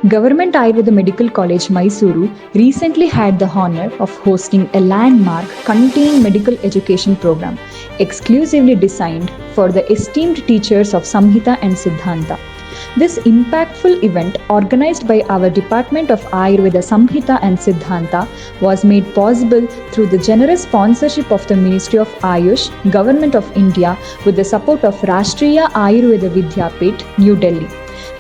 Government Ayurveda Medical College, Mysore recently had the honor of hosting a landmark contained medical education program exclusively designed for the esteemed teachers of Samhita and Siddhanta. This impactful event, organized by our Department of Ayurveda Samhita and Siddhanta, was made possible through the generous sponsorship of the Ministry of AYUSH, Government of India, with the support of Rashtriya Ayurveda Vidyapeetha, New Delhi.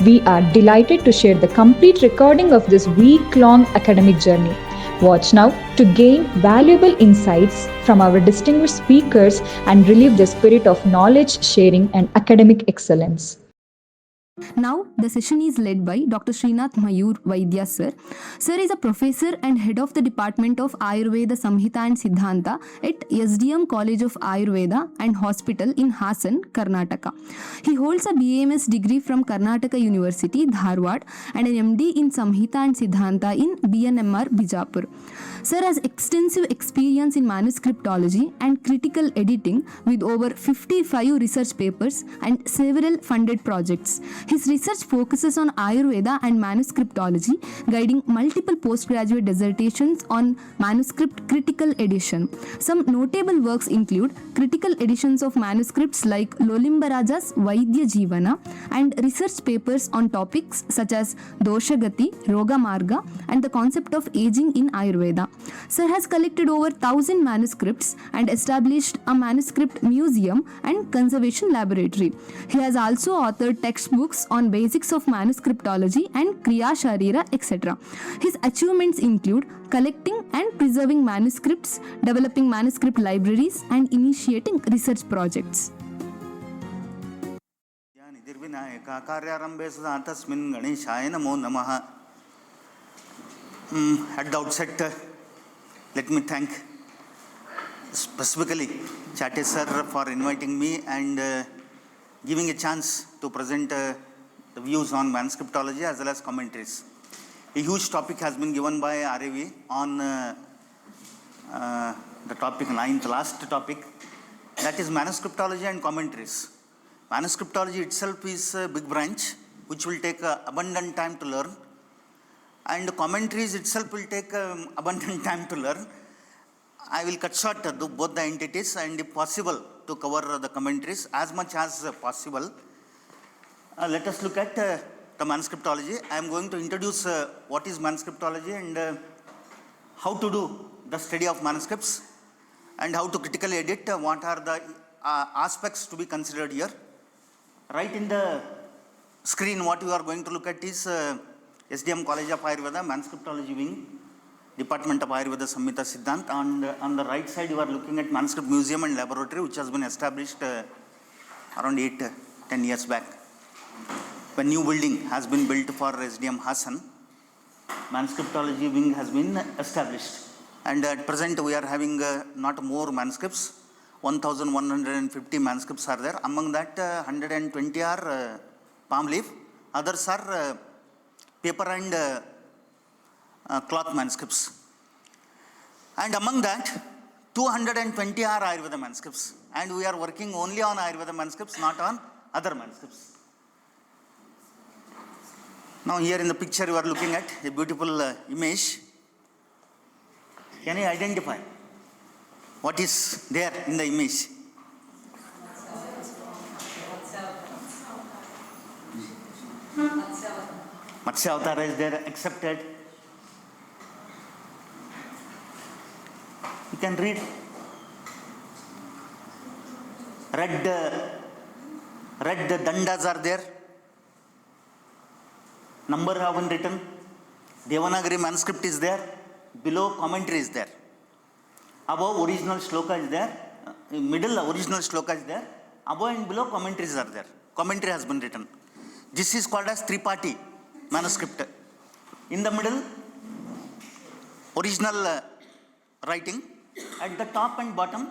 We are delighted to share the complete recording of this week-long academic journey. Watch now to gain valuable insights from our distinguished speakers and relive the spirit of knowledge sharing and academic excellence. Now, the session is led by Dr. Shrinath Mayur Vidya sir. Sir is a professor and head of the Department of Ayurveda Samhita and Siddhanta at SDM College of Ayurveda and Hospital in Hassan, Karnataka. He holds a BAMS degree from Karnataka University, Dharwad, and an MD in Samhita and Siddhanta in BNMR, Bijapur. Sir has extensive experience in manuscriptology and critical editing with over 55 research papers and several funded projects. His research focuses on Ayurveda and manuscriptology, guiding multiple postgraduate dissertations on manuscript critical edition. Some notable works include critical editions of manuscripts like Lolimbaraja's Vaidya Jivana and research papers on topics such as Doshagati, Roga Marga, and the concept of aging in Ayurveda. Sir has collected over 1,000 manuscripts and established a manuscript museum and conservation laboratory. He has also authored textbooks on basics of manuscriptology and Kriya Sharira, etc. His achievements include collecting and preserving manuscripts, developing manuscript libraries, and initiating research projects. At the outset, let me thank specifically Chate sir for inviting me and giving a chance to present the views on manuscriptology as well as commentaries. A huge topic has been given by RAV on the topic 9th, last topic, that is manuscriptology and commentaries. Manuscriptology itself is a big branch which will take abundant time to learn, and commentaries itself will take abundant time to learn. I will cut short both the entities and if possible to cover the commentaries as much as possible. Let us look at the manuscriptology. I am going to introduce what is manuscriptology and how to do the study of manuscripts and how to critically edit, what are the aspects to be considered here. Right in the screen what you are going to look at is SDM College of Ayurveda, Manuscriptology Wing, Department of Ayurveda Samhita Siddhanta, and on the right side you are looking at Manuscript Museum and Laboratory, which has been established around 8-10 years back. When new building has been built for SDM Hassan, Manuscriptology Wing has been established. And at present we are having not more manuscripts, 1,150 manuscripts are there. Among that 120 are palm leaf, others are paper and cloth manuscripts. And among that 220 are Ayurveda manuscripts, and we are working only on Ayurveda manuscripts, not on other manuscripts. Now here in the picture you are looking at a beautiful image. Can you identify what is there in the image? Matsya Avatar is there, accepted. You can read. Red dandas are there. Number have been written. Devanagari manuscript is there. Below commentary is there. Above original shloka is there. Middle original shloka is there. Above and below commentaries are there. Commentary has been written. This is called as Triparti manuscript. In the middle, original writing. At the top and bottom,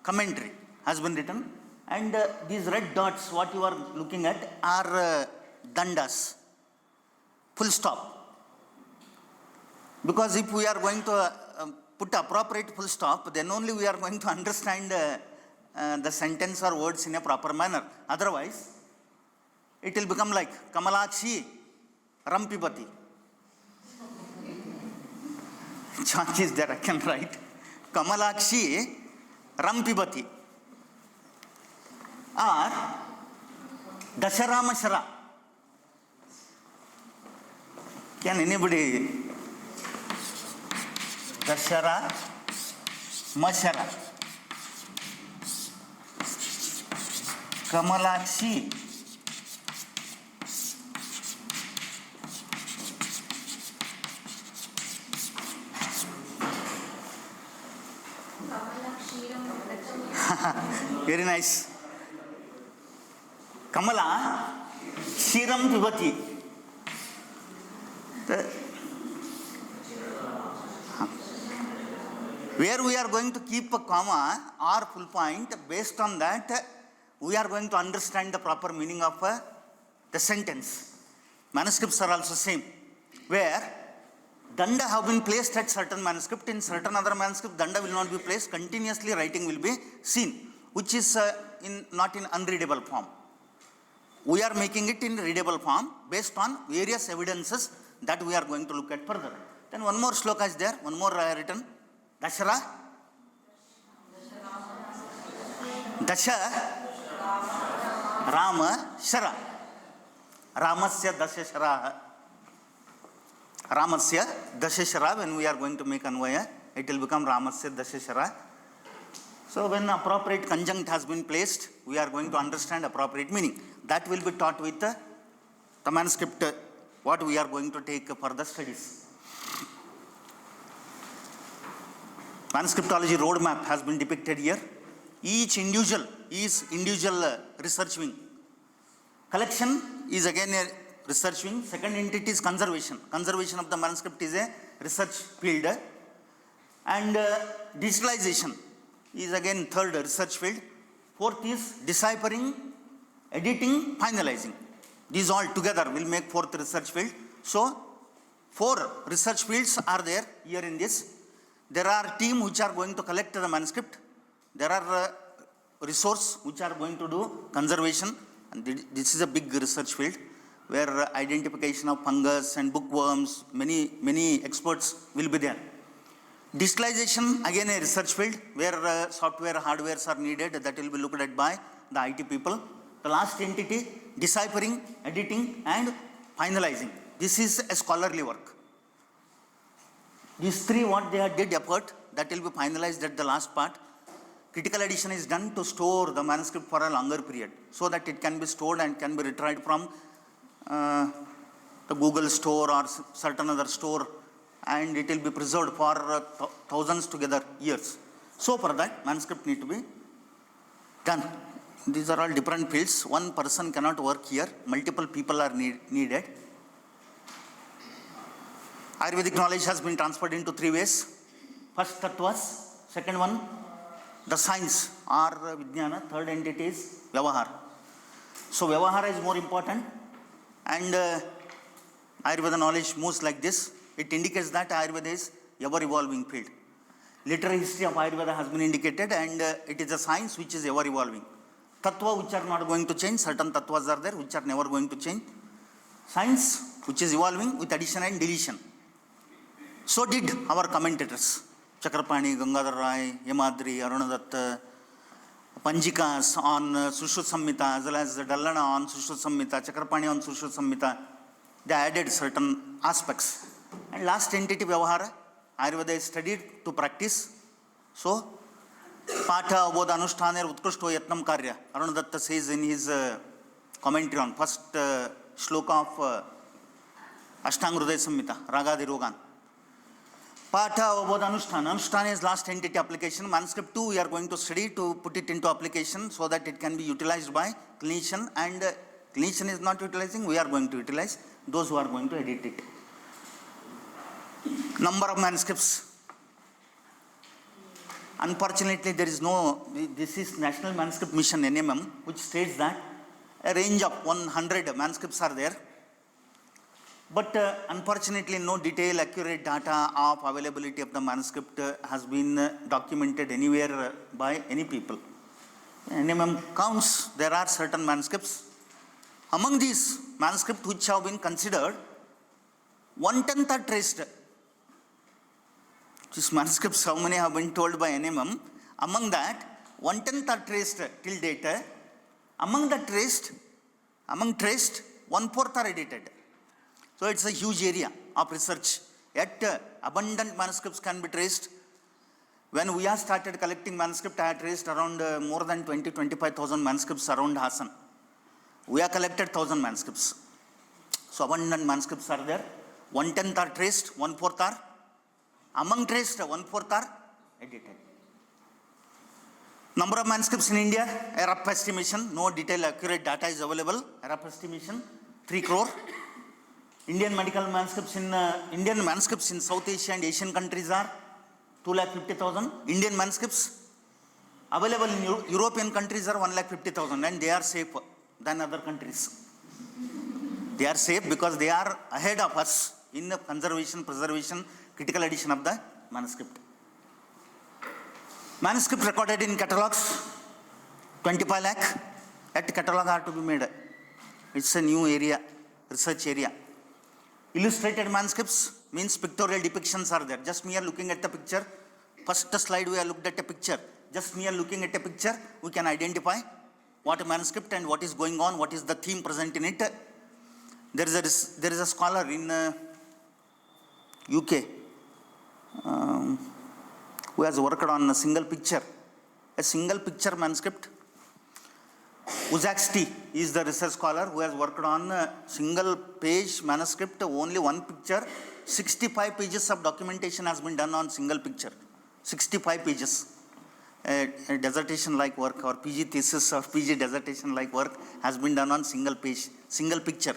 commentary has been written. And these red dots, what you are looking at, are dandas. Full stop. Because if we are going to put appropriate full stop, then only we are going to understand the sentence or words in a proper manner. Otherwise, it will become like Kamalakshi Rampipati. Change is there, I can write. Kamalakshi Rampibati. Or Dasharamashara. Can anybody? Dashara Mashara. Kamalakshi very nice. Kamala Shiram Pibati. Where we are going to keep a comma or full point, based on that, we are going to understand the proper meaning of the sentence. Manuscripts are also same. Where danda have been placed at certain manuscript, in certain other manuscript, danda will not be placed, continuously writing will be seen, which is not in unreadable form. We are making it in readable form based on various evidences that we are going to look at further. Then one more sloka is there, one more written. Dashara. Dasha. Rama Shara. Ramasya Dasha Shara. Ramasya Dasha Shara. When we are going to make Anvaya, it will become Ramasya Dasha Shara. So when appropriate conjunct has been placed, we are going to understand appropriate meaning. That will be taught with the manuscript, what we are going to take for the studies. Manuscriptology roadmap has been depicted here. Each individual is individual research wing. Collection is again a research wing. Second entity is conservation. Conservation of the manuscript is a research field. And digitalization is again third research field. Fourth is deciphering, editing, finalizing. These all together will make fourth research field. So, 4 research fields are there here in this. There are teams which are going to collect the manuscript. There are resources which are going to do conservation. And this is a big research field where identification of fungus and bookworms, many experts will be there. Digitalization, again a research field where software, hardwares are needed, that will be looked at by the IT people. The last entity, deciphering, editing and finalizing. This is a scholarly work. These 3 what they did effort, that will be finalized at the last part. Critical edition is done to store the manuscript for a longer period so that it can be stored and can be retrieved from the Google store or certain other store, and it will be preserved for thousands together years. So for that, manuscript need to be done. These are all different fields. One person cannot work here. Multiple people are needed. Ayurvedic knowledge has been transferred into 3 ways. First, tattvas. Second one, the science or vijnana. Third entity is vyavahara. So vyavahara is more important, and Ayurveda knowledge moves like this. It indicates that Ayurveda is ever evolving field. Literary history of Ayurveda has been indicated, and it is a science which is ever evolving. Tattva which are not going to change, certain tattvas are there which are never going to change. Science which is evolving with addition and deletion. So did our commentators. Chakrapani, Gangadhar Rai, Yamadri, Arunadatta, Panjikas on Sushruta Samhita, as well as Dallana on Sushruta Samhita, Chakrapani on Sushruta Samhita. They added certain aspects. And last entity, Vyavahara, Ayurveda is studied to practice. So, Patha Abodha Anushthana Utkrishto Yatnam Karya. Arunadatta says in his commentary on first shloka of Ashtangrudaya Samhita, Ragadi Rogan. Patha Abodha Anushtana. Anushtana is last entity application. Manuscript 2 we are going to study to put it into application so that it can be utilized by clinician, and clinician is not utilizing, we are going to utilize those who are going to edit it. Number of manuscripts. Unfortunately, there is no, this is National Manuscript Mission NMM, which states that a range of 100 manuscripts are there. But unfortunately, no detailed, accurate data of availability of the manuscript has been documented anywhere by any people. NMM counts, there are certain manuscripts. Among these manuscripts which have been considered, 1/10 are traced. These manuscripts, how many have been told by NMM? Among that, 1/10 are traced till date. Among traced, 1/4 are edited. So it's a huge area of research. Yet abundant manuscripts can be traced. When we have started collecting manuscript, I had traced around more than 20-25,000 manuscripts around Hassan. We have collected 1,000 manuscripts. So abundant manuscripts are there. 1/10 are traced, 1/4 are. Among traced, 1/4 are edited. Number of manuscripts in India, a rough estimation, no detailed accurate data is available. A rough estimation, 3 crore. Indian manuscripts in South Asia and Asian countries are 250,000. Indian manuscripts available in European countries are 150,000, and they are safer than other countries. They are safe because they are ahead of us in the conservation, preservation, critical edition of the manuscript. Manuscript recorded in catalogs, 25 lakh. That catalog are to be made. It's a new area, research area. Illustrated manuscripts means pictorial depictions are there. Just mere looking at the picture. First slide we have looked at a picture. Just mere looking at a picture, we can identify what a manuscript and what is going on, what is the theme present in it. There is a scholar in UK who has worked on a single picture manuscript. Uzaksti is the research scholar who has worked on a single page manuscript, only one picture. 65 pages of documentation has been done on single picture. 65 pages. A dissertation like work or PG thesis or PG dissertation like work has been done on single page, single picture.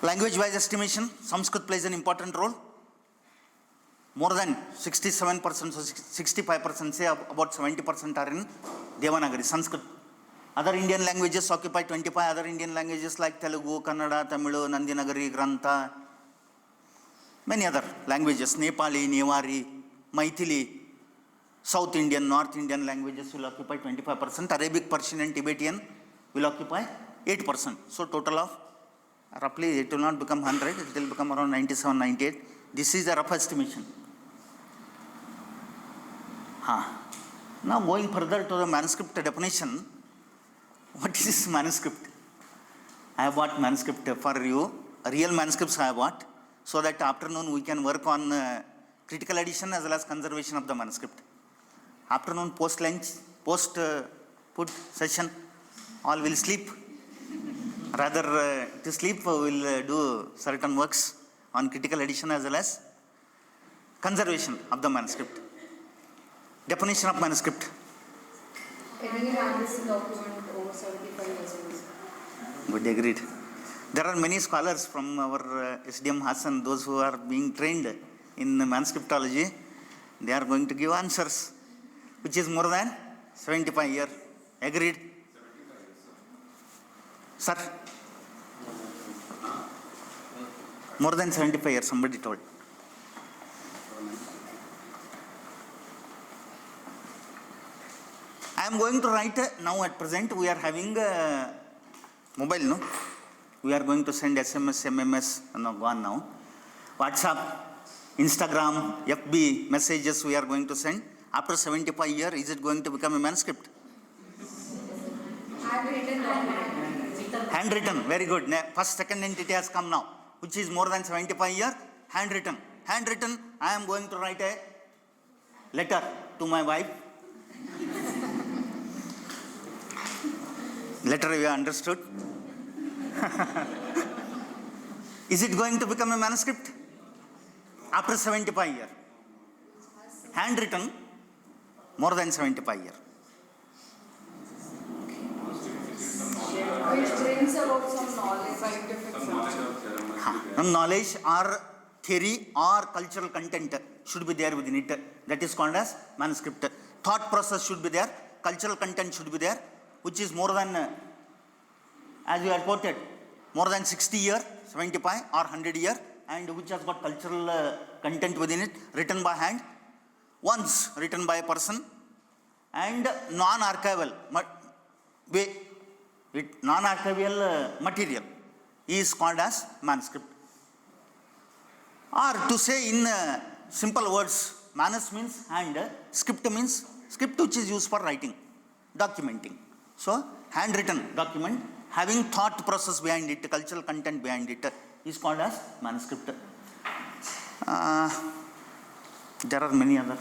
Language wise estimation, Sanskrit plays an important role. More than 67%, so 65%, say about 70% are in Devanagari, Sanskrit. Other Indian languages occupy 25 other Indian languages like Telugu, Kannada, Tamil, Nandinagari, Grantha, many other languages, Nepali, Newari, Maithili, South Indian, North Indian languages will occupy 25%. Arabic, Persian and Tibetan will occupy 8%. So total of roughly, it will not become 100, it will become around 97, 98. This is a rough estimation. Now going further to the manuscript definition, what is manuscript? I have bought manuscript for you, real manuscripts I have bought, so that afternoon we can work on critical edition as well as conservation of the manuscript. Afternoon post lunch, post food session, all will sleep. Rather to sleep, we will do certain works on critical edition as well as conservation of the manuscript. Definition of manuscript. Having had this document over 75 years old. Good, agreed. There are many scholars from our SDM Hassan, those who are being trained in manuscriptology. They are going to give answers, which is more than 75 years. Agreed? Sir? More than 75 years, somebody told. I am going to write now at present. We are having mobile, no? We are going to send SMS, MMS, no, gone now. WhatsApp, Instagram, FB messages we are going to send. After 75 years, is it going to become a manuscript? Handwritten document. Handwritten, very good. First, second entity has come now, which is more than 75 years. Handwritten. Handwritten, I am going to write a letter to my wife. Letter you understood? Is it going to become a manuscript? After 75 years. Handwritten, more than 75 years. Which brings about some knowledge, scientific knowledge. Knowledge or theory or cultural content should be there within it. That is called as manuscript. Thought process should be there. Cultural content should be there, which is more than, as you have quoted, more than 60 years, 75 or 100 years, and which has got cultural content within it, written by hand, once written by a person, and non-archival way. Non-archival material is called as manuscript. Or to say in simple words, manus means hand, script means script which is used for writing, documenting. So handwritten document having thought process behind it, cultural content behind it is called as manuscript. There are many other.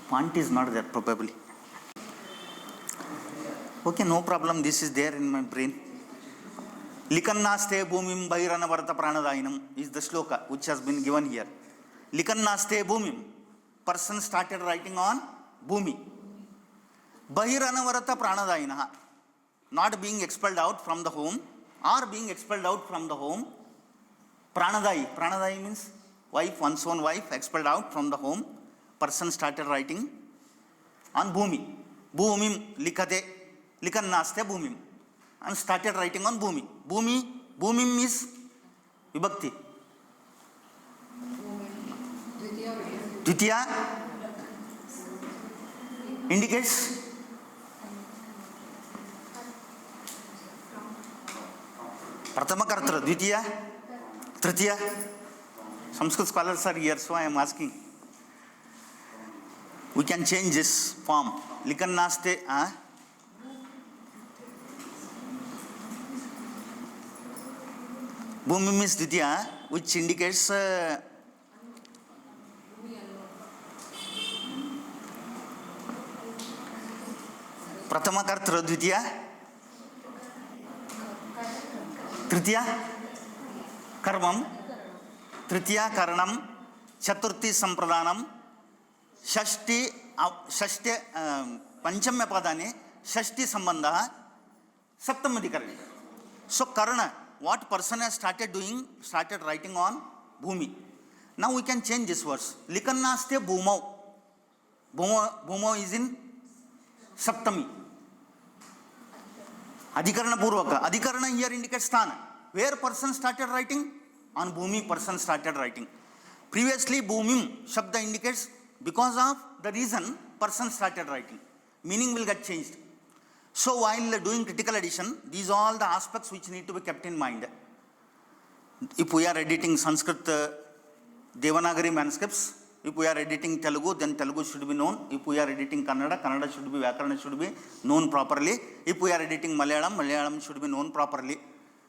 Font is not there probably. Okay, no problem. This is there in my brain. Likannaste bhumim bhairanavarta pranadainam is the shloka which has been given here. Likannaste bhumim. Person started writing on bhumi. Bhairanavarta pranadainah. Not being expelled out from the home or being expelled out from the home. Pranadayi. Pranadayi means wife, one's own wife expelled out from the home. Person started writing on bhumi. Bhumim likate. Likannaste bhumim. And started writing on bhumi. Bhumim is vibhakti. Dvitiya indicates Prathama Kartra. Dvitiya, Tritiya. Sanskrit scholars are here, so I am asking. We can change this form. Likannaste. Bhumim is Dvitiya, which indicates Prathama Kartra. Dvitiya, Tritiya Karmam, Tritiya Karanam, Chaturthi Sampradhanam, Shashti Panchamya Padane, Shashti Sambandha, Saptamadhikarani. So Karana, what person has started writing on bhumi. Now we can change this verse. Likannaste bhumau. Bhumau is in Saptami. Adhikarana Purvaka. Adhikarana here indicates sthana. Where person started writing? On bhumi person started writing. Previously bhumim Shabda indicates because of the reason person started writing. Meaning will get changed. So while doing critical addition, these are all the aspects which need to be kept in mind. If we are editing Sanskrit Devanagari manuscripts, if we are editing Telugu, then Telugu should be known. If we are editing Kannada, Kannada should be, Vyakarana should be known properly. If we are editing Malayalam, Malayalam should be known properly.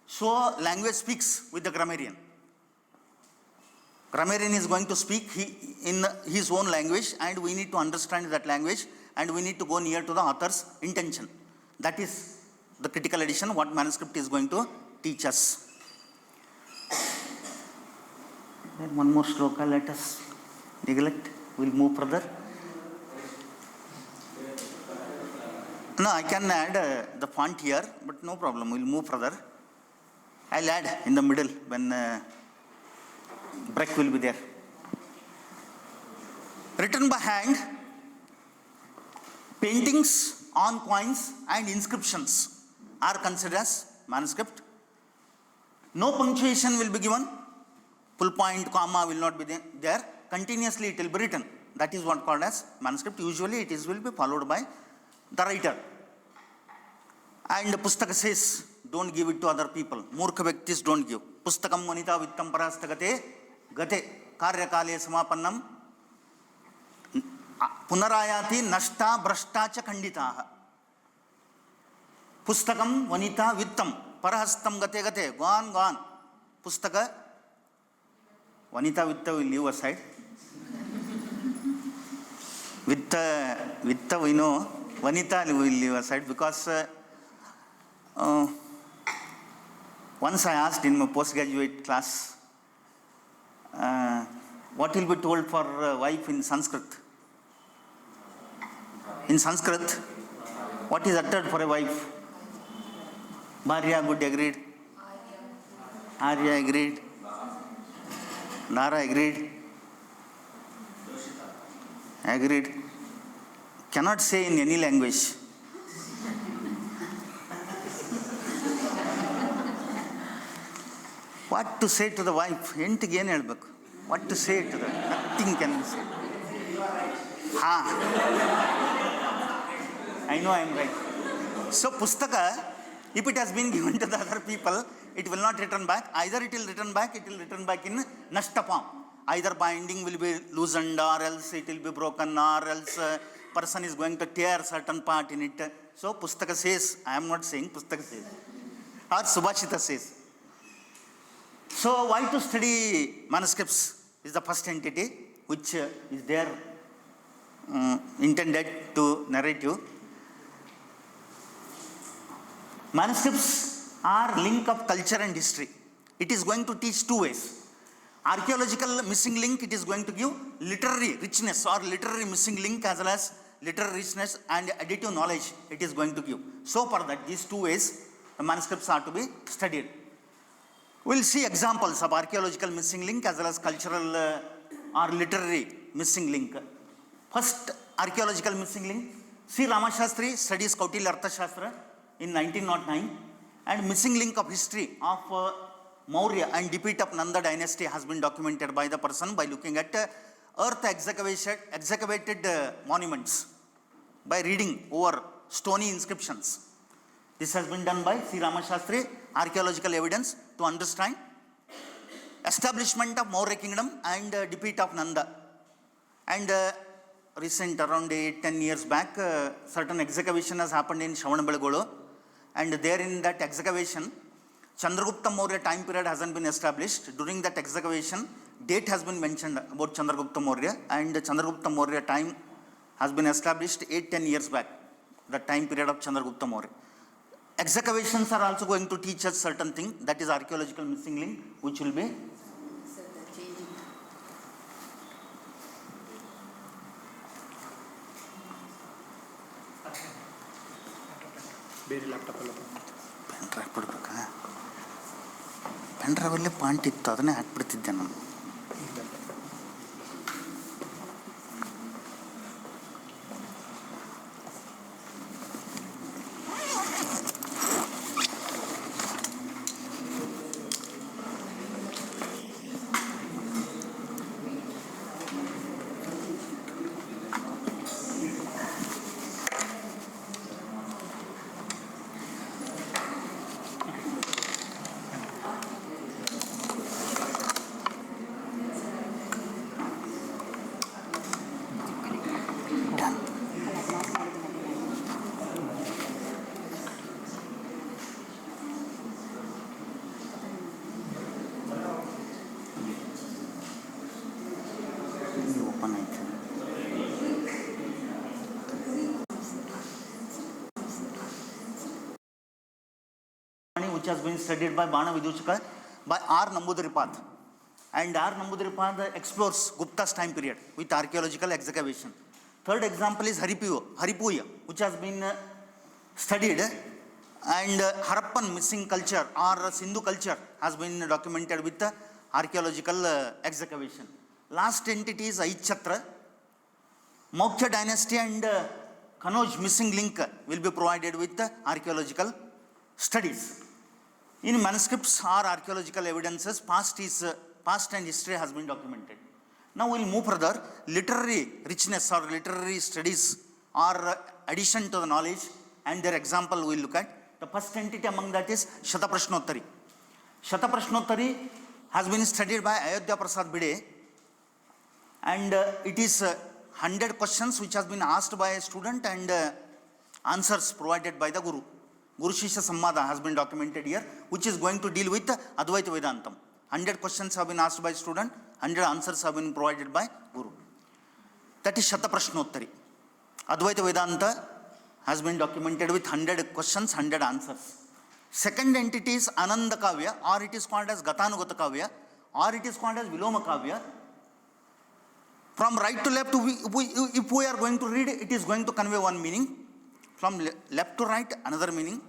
So language speaks with the grammarian. Grammarian is going to speak in his own language, and we need to understand that language, and we need to go near to the author's intention. That is the critical edition, what manuscript is going to teach us. Then one more shloka, let us neglect. We'll move further. No, I can add the font here, but no problem. We'll move further. I'll add in the middle when break will be there. Written by hand, paintings on coins and inscriptions are considered as manuscript. No punctuation will be given. Full point, comma will not be there. Continuously it will be written. That is what called as manuscript. Usually it will be followed by the writer. And the Pustaka says, don't give it to other people. Murkha Vyaktis don't give. Pustakam Vanita Vittam Parastagate Gate Karyakale Samapannam Punarayati Nashta Brashta Cha Kanditaha. Pustakam Vanita Vittam Parahastam Gate Gate. Gone. Pustaka Vanita Vitta will leave aside. Vitta we know. Vanita will leave aside because once I asked in my postgraduate class, what will be told for wife in Sanskrit? In Sanskrit, what is uttered for a wife? Bharya, good, agreed. Arya, agreed. Nara, agreed. Agreed. Cannot say in any language. What to say to the wife? What to say to the? Nothing can be said. I know I am right. So Pustaka, if it has been given to the other people, it will not return back. Either it will return back in Nashta form. either binding will be loosened or else it will be broken or else person is going to tear certain part in it. So Pustaka says, I am not saying, Pustaka says, or Subhashita says. So why to study manuscripts is the first entity which is there intended to narrate you. Manuscripts are link of culture and history. It is going to teach two ways. Archaeological missing link, it is going to give literary richness or literary missing link as well as literary richness and additive knowledge it is going to give. So for that, these two ways, the manuscripts are to be studied. We will see examples of archaeological missing link as well as cultural or literary missing link. First, archaeological missing link. C. Ramashastri studies Kautilya Arthashastra in 1909, and missing link of history of Maurya and defeat of Nanda dynasty has been documented by the person by looking at earth excavated monuments, by reading over stony inscriptions. This has been done by C. Ramashastri, archaeological evidence to understand establishment of Maurya kingdom and defeat of Nanda. And recent around 8-10 years back, certain excavation has happened in Shravanabelagolu, and there in that excavation, Chandragupta Maurya time period hasn't been established. During that excavation, date has been mentioned about Chandragupta Maurya, and Chandragupta Maurya time has been established 8-10 years back, the time period of Chandragupta Maurya. Excavations are also going to teach us certain thing, that is archaeological missing link, which will be ಬೇರೆ laptop ಎಲ್ಲ pen drive ಕೊಡ್ಬೇಕಾ? Pen ಡ್ರೈವಲ್ಲೇ point ಇತ್ತು, ಅದನ್ನೇ ಹಾಕ್ಬಿಡ್ತಿದ್ದೆ ನಾನು. Which has been studied by Bana Viduchaka by R. Nambudripad. And R. Nambudripad explores Gupta's time period with archaeological excavation. Third example is Haripuya, which has been studied, and Harappan missing culture or Sindhu culture has been documented with archaeological excavation. Last entity is Aichatra. Maukya dynasty and Kanauj missing link will be provided with archaeological studies. In manuscripts or archaeological evidences, past and history has been documented. Now we will move further. Literary richness or literary studies or addition to the knowledge, and their example we will look at. The first entity among that is Shataprashnottari. Shataprashnottari has been studied by Ayodhya Prasad Bide, and it is 100 questions which has been asked by a student and answers provided by the Guru. Guru Shishya Samvada has been documented here, which is going to deal with Advaita Vedantam. 100 questions have been asked by student, 100 answers have been provided by Guru. That is Shataprashnottari. Advaita Vedanta has been documented with 100 questions, 100 answers. Second entity is Ananda Kavya, or it is called as Gatanugata Kavya, or it is called as Viloma Kavya. From right to left, if we are going to read, it is going to convey one meaning. From left to right, another meaning.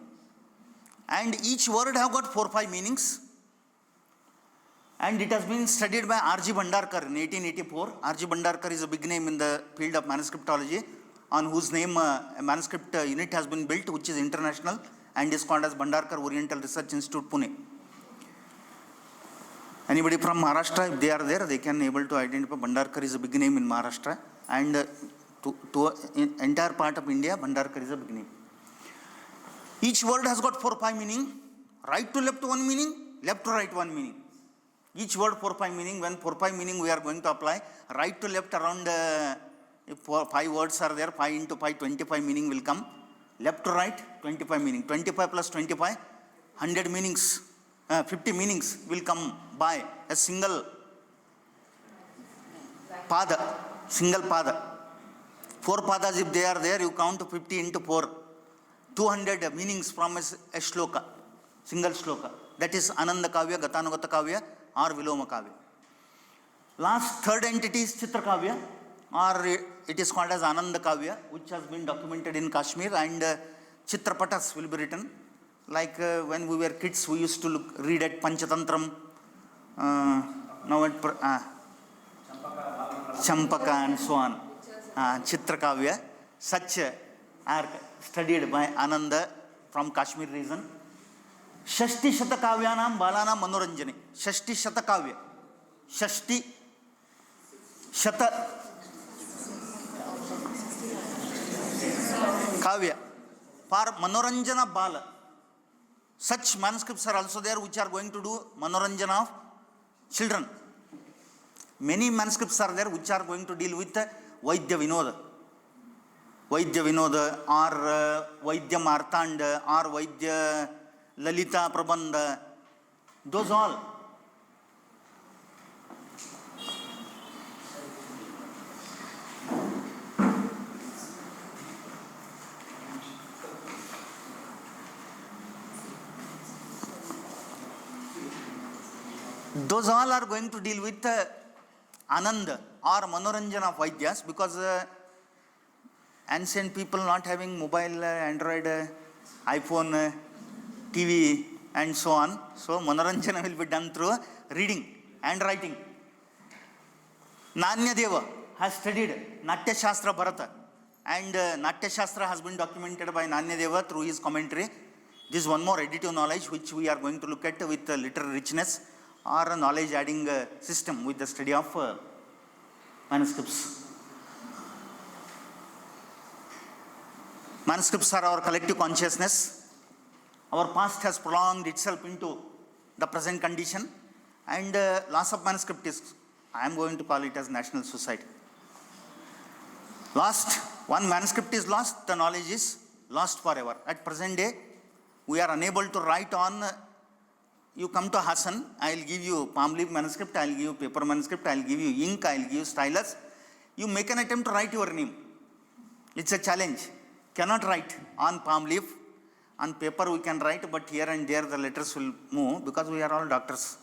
And each word have got 4-5 meanings. And it has been studied by R.G. Bhandarkar in 1884. R.G. Bhandarkar is a big name in the field of manuscriptology, on whose name a manuscript unit has been built, which is international and is called as Bhandarkar Oriental Research Institute, Pune. Anybody from Maharashtra, if they are there, they can able to identify. Bhandarkar is a big name in Maharashtra, and to entire part of India, Bhandarkar is a big name. Each word has got 4-5 meaning. Right to left one meaning, left to right one meaning. Each word 4-5 meaning. When 4-5 meaning we are going to apply, right to left around, if 5 words are there, 5 into 5, 25 meaning will come. Left to right, 25 meaning. 25 plus 25, 100 meanings, 50 meanings will come by a single pada, single pada. 4 padas if they are there, you count 50 into 4. 200 meanings from a shloka, single shloka. That is Ananda Kavya, Gatanugata Kavya or Viloma Kavya. Last third entity is Chitra Kavya, or it is called as Ananda Kavya, which has been documented in Kashmir, and Chitrapatas will be written. Like when we were kids, we used to read at Panchatantram, now at Champaka and so on. Chitra Kavya, such are studied by Ananda from Kashmir region. Shashti Shata Kavyanam Balana Manoranjani. Shashti Shata Kavya. Shashti Shata Kavya for Manoranjana Bala. Such manuscripts are also there which are going to do Manoranjana of children. Many manuscripts are there which are going to deal with Vaidya Vinoda. Vaidya Vinoda or Vaidya Martanda or Vaidya Lalita Prabandha. Those all. Those all are going to deal with Anand or Manoranjana of Vaidyas, because ancient people not having mobile, Android, iPhone, TV and so on. So Manoranjana will be done through reading and writing. Nanya Deva has studied Natya Shastra Bharata, and Natya Shastra has been documented by Nanya Deva through his commentary. This is one more additive knowledge which we are going to look at with literary richness or a knowledge adding system with the study of manuscripts. Manuscripts are our collective consciousness. Our past has prolonged itself into the present condition, and loss of manuscript is, I am going to call it as national suicide. Lost, one manuscript is lost, the knowledge is lost forever. At present day, we are unable to write on. You come to Hassan, I will give you palm leaf manuscript, I will give you paper manuscript, I will give you ink, I will give you stylus. You make an attempt to write your name. It's a challenge. Cannot write on palm leaf. On paper we can write, but here and there the letters will move because we are all doctors.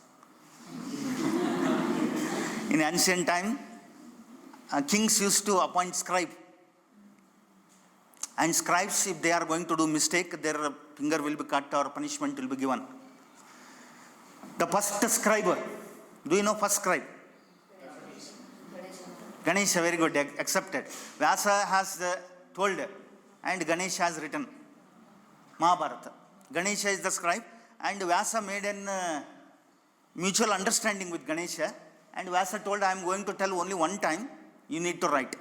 In ancient time, kings used to appoint scribe. And scribes, if they are going to do mistake, their finger will be cut or punishment will be given. The first scribe, do you know first scribe? Ganesha, very good, accepted. Vyasa has told and Ganesha has written Mahabharata. Ganesha is the scribe, and Vyasa made an mutual understanding with Ganesha, and Vyasa told, I am going to tell only one time, you need to write.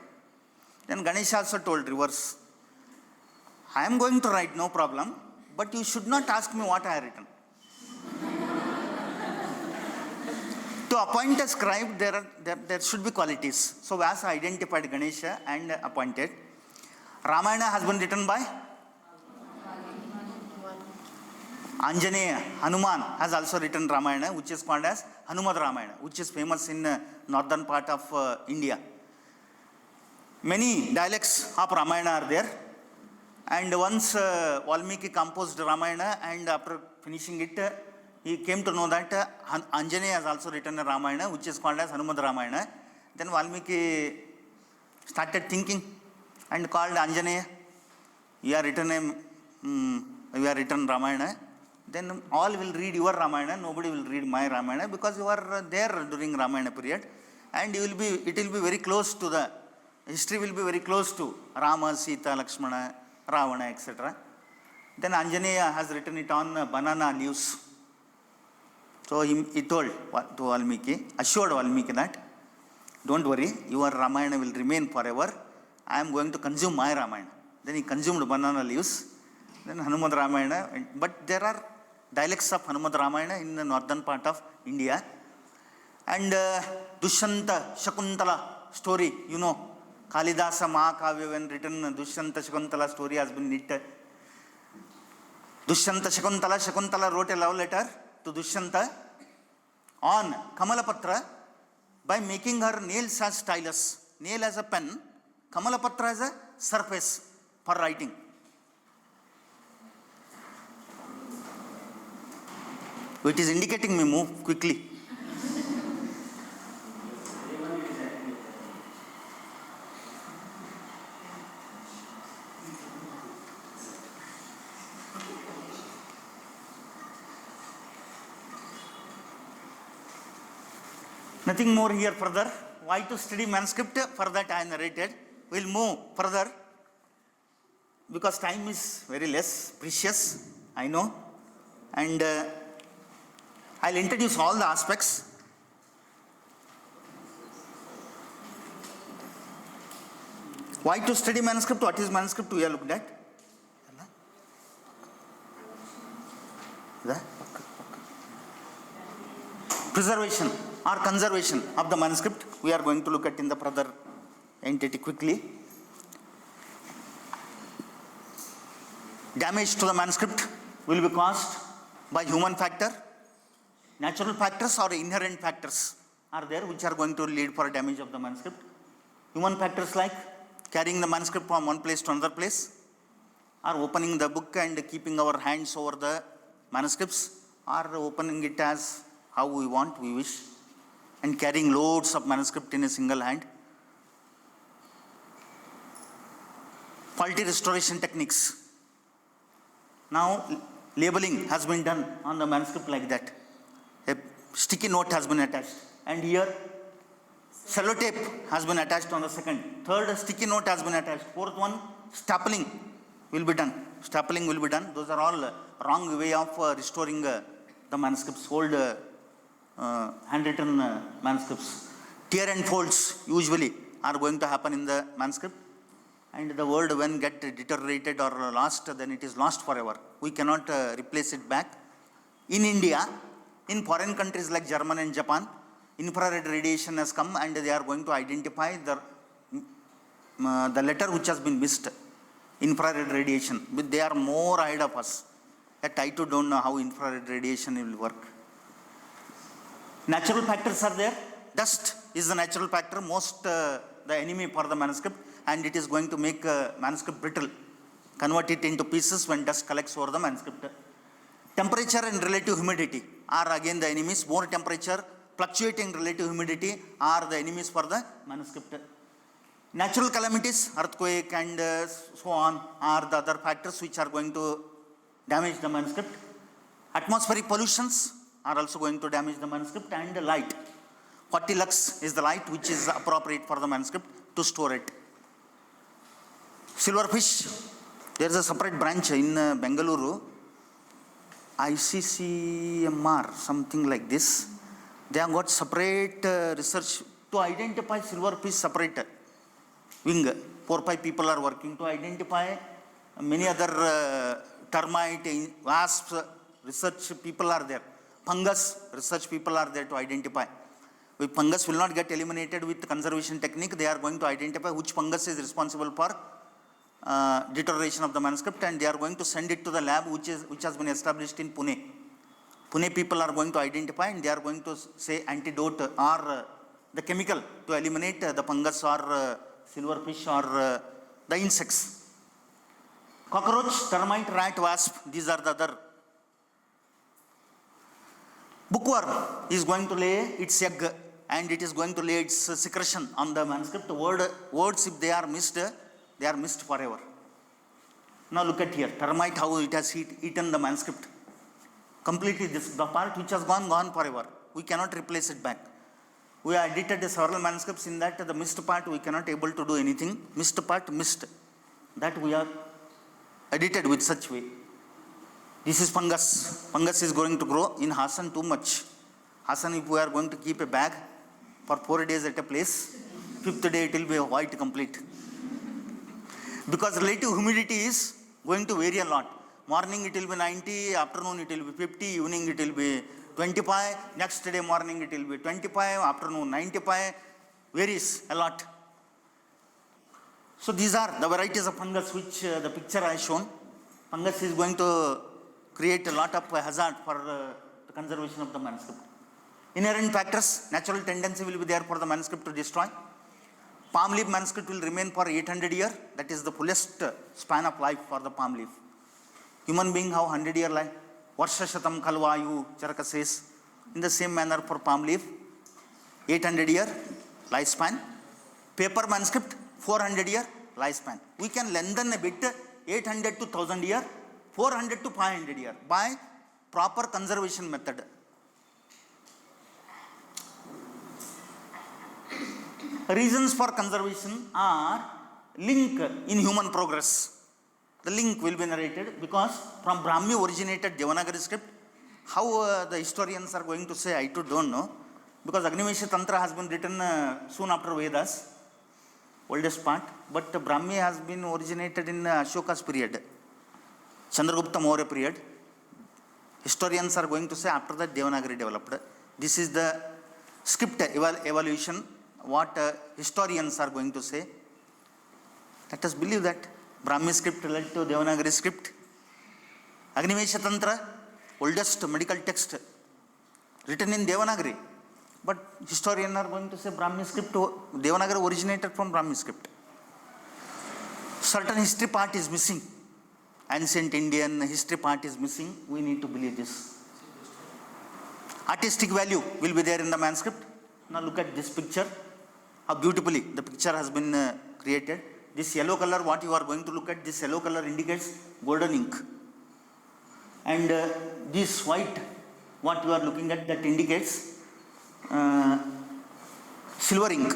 Then Ganesha also told reverse. I am going to write, no problem, but you should not ask me what I have written. To appoint a scribe, there should be qualities. So Vyasa identified Ganesha and appointed. Ramayana has been written by Anjaneya. Hanuman has also written Ramayana, which is called as Hanumad Ramayana, which is famous in northern part of India. Many dialects of Ramayana are there. And once Valmiki composed Ramayana, and after finishing it, he came to know that Anjaneya has also written a Ramayana, which is called as Hanumad Ramayana. Then Valmiki started thinking and called Anjaneya. You have written Ramayana. Then all will read your Ramayana, nobody will read my Ramayana, because you are there during Ramayana period, and it will be very close to the history will be very close to Rama, Sita, Lakshmana, Ravana, etc. Then Anjaneya has written it on banana leaves. So he told to Valmiki, assured Valmiki that, don't worry, your Ramayana will remain forever. I am going to consume my Ramayana. Then he consumed banana leaves. Then Hanumad Ramayana. But there are dialects of Hanumad Ramayana in the northern part of India. And Dushyanta Shakuntala story, you know, Kalidasa Mahakavya, when written, Dushyanta Shakuntala story has been knitted. Dushyanta Shakuntala wrote a love letter to Dushyanta on Kamalapatra by making her nails as stylus, nail as a pen, Kamalapatra as a surface for writing. It is indicating me move quickly. Nothing more here further. Why to study manuscript? For that I narrated. We'll move further because time is very less precious, I know. And I'll introduce all the aspects. Why to study manuscript? What is manuscript? We are looked at. Preservation or conservation of the manuscript, we are going to look at in the further entity quickly. Damage to the manuscript will be caused by human factor. Natural factors or inherent factors are there which are going to lead for damage of the manuscript. Human factors like carrying the manuscript from one place to another place, or opening the book and keeping our hands over the manuscripts, or opening it as how we want, we wish, and carrying loads of manuscript in a single hand. Faulty restoration techniques. Now labeling has been done on the manuscript like that. A sticky note has been attached, and here sellotape has been attached on the second. Third, sticky note has been attached. Fourth one, stapling will be done. Stapling will be done. Those are all wrong way of restoring the manuscripts, old handwritten manuscripts. Tear and folds usually are going to happen in the manuscript, and the word when get deteriorated or lost, then it is lost forever. We cannot replace it back. In India, in foreign countries like Germany and Japan, infrared radiation has come and they are going to identify the letter which has been missed. Infrared radiation, but they are more ahead of us. Yet I too don't know how infrared radiation will work. Natural factors are there. Dust is the natural factor, most the enemy for the manuscript, and it is going to make manuscript brittle, convert it into pieces when dust collects over the manuscript. Temperature and relative humidity are again the enemies. More temperature, fluctuating relative humidity are the enemies for the manuscript. Natural calamities, earthquake and so on, are the other factors which are going to damage the manuscript. Atmospheric pollutions are also going to damage the manuscript, and light. 40 lux is the light which is appropriate for the manuscript to store it. Silverfish, there is a separate branch in Bengaluru, ICCMR, something like this. They have got separate research to identify silverfish separate wing. 4 or 5 people are working to identify many other termite, wasps, research people are there. Fungus, research people are there to identify. If fungus will not get eliminated with conservation technique, they are going to identify which fungus is responsible for deterioration of the manuscript, and they are going to send it to the lab which has been established in Pune. Pune people are going to identify, and they are going to say antidote or the chemical to eliminate the fungus or silverfish or the insects. Cockroach, termite, rat, wasp, these are the other. Bookworm is going to lay its egg, and it is going to lay its secretion on the manuscript. Words, if they are missed forever. Now look at here, termite, how it has eaten the manuscript. Completely, the part which has gone forever. We cannot replace it back. We have edited several manuscripts in that the missed part we cannot able to do anything. Missed part, missed. That we are edited with such way. This is fungus. Fungus is going to grow in Hassan too much. Hassan, if we are going to keep a bag for 4 days at a place, 5th day it will be white complete. Because relative humidity is going to vary a lot. Morning it will be 90, afternoon it will be 50, evening it will be 25, next day morning it will be 25, afternoon 95, varies a lot. So these are the varieties of fungus which the picture I shown. Fungus is going to create a lot of hazard for the conservation of the manuscript. Inherent factors, natural tendency will be there for the manuscript to destroy. Palm leaf manuscript will remain for 800 years. That is the fullest span of life for the palm leaf. Human being have 100-year life. Varsha shatam kalvayu, Charaka says. In the same manner for palm leaf, 800-year lifespan. Paper manuscript, 400-year lifespan. We can lengthen a bit, 800 to 1000 year, 400 to 500 year by proper conservation method. Reasons for conservation are link in human progress. The link will be narrated because from Brahmi originated Devanagari script. How the historians are going to say, I too don't know. Because Agnimesha Tantra has been written soon after Vedas, oldest part. But Brahmi has been originated in Ashoka's period, Chandragupta Maurya period. Historians are going to say after that Devanagari developed. This is the script evolution, what historians are going to say. Let us believe that Brahmi script led to Devanagari script. Agnimesha Tantra, oldest medical text written in Devanagari. But historians are going to say Brahmi script, Devanagari originated from Brahmi script. Certain history part is missing. Ancient Indian history part is missing. We need to believe this. Artistic value will be there in the manuscript. Now look at this picture. How beautifully the picture has been created. This yellow color, what you are going to look at, this yellow color indicates golden ink. And this white, what you are looking at, that indicates silver ink.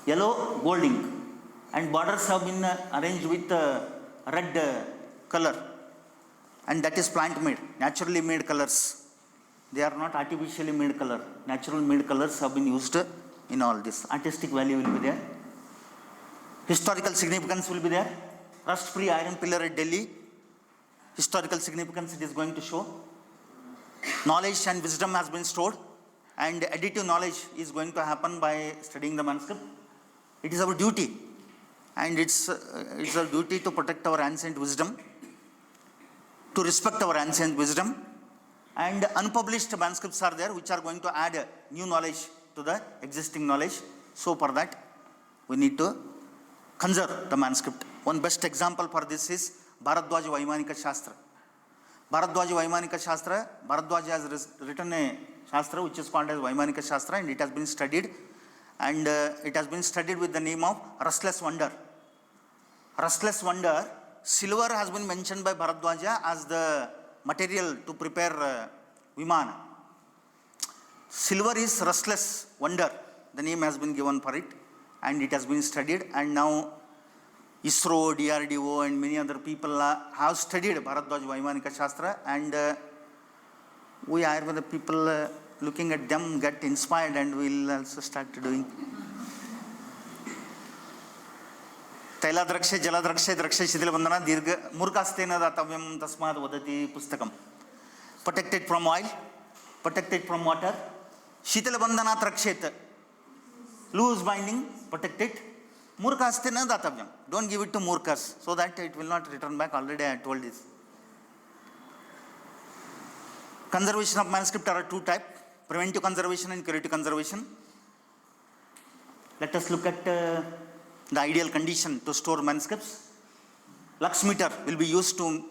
Yellow, gold ink. And borders have been arranged with red color. And that is plant made, naturally made colors. They are not artificially made color. Natural made colors have been used in all this. Artistic value will be there. Historical significance will be there. Rust-free iron pillar at Delhi. Historical significance it is going to show. Knowledge and wisdom has been stored. And additive knowledge is going to happen by studying the manuscript. It is our duty. And it's our duty to protect our ancient wisdom, to respect our ancient wisdom. And unpublished manuscripts are there which are going to add new knowledge to the existing knowledge. So for that, we need to conserve the manuscript. One best example for this is Bharadwaja Vaimanika Shastra. Bharadwaja Vaimanika Shastra, Bharadwaja has written a Shastra which is called as Vaimanika Shastra, and it has been studied. And it has been studied with the name of Restless Wonder. Restless Wonder, silver has been mentioned by Bharadwaja as the material to prepare Vimana. Silver is restless wonder. The name has been given for it, and it has been studied. And now ISRO, DRDO, and many other people have studied Bharadwaja Vaimanika Shastra, and we Ayurveda people looking at them get inspired, and we'll also start doing. Tailadrakshe, Jaladrakshe, Drakshe, Shidilabandana, Dirga, Murkastena Datavyam Tasmad Vadati Pustakam. Protected from oil, protected from water. Shitilabandana Trakshet, loose binding, protected. Murkastena Datavyam. Don't give it to Murkas so that it will not return back. Already I told this. Conservation of manuscript are two types: preventive conservation and curative conservation. Let us look at the ideal condition to store manuscripts. Lux meter will be used to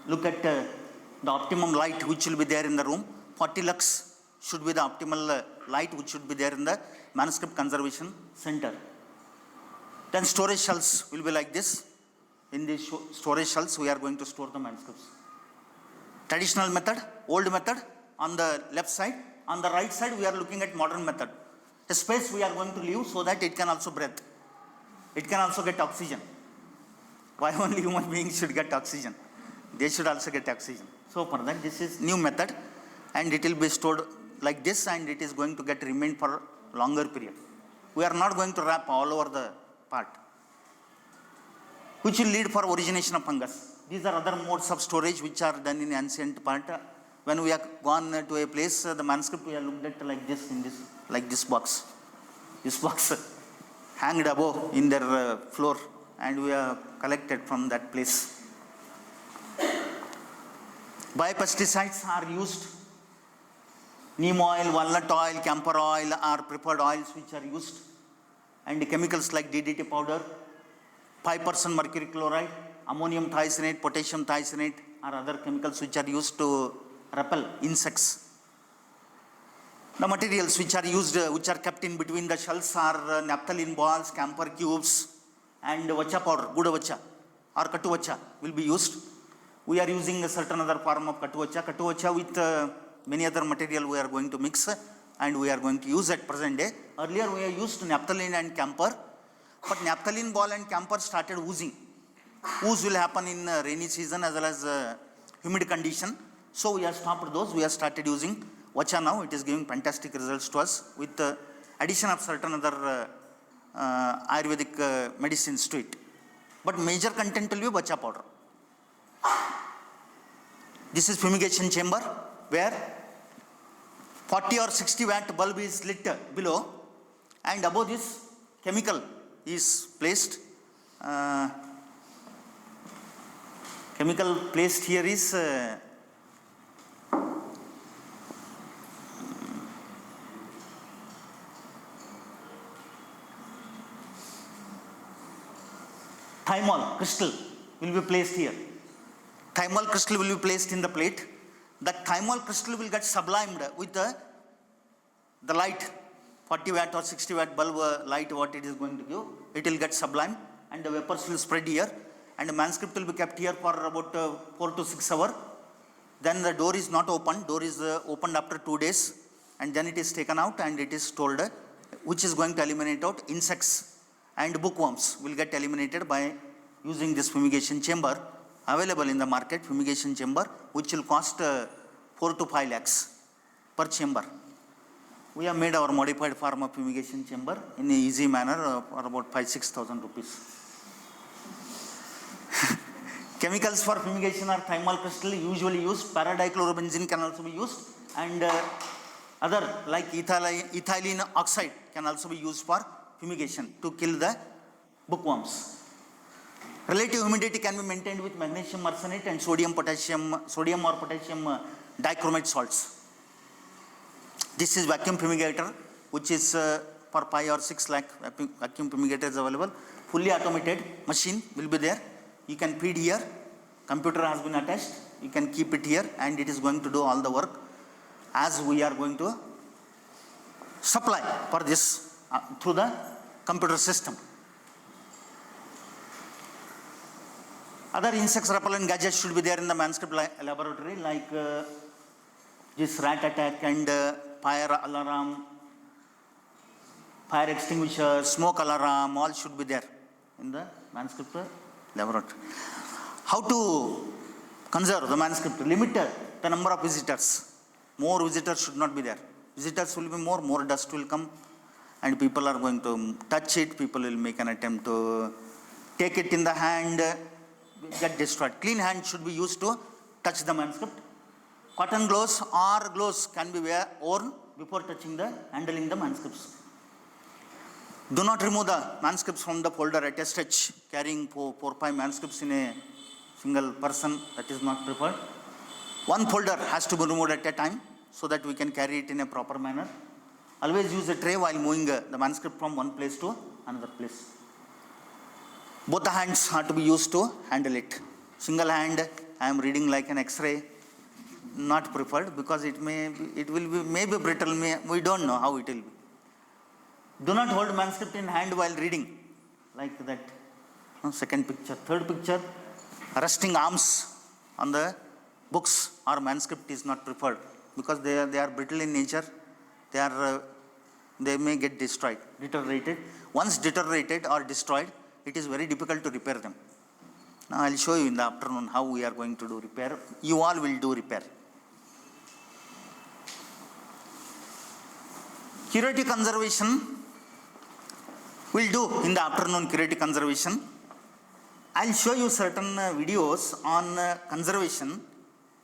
look at the optimum light which will be there in the room. 40 lux should be the optimal light which should be there in the manuscript conservation center. Then storage shelves will be like this. In these storage shelves we are going to store the manuscripts. Traditional method, old method on the left side. On the right side we are looking at modern method. The space we are going to leave so that it can also breathe. It can also get oxygen. Why only human beings should get oxygen? They should also get oxygen. So for that, this is new method, and it will be stored like this, and it is going to get remain for longer period. We are not going to wrap all over the part, which will lead for origination of fungus. These are other modes of storage which are done in ancient part. when we have gone to a place, the manuscript we have looked at like this, like this box. This box hanged above in their floor, and we have collected from that place. Biopesticides are used. Neem oil, walnut oil, camphor oil are preferred oils which are used. And chemicals like DDT powder, 5% mercury chloride, ammonium thiocyanate, potassium thiocyanate are other chemicals which are used to repel insects. The materials which are used, which are kept in between the shells are naphthalene balls, camphor cubes, and vacha powder, good vacha or kattu vacha will be used. We are using a certain other form of kattu vacha with many other material we are going to mix and we are going to use at present day. Earlier we have used naphthalene and camphor, but naphthalene ball and camphor started oozing. Ooze will happen in rainy season as well as humid condition. So we have stopped those. We have started using vacha now. It is giving fantastic results to us with addition of certain other Ayurvedic medicines to it. But major content will be vacha powder. This is fumigation chamber where 40 or 60 watt bulb is lit below, and above this chemical is placed. Chemical placed here is thymol crystal will be placed here. Thymol crystal will be placed in the plate. That thymol crystal will get sublimed with the light, 40 watt or 60 watt bulb light what it is going to give. It will get sublimed and the vapors will spread here, and the manuscript will be kept here for about 4 to 6 hours. Then the door is not opened. Door is opened after 2 days, and then it is taken out and it is stored, which is going to eliminate out insects and bookworms will get eliminated by using this fumigation chamber available in the market, fumigation chamber, which will cost 4 to 5 lakhs per chamber. We have made our modified form of fumigation chamber in an easy manner for about 5,000-6,000 rupees. Chemicals for fumigation are thymol crystal usually used, paradichlorobenzene can also be used, and other like ethylene oxide can also be used for fumigation to kill the bookworms. Relative humidity can be maintained with magnesium arsenate and sodium or potassium dichromate salts. This is vacuum fumigator, which is for 5 or 6 lakh vacuum fumigator is available. Fully automated machine will be there. You can feed here. Computer has been attached. You can keep it here, and it is going to do all the work as we are going to supply for this through the computer system. Other insects repellent gadgets should be there in the manuscript laboratory, like this rat attack and fire alarm, fire extinguisher, smoke alarm, all should be there in the manuscript laboratory. How to conserve the manuscript? Limit the number of visitors. More visitors should not be there. Visitors will be more dust will come, and people are going to touch it. People will make an attempt to take it in the hand, get destroyed. Clean hand should be used to touch the manuscript. Cotton gloves or gloves can be worn before handling the manuscripts. Do not remove the manuscripts from the folder at a stretch. Carrying 4 or 5 manuscripts in a single person, that is not preferred. One folder has to be removed at a time so that we can carry it in a proper manner. Always use a tray while moving the manuscript from one place to another place. Both the hands are to be used to handle it. Single hand, I am reading like an X-ray, not preferred because it may be brittle. We don't know how it will be. Do not hold manuscript in hand while reading, like that. Second picture, third picture, resting arms on the books or manuscript is not preferred because they are brittle in nature. They may get destroyed, deteriorated. Once deteriorated or destroyed, it is very difficult to repair them. Now I will show you in the afternoon how we are going to do repair. You all will do repair. Curative conservation, we'll do in the afternoon curative conservation. I'll show you certain videos on conservation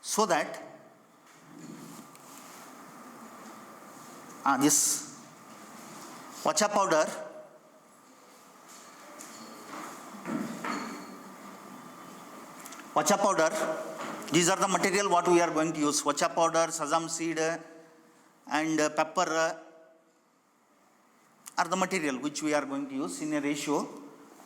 so that This vacha powder. Vacha powder, these are the material what we are going to use. Vacha powder, sesame seed and pepper are the material which we are going to use in a ratio,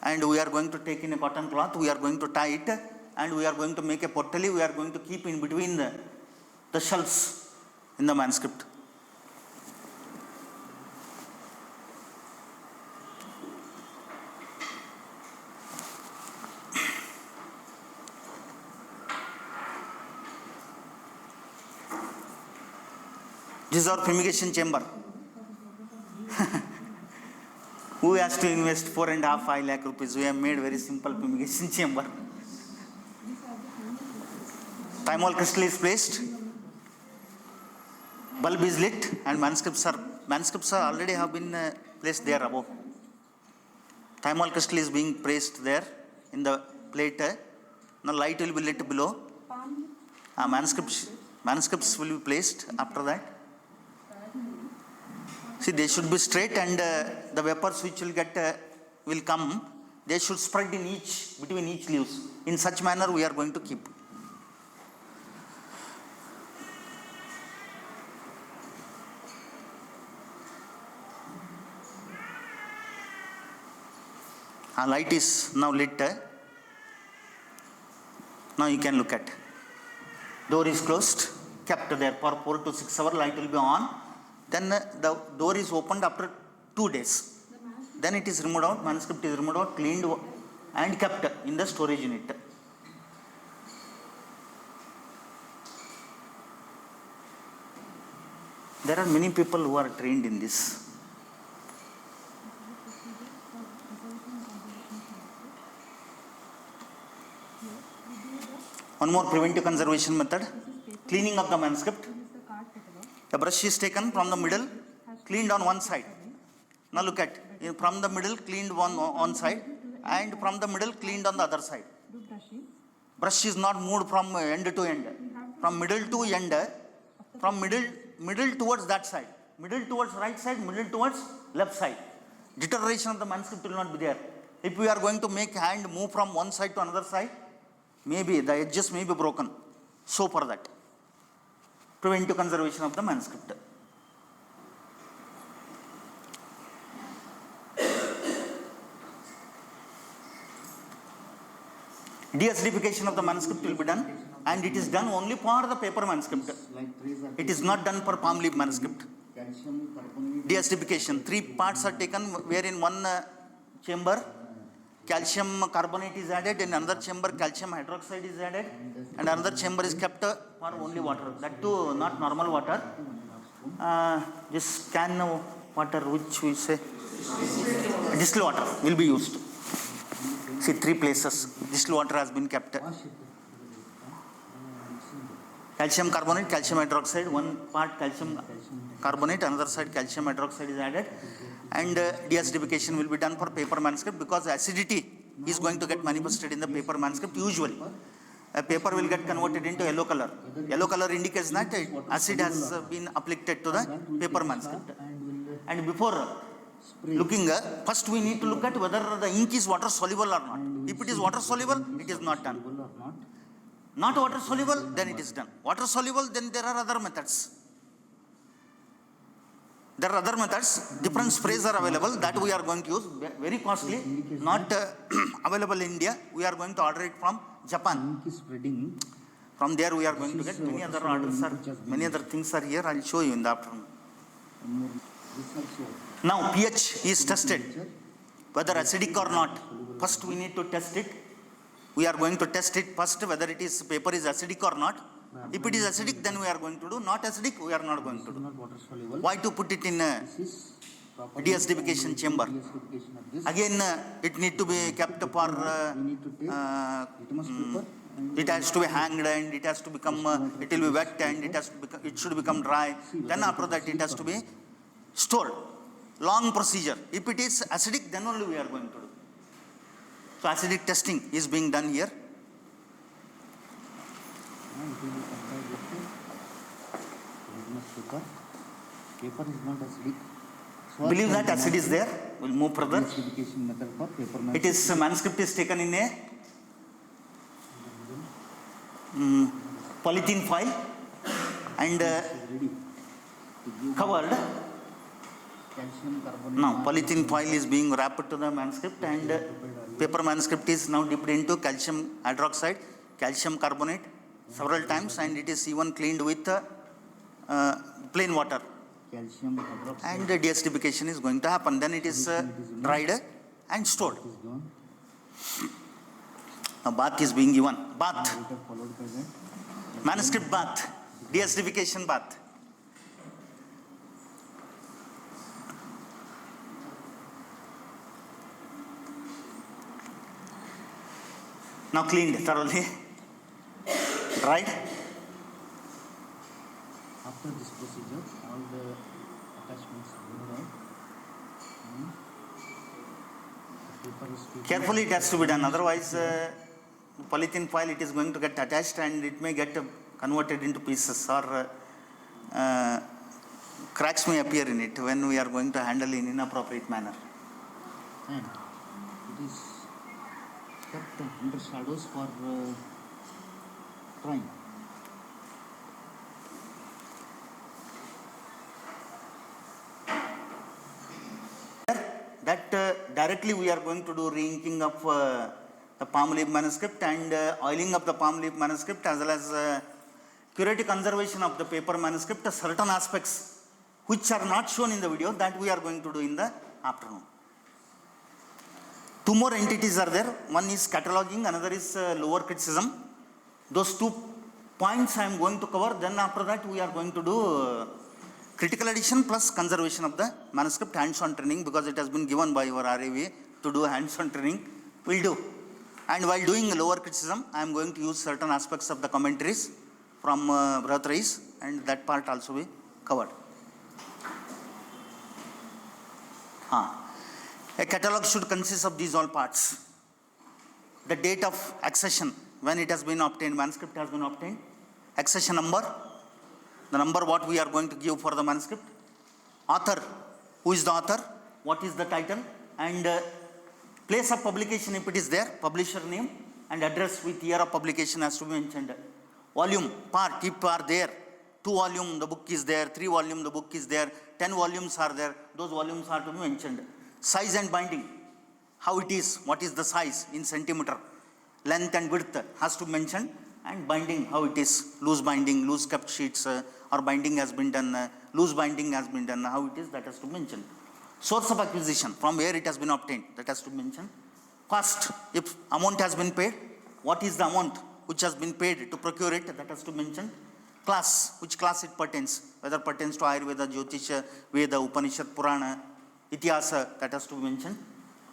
and we are going to take in a cotton cloth, we are going to tie it, and we are going to make a potali, we are going to keep in between the shelves in the manuscript. This is our fumigation chamber. Who has to invest 4.5 lakh rupees? We have made very simple fumigation chamber. Thymol crystal is placed, bulb is lit, and manuscripts are already have been placed there above. Thymol crystal is being placed there in the plate. Now light will be lit below. Manuscripts will be placed after that. See, they should be straight, and the vapors which will come, they should spread in between each leaves. In such manner we are going to keep. Light is now lit. Now you can look at. Door is closed, kept there for 4 to 6 hours. Light will be on. Then the door is opened after 2 days. Then it is removed out, manuscript is removed out, cleaned and kept in the storage unit. There are many people who are trained in this. One more preventive conservation method, cleaning of the manuscript. The brush is taken from the middle, cleaned on one side. Now look at, from the middle cleaned one side, and from the middle cleaned on the other side. Brush is not moved from end to end, from middle to end, from middle towards that side, middle towards right side, middle towards left side. Deterioration of the manuscript will not be there. If we are going to make hand move from one side to another side, maybe the edges may be broken. So for that, preventive conservation of the manuscript. De-acidification of the manuscript will be done, and it is done only for the paper manuscript. It is not done for palm leaf manuscript. De-acidification, 3 parts are taken, where in one chamber calcium carbonate is added, in another chamber calcium hydroxide is added, and another chamber is kept for only water. That too not normal water. This can water, which we say distilled water, will be used. See, 3 places distilled water has been kept. Calcium carbonate, calcium hydroxide, one part calcium carbonate, another side calcium hydroxide is added, and de-acidification will be done for paper manuscript, because acidity is going to get manifested in the paper manuscript usually. A paper will get converted into yellow color. Yellow color indicates that acid has been applied to the paper manuscript. And before looking, first we need to look at whether the ink is water soluble or not. If it is water soluble, it is not done. Not water soluble, then it is done. Water soluble, then there are other methods. There are other methods, different sprays are available that we are going to use, very costly, not available in India. We are going to order it from Japan. From there we are going to get many other orders, many other things are here. I will show you in the afternoon. Now pH is tested, whether acidic or not. First we need to test it. We are going to test it first, whether it is paper is acidic or not. If it is acidic, then we are going to do. Not acidic, we are not going to do. Why to put it in a de-acidification chamber? Again, it need to be kept for, it has to be hanged, and it has to become, it will be wet, and it should become dry. Then after that it has to be stored. Long procedure. If it is acidic, then only we are going to do. So acidic testing is being done here. Paper is not acidic. Believe that acid is there. We'll move further. Acidification method for paper It is manuscript is taken in a polythene foil and ready to give covered. calcium carbonate. Now polythene foil is being wrapped to the manuscript and paper manuscript is now dipped into calcium hydroxide, calcium carbonate several times, and it is even cleaned with plain water. Calcium hydroxide And deacidification is going to happen. Then it is dried and stored. is gone. A bath is being given. Bath, Later followed by that. manuscript bath, deacidification bath. Now cleaned thoroughly, dried. After this procedure, all the attachments are removed out. And the paper is taken. Carefully it has to be done, otherwise polythene foil it is going to get attached and it may get converted into pieces or cracks may appear in it when we are going to handle in inappropriate manner. And it is kept under shadows for drying. That directly we are going to do re-inking of the palm leaf manuscript and oiling of the palm leaf manuscript as well as curative conservation of the paper manuscript. Certain aspects which are not shown in the video that we are going to do in the afternoon. Two more entities are there. One is cataloging, another is lower criticism. Those 2 points I am going to cover. Then after that we are going to do critical edition plus conservation of the manuscript, hands-on training, because it has been given by our RAV to do hands-on training. We'll do. And while doing lower criticism, I am going to use certain aspects of the commentaries from Bhratrais, and that part also be covered. A catalog should consist of these all parts. The date of accession, when it has been obtained, manuscript has been obtained. Accession number, the number what we are going to give for the manuscript. Author, who is the author, what is the title, and place of publication if it is there, publisher name and address with year of publication has to be mentioned. Volume, part, if are there, 2 volume the book is there, 3 volume the book is there, 10 volumes are there, those volumes are to be mentioned. Size and binding, how it is, what is the size in centimeter, length and width has to be mentioned, and binding, how it is, loose binding, loose kept sheets or binding has been done, loose binding has been done, how it is, that has to be mentioned. Source of acquisition, from where it has been obtained, that has to be mentioned. Cost, if amount has been paid, what is the amount which has been paid to procure it, that has to be mentioned. Class, which class it pertains, whether pertains to Ayurveda, Jyotisha, Veda, Upanishad, Purana, Ityasa, that has to be mentioned.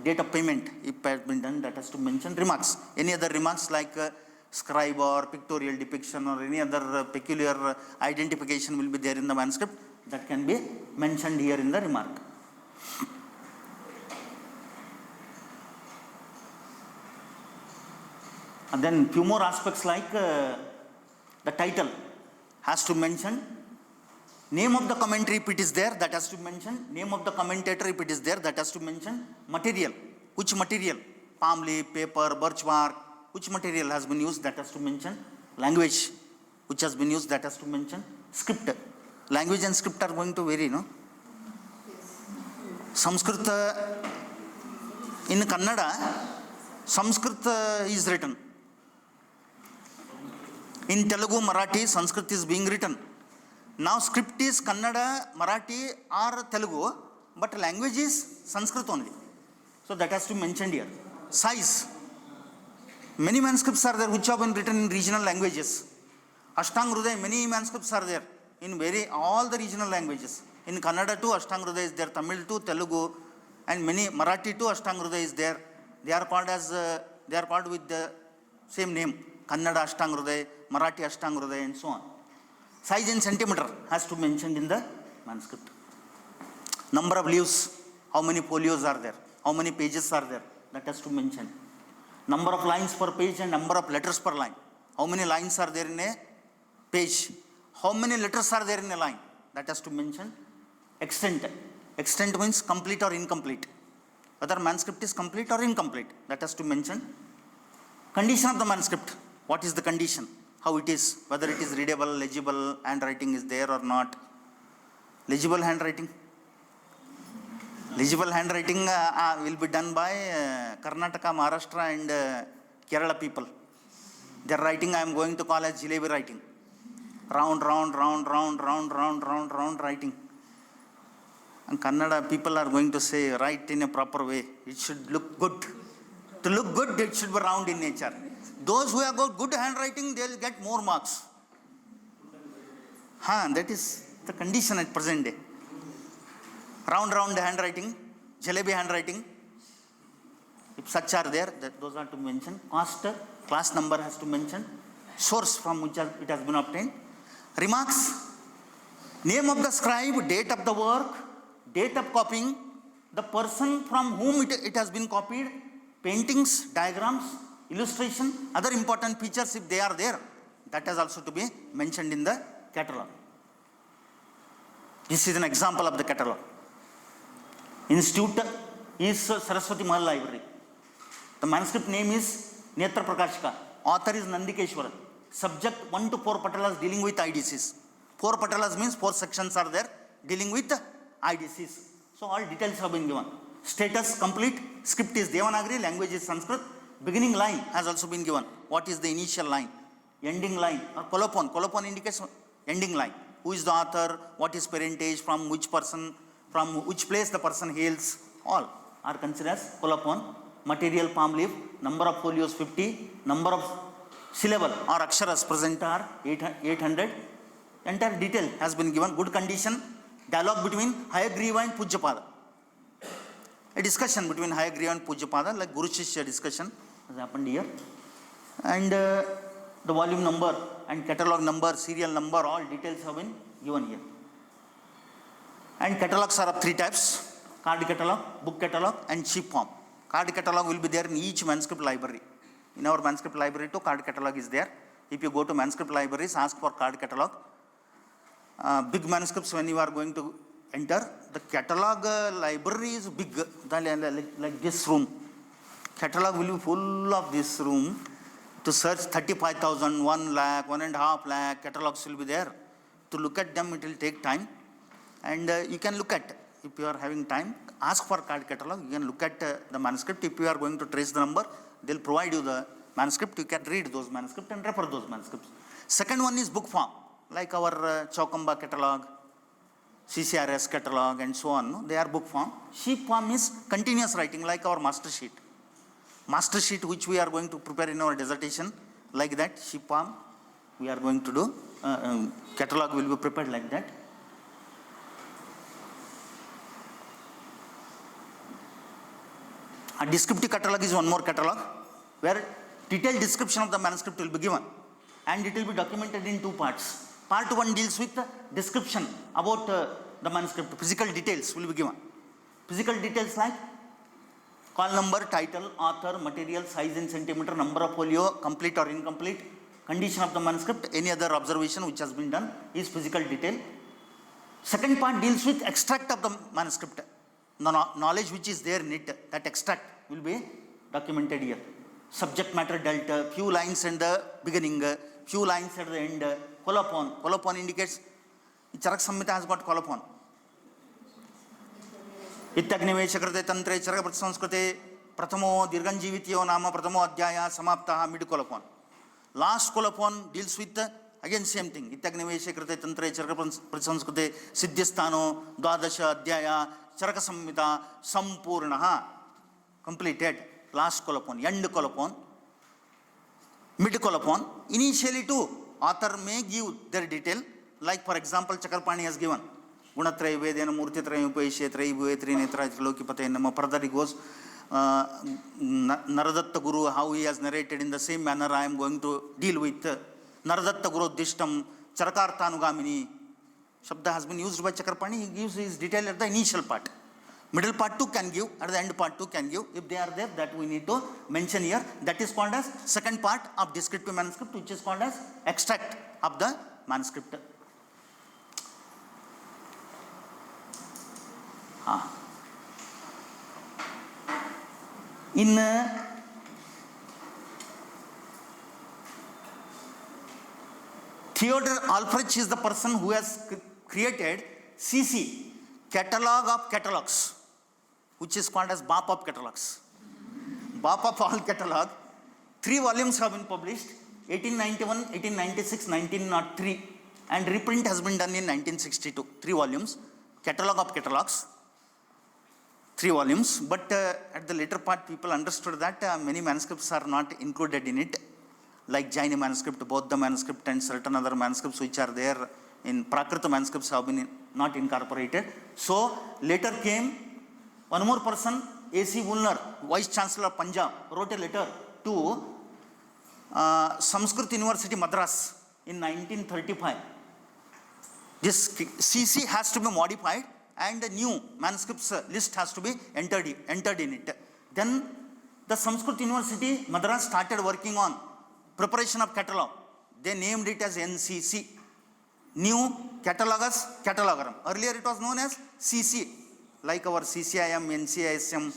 Date of payment, if it has been done, that has to be mentioned. Remarks, any other remarks like scribe or pictorial depiction or any other peculiar identification will be there in the manuscript, that can be mentioned here in the remark. And then few more aspects like the title has to mention, name of the commentary if it is there, that has to mention, name of the commentator if it is there, that has to mention, material, which material, palm leaf, paper, birch bark, which material has been used, that has to mention, language which has been used, that has to mention, script, language and script are going to vary, no? Sanskrit, in Kannada, Sanskrit is written. In Telugu, Marathi, Sanskrit is being written. Now script is Kannada, Marathi or Telugu, but language is Sanskrit only. So that has to be mentioned here. Size. Many manuscripts are there which have been written in regional languages. Ashtang Hruday, many manuscripts are there in all the regional languages. In Kannada too, Ashtang Hruday is there, Tamil too, Telugu, and many Marathi too, Ashtang Hruday is there. They are called with the same name. Kannada Ashtang Hruday, Marathi Ashtang Hruday, and so on. Size in centimeter has to be mentioned in the manuscript. Number of leaves, how many folios are there, how many pages are there, that has to be mentioned. Number of lines per page and number of letters per line. How many lines are there in a page? How many letters are there in a line? That has to be mentioned. extent. Extent means complete or incomplete. Whether manuscript is complete or incomplete, that has to mention. Condition of the manuscript, what is the condition, how it is, whether it is readable, legible, handwriting is there or not. Legible handwriting. Legible handwriting will be done by Karnataka, Maharashtra and Kerala people. Their writing I am going to call as jalebi writing. Round writing. And Kannada people are going to say, write in a proper way. It should look good. To look good, it should be round in nature. Those who have got good handwriting, they will get more marks. That is the condition at present day. Round handwriting, jalebi handwriting. If such are there, those are to mention. Cost, class number has to mention. Source from which it has been obtained. Remarks, name of the scribe, date of the work, date of copying, the person from whom it has been copied, paintings, diagrams, illustration, other important features if they are there, that has also to be mentioned in the catalogue. This is an example of the catalogue. Institute is Saraswati Mahal Library. The manuscript name is Netra Prakashika. Author is Nandikeshwaran. Subject 1 to 4 patalas dealing with IDCs. 4 patalas means 4 sections are there dealing with IDCs. So all details have been given. Status complete. Script is Devanagari. Language is Sanskrit. Beginning line has also been given. What is the initial line? Ending line or colopon. Colopon indicates ending line. Who is the author? What is parentage? From which person? From which place the person hails? All are considered as colopon. Material palm leaf. Number of folios 50. Number of syllable or aksharas present are 800. Entire detail has been given. Good condition. Dialogue between Hayagriva and Pujyapada. A discussion between Hayagriva and Pujyapada, like Guru Shishya discussion has happened here. And the volume number and catalogue number, serial number, all details have been given here. And catalogues are of 3 types. Card catalogue, book catalogue and sheep form. Card catalogue will be there in each manuscript library. In our manuscript library too, card catalogue is there. If you go to manuscript libraries, ask for card catalogue. Big manuscripts, when you are going to enter, the catalogue library is big, like this room. Catalogue will be full of this room. To search 35,000, 1 lakh, 1.5 lakh catalogues will be there. To look at them, it will take time. And you can look at, if you are having time, ask for card catalogue. You can look at the manuscript. If you are going to trace the number, they will provide you the manuscript. You can read those manuscripts and refer those manuscripts. Second one is book form, like our Chaukamba catalogue, CCRS catalogue and so on. No? They are book form. Sheep form is continuous writing, like our master sheet. Master sheet which we are going to prepare in our dissertation, like that, sheep form we are going to do. Catalogue will be prepared like that. A descriptive catalogue is one more catalogue where detailed description of the manuscript will be given, and it will be documented in 2 parts. Part 1 deals with description about the manuscript. Physical details will be given. Physical details like call number, title, author, material, size in centimeter, number of folio, complete or incomplete, condition of the manuscript, any other observation which has been done is physical detail. Second part deals with extract of the manuscript. The knowledge which is there in it, that extract will be documented here. Subject matter dealt, few lines in the beginning, few lines at the end. Colopon. Colopon indicates, Charak Samita has got colopon. Ittagnivesh krate tantre charaka prasanskute prathamo dirganjivityo nama prathamo adhyaya samaptaha mid colopon. Last colopon deals with again same thing. Ittagnivesh krate tantre charaka prasanskute siddhyasthano dwadasha adhyaya charaka samhita sampurnaha. Completed. Last colopon. End colopon. Mid colopon. Initially too, author may give their detail. Like for example, Chakarpani has given. Gunatrayi Vedena Murtitrayi Upayeshetrayi Bhuvetri Netra Lokipate Nama. Further he goes, Naradatta Guru, how he has narrated in the same manner I am going to deal with. Naradatta Guru Dishtam Charakartanugamini. Shabda has been used by Chakarpani. He gives his detail at the initial part. Middle part 2 can give, at the end part 2 can give. If they are there, that we need to mention here. That is called as second part of descriptive manuscript, which is called as extract of the manuscript. In Theodor Albrecht is the person who has created CC, Catalog of Catalogs, which is called as BAP of Catalogs. BAP of all catalog. 3 volumes have been published, 1891, 1896, 1903, and reprint has been done in 1962. 3 volumes, Catalog of Catalogs, 3 volumes. But at the later part, people understood that many manuscripts are not included in it, like Jaina manuscript, Bauddha manuscript, and certain other manuscripts which are there in Prakrita manuscripts have been not incorporated. So later came one more person, A.C. Woolner, Vice Chancellor of Punjab, wrote a letter to Sanskrit University Madras in 1935. This CC has to be modified and a new manuscripts list has to be entered in it. Then the Sanskrit University Madras started working on preparation of catalog. They named it as NCC, New Catalogus Catalogorum. Earlier it was known as CC, like our CCIM, NCISM.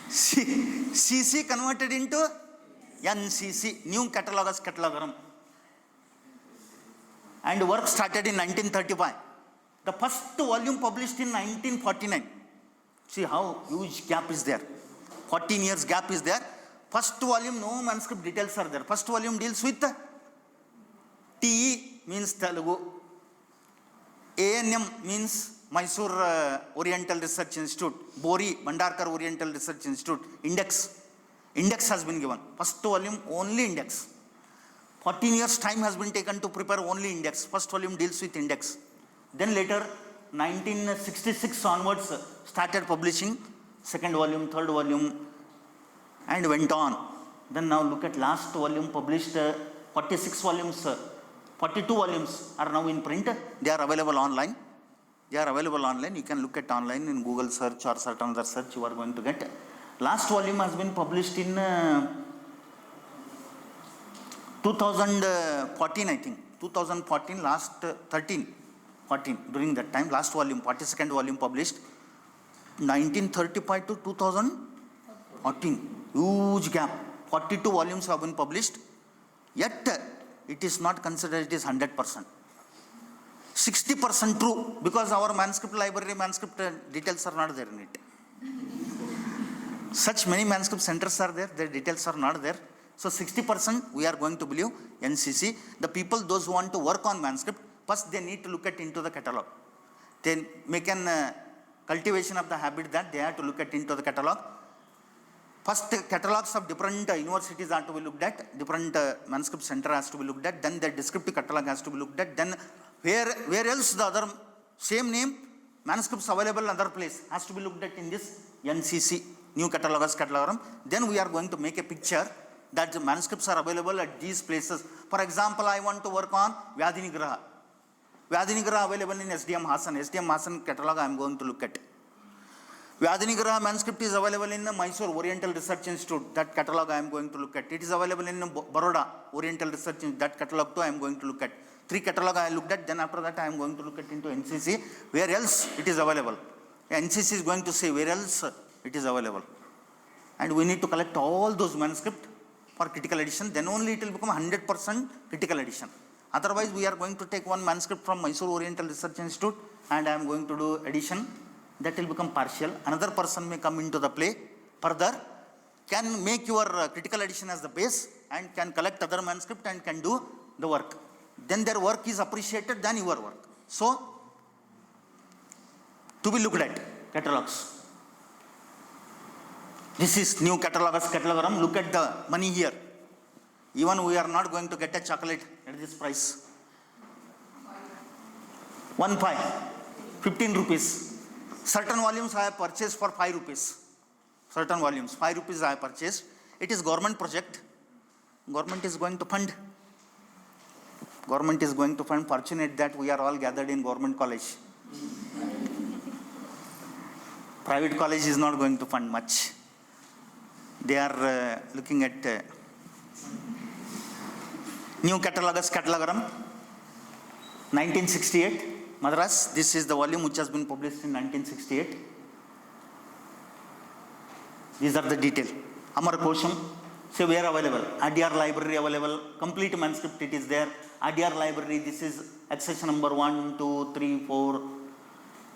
CC converted into NCC, New Catalogus Catalogorum. And work started in 1935. The first volume published in 1949. See how huge gap is there. 14 years gap is there. First volume, no manuscript details are there. First volume deals with TE means Telugu. ANM means Mysore Oriental Research Institute. Bori, Bhandarkar Oriental Research Institute. Index. Index has been given. First volume, only index. 14 years time has been taken to prepare only index. First volume deals with index. Then later, 1966 onwards, started publishing second volume, third volume, and went on. Then now look at last volume published, 46 volumes, 42 volumes are now in print. They are available online. They are available online. You can look at online in Google search or certain other search you are going to get. Last volume has been published in 2014, I think. 2014, last 14, during that time, last volume, 42nd volume published. 1935 to 2014. Huge gap. 42 volumes have been published. Yet, it is not considered it is 100%. 60% true, because our manuscript library, manuscript details are not there in it. Such many manuscript centers are there, their details are not there. So 60% we are going to believe NCC. The people, those who want to work on manuscript, first they need to look at into the catalog. They make an cultivation of the habit that they have to look at into the catalog. First, catalogs of different universities are to be looked at, different manuscript center has to be looked at, then the descriptive catalog has to be looked at, then where else the other same name manuscripts available in other place has to be looked at in this NCC, New Catalogus Catalogorum. Then we are going to make a picture that the manuscripts are available at these places. For example, I want to work on Vyadinigraha. Vyadinigraha available in SDM Hassan. SDM Hassan catalog I am going to look at. Vyadinigraha manuscript is available in the Mysore Oriental Research Institute. That catalog I am going to look at. It is available in Baroda Oriental Research Institute. That catalog too I am going to look at. 3 catalog I looked at. Then after that I am going to look at into NCC. Where else it is available? NCC is going to say where else it is available. And we need to collect all those manuscripts for critical edition. Then only it will become 100% critical edition. Otherwise we are going to take one manuscript from Mysore Oriental Research Institute and I am going to do edition. That will become partial. Another person may come into the play further, can make your critical edition as the base and can collect other manuscript and can do the work. Then their work is appreciated than your work. So, to be looked at, catalogs. This is New Catalogus Catalogorum. Look at the money here. Even we are not going to get a chocolate at this price. 15 rupees. Certain volumes I have purchased for 5 rupees. Certain volumes, 5 rupees I have purchased. It is government project. Government is going to fund. Government is going to fund. Fortunate that we are all gathered in government college. Private college is not going to fund much. They are looking at New Catalogus Catalogorum, 1968, Madras. This is the volume which has been published in 1968. These are the details. Amar Kosham, say where available? ADR library available, complete manuscript it is there. ADR library, this is accession number 1, 2, 3, 4,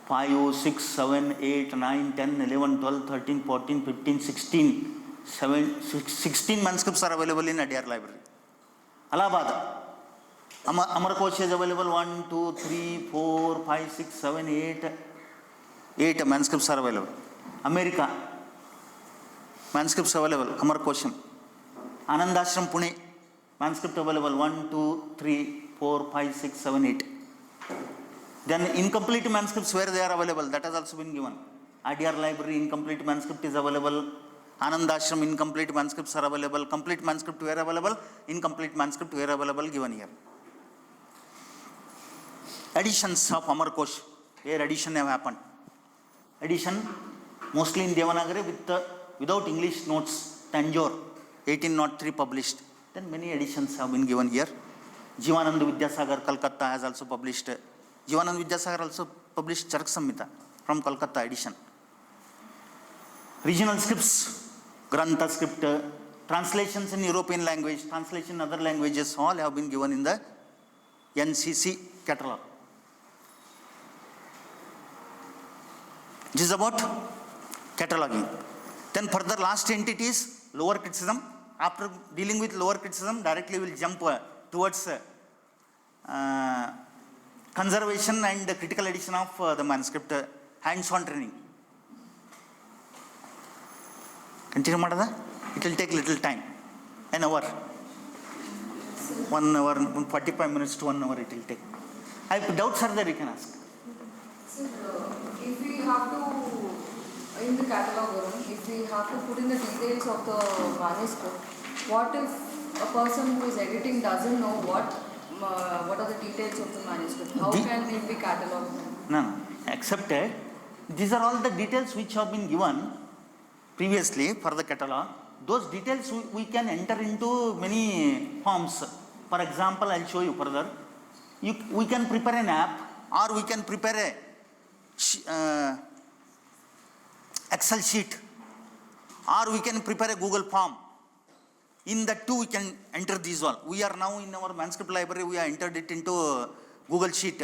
5, 6, 7, 8, 9, 10, 11, 12, 13, 14, 15, 16, 16 manuscripts are available in ADR library. Allahabad. Amarkosh is available 1, 2, 3, 4, 5, 6, 7, 8 manuscripts are available. America, manuscripts available, Amarkosham. Anand Ashram Pune, manuscript available 1, 2, 3, 4, 5, 6, 7, 8. Then incomplete manuscripts where they are available, that has also been given. ADR library incomplete manuscript is available. Anand Ashram incomplete manuscripts are available. Complete manuscript where available, incomplete manuscript where available, given here. Editions of Amarkosh, where edition have happened. Edition mostly in Devanagari without English notes, Tanjore, 1803 published. Then many editions have been given here. Jivanand Vidyasagar, Calcutta has also published. Jivanand Vidyasagar also published Charak Samhita from Calcutta edition. Regional scripts, Grantha script, translations in European language, translation in other languages, all have been given in the NCC catalog. This is about cataloging. Then further last entities, lower criticism. After dealing with lower criticism, directly we will jump towards conservation and critical edition of the manuscript, hands-on training. Continue madada? It will take little time, an hour. 1 hour, 45 minutes to 1 hour it will take. If doubts are there, you can ask. So, if we have to, in the catalog, if we have to put in the details of the manuscript, what if a person who is editing doesn't know what are the details of the manuscript? How can it be catalogued? No, accepted. These are all the details which have been given previously for the catalog. Those details we can enter into many forms. For example, I'll show you further. We can prepare an app, or we can prepare a Excel sheet, or we can prepare a Google form. In that too we can enter these all. We are now in our manuscript library, we have entered it into Google sheet,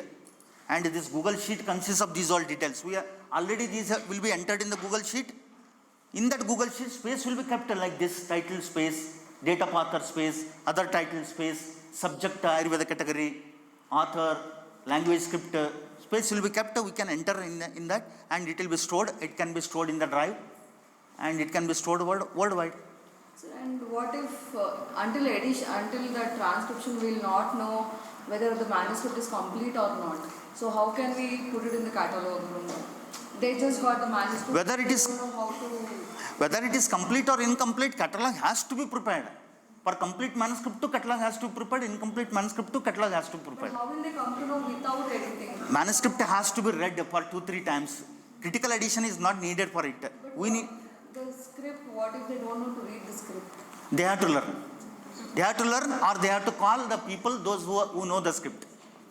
and this Google sheet consists of these all details. We are already, these will be entered in the Google sheet. In that Google sheet, space will be kept like this: title space, date of author space, other title space, subject Ayurveda category, author, language script, space will be kept. We can enter in that, and it will be stored. It can be stored in the drive, and it can be stored worldwide. So, and what if until the transcription we will not know whether the manuscript is complete or not? So how can we put it in the catalog? They just got the manuscript. Whether it is, don't know how to. Whether it is complete or incomplete, catalog has to be prepared. For complete manuscript to catalog has to be prepared. Incomplete manuscript to catalog has to be prepared. But how will they come to know without editing? Manuscript has to be read for 2-3 times. Critical edition is not needed for it. But We need. the script. What if they don't know to read the script? They have to learn. They have to learn, or they have to call the people, those who know the script.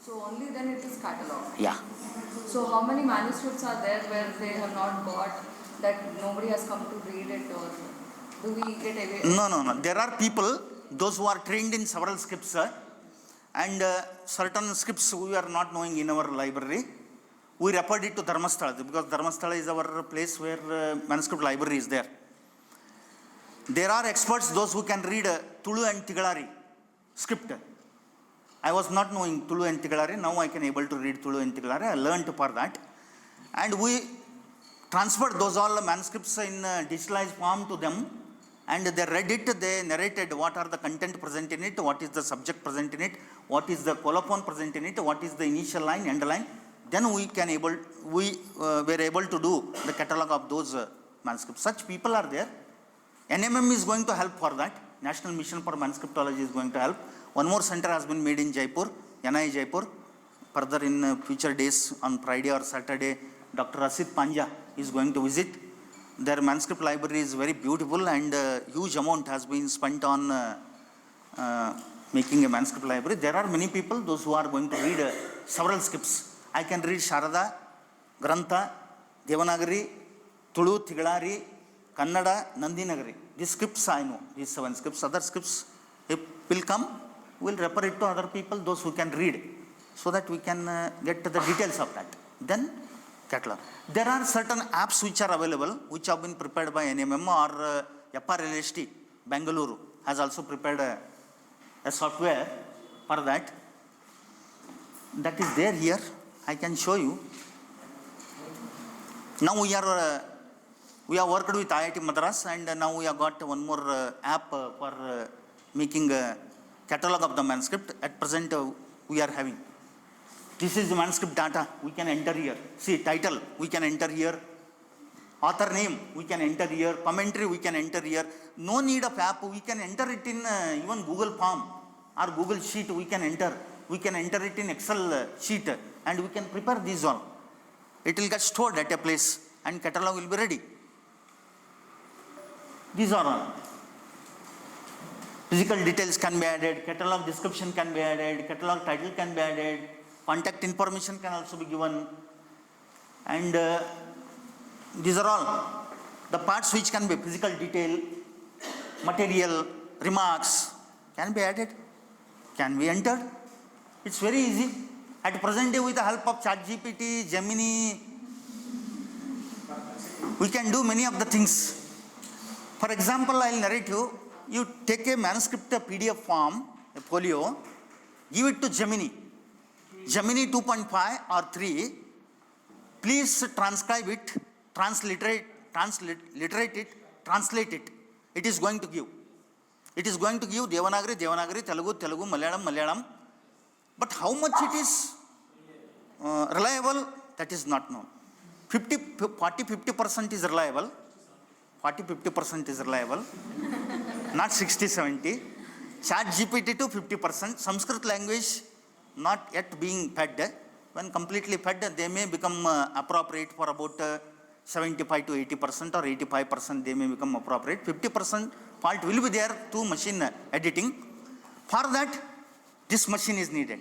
So only then it is catalog. Yeah. So how many manuscripts are there where they have not got, that nobody has come to read it, or do we get away? No. There are people, those who are trained in several scripts, and certain scripts we are not knowing in our library. We referred it to Dharmasthala, because Dharmasthala is our place where manuscript library is there. There are experts, those who can read Tulu and Tigalari script. I was not knowing Tulu and Tigalari. Now I can able to read Tulu and Tigalari. I learned for that. And we transferred those all manuscripts in digitalized form to them. And they read it, they narrated what are the content present in it, what is the subject present in it, what is the colophon present in it, what is the initial line, end line. Then we were able to do the catalog of those manuscripts. Such people are there. NMM is going to help for that. National Mission for Manuscriptology is going to help. One more center has been made in Jaipur, NI Jaipur. Further in future days, on Friday or Saturday, Dr. Asit Panja is going to visit. Their manuscript library is very beautiful, and huge amount has been spent on making a manuscript library. There are many people, those who are going to read several scripts. I can read Sharada, Grantha, Devanagari, Tulu, Tigalari, Kannada, Nandinagari. These scripts I know, these 7 scripts. Other scripts will come, we'll refer it to other people, those who can read, so that we can get to the details of that. Then catalog. There are certain apps which are available, which have been prepared by NMM or FRLST, Bangalore has also prepared a software for that. That is there here. I can show you. Now we have worked with IIT Madras, and now we have got one more app for making a catalog of the manuscript. At present we are having. This is the manuscript data, we can enter here. See, title, we can enter here. Author name, we can enter here. Commentary, we can enter here. No need of app, we can enter it in even Google Form or Google Sheet, we can enter. We can enter it in Excel sheet, and we can prepare these all. It will get stored at a place and catalog will be ready. These are all. Physical details can be added, catalog description can be added, catalog title can be added, contact information can also be given, and these are all the parts which can be physical detail, material, remarks can be added, can be entered. It's very easy. At present day, with the help of ChatGPT, Gemini, we can do many of the things. For example, I'll narrate you. You take a manuscript, a PDF form, a folio, give it to Gemini. Gemini 2.5 or 3, please transcribe it, transliterate it, translate it. It is going to give. It is going to give Devanagari, Telugu, Malayalam. But how much it is reliable, that is not known. 40-50% is reliable. 40-50% is reliable. Not 60-70. ChatGPT to 50%. Sanskrit language not yet being fed. When completely fed, they may become appropriate for about 75 to 80% or 85%. They may become appropriate. 50% fault will be there to machine editing. For that, this machine is needed.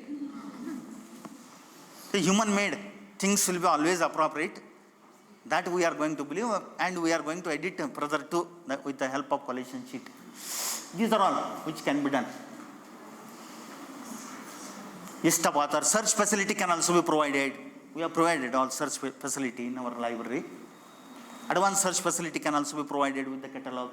The human-made things will be always appropriate. That we are going to believe, and we are going to edit further too with the help of collation sheet. These are all which can be done. List of authors, search facility can also be provided. We have provided all search facility in our library. Advanced search facility can also be provided with the catalog.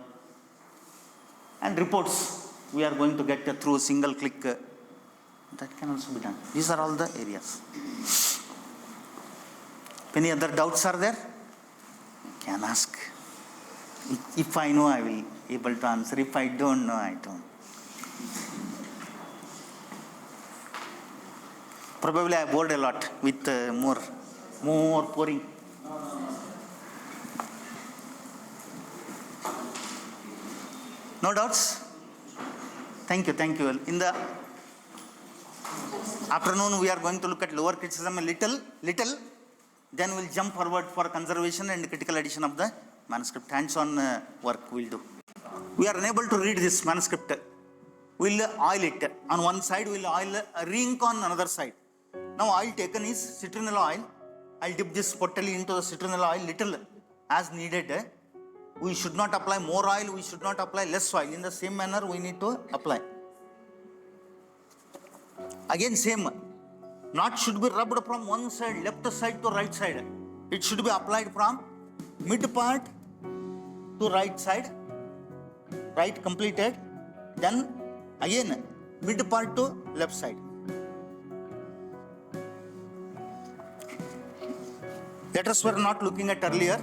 And reports we are going to get through a single click. That can also be done. These are all the areas. Any other doubts are there? Can ask. If I know, I will be able to answer. If I don't know, I don't. Probably I bored a lot with more pouring. No doubts? Thank you. In the afternoon, we are going to look at lower criticism a little. Then we'll jump forward for conservation and critical edition of the manuscript. Hands-on work we'll do. We are unable to read this manuscript. We'll oil it. On one side, we'll oil re-ink on another side. Now, oil taken is citronella oil. I'll dip this pottery into the citronella oil little as needed. We should not apply more oil. We should not apply less oil. In the same manner, we need to apply. Again, same. Not should be rubbed from one side, left side to right side. It should be applied from mid part to right side, right completed. Then again mid part to left side. Letters were not looking at earlier.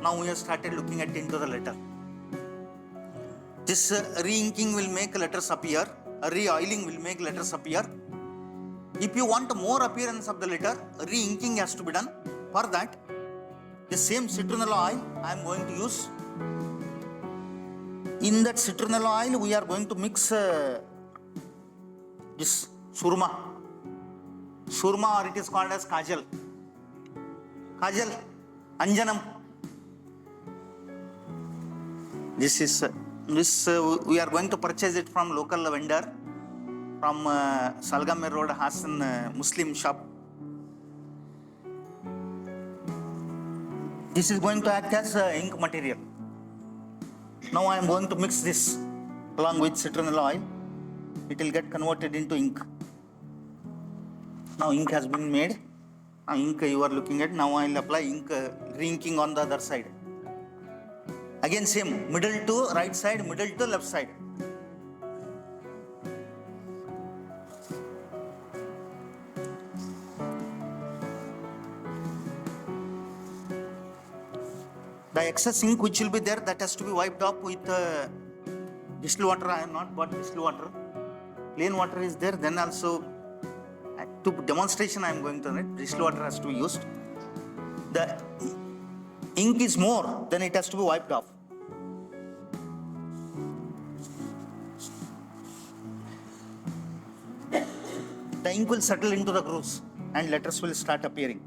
Now we have started looking at into the letter. This re-inking will make letters appear. Re-oiling will make letters appear. If you want more appearance of the letter, re-inking has to be done. For that, the same citronella oil I am going to use. In that citronella oil, we are going to mix this surma, or it is called as kajal, anjanam. This we are going to purchase it from local vendor. From Salgamer Road, Hassan Muslim shop. This is going to act as ink material. Now I am going to mix this along with citronella oil. It will get converted into ink. Now ink has been made. Now ink you are looking at. Now I will apply ink, re-inking on the other side. Again same, middle to right side, middle to left side. The excess ink which will be there, that has to be wiped off with distilled water. I have not bought distilled water. Plain water is there. Then also, to demonstration I am going to write, distilled water has to be used. The ink is more, then it has to be wiped off. The ink will settle into the grooves and letters will start appearing.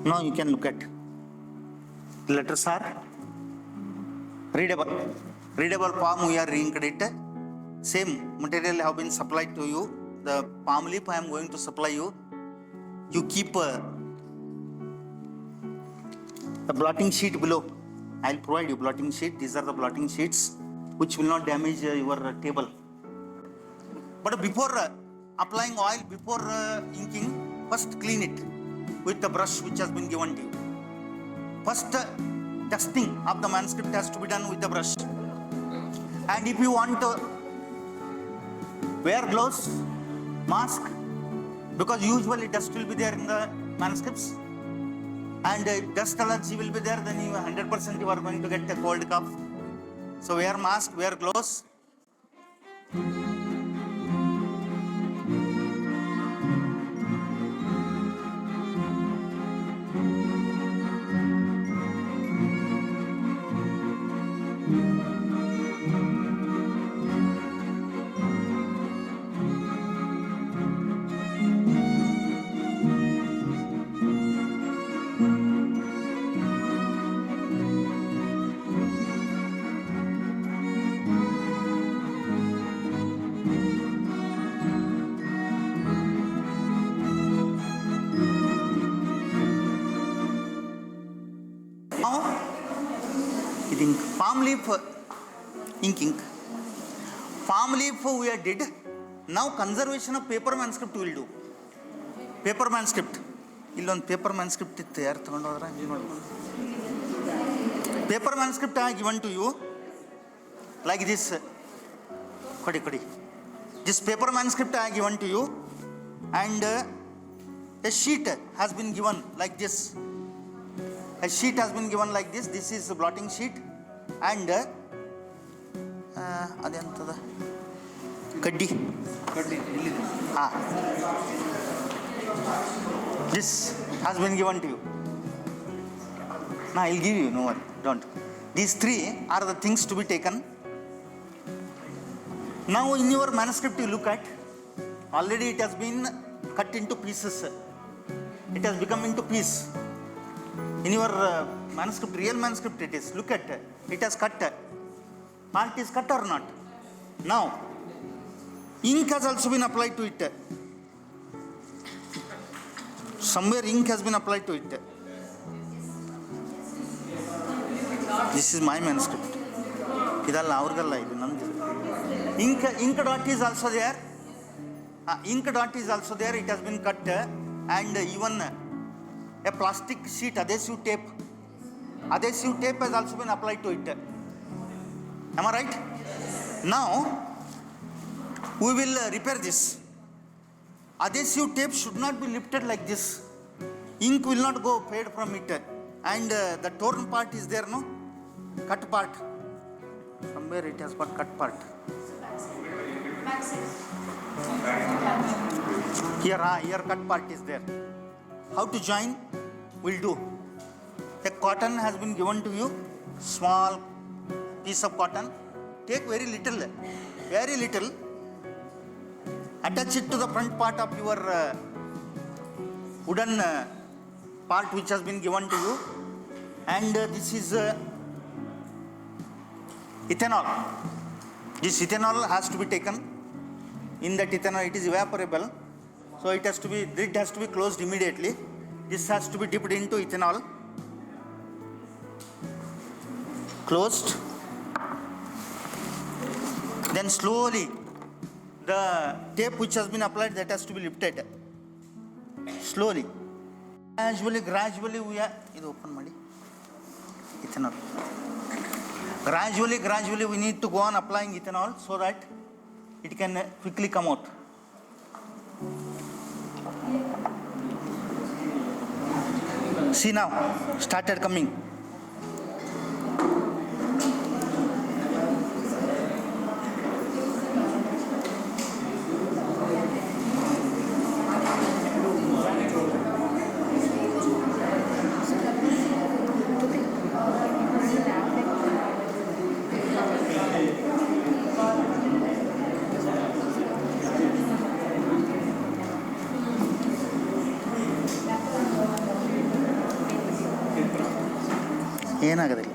Now you can look at. The letters are readable. Readable palm we are re-inked it. Same material have been supplied to you. The palm leaf I am going to supply you. You keep the blotting sheet below. I will provide you blotting sheet. These are the blotting sheets which will not damage your table. But before applying oil, before inking, first clean it with the brush which has been given to you. First dusting of the manuscript has to be done with the brush. And if you want to wear gloves, mask, because usually dust will be there in the manuscripts, and dust allergy will be there, then you 100% you are going to get a cold cough. So wear mask, wear gloves. Palm leaf inking. Palm leaf we did. Now conservation of paper manuscript we will do. Paper manuscript. Illon paper manuscript itte yaar thagondu hodra ee nodi. Paper manuscript I given to you like this. Kodi. This paper manuscript I given to you, and a sheet has been given like this. A sheet has been given like this. This is a blotting sheet, and adentada kaddi. This has been given to you. Now I will give you. No worry, don't. These three are the things to be taken. Now in your manuscript you look at. Already it has been cut into pieces. It has become into piece. In your manuscript, real manuscript it is. Look at it has cut. Part is cut or not? Now, ink has also been applied to it. Somewhere ink has been applied to it. This is my manuscript. Idalla avrgalla idu nandu. Ink dot is also there. Ink dot is also there. It has been cut, and even a plastic sheet, adhesive tape has also been applied to it. Am I right? Now we will repair this. Adhesive tape should not be lifted like this. Ink will not go fade from it, and the torn part is there, no? Cut part. Somewhere it has got cut part. Here cut part is there. How to join? We'll do. A cotton has been given to you, small piece of cotton. Take very little, attach it to the front part of your wooden part which has been given to you, and this is ethanol. This ethanol has to be taken. In that ethanol, it is evaporable, so it has to be, lid has to be closed immediately. This has to be dipped into ethanol. Closed. Then slowly the tape which has been applied, that has to be lifted. Slowly. Gradually we are, it open madi. Ethanol. Gradually we need to go on applying ethanol so that it can quickly come out. See now, started coming. ಏನಾಗೋದಿಲ್ಲ.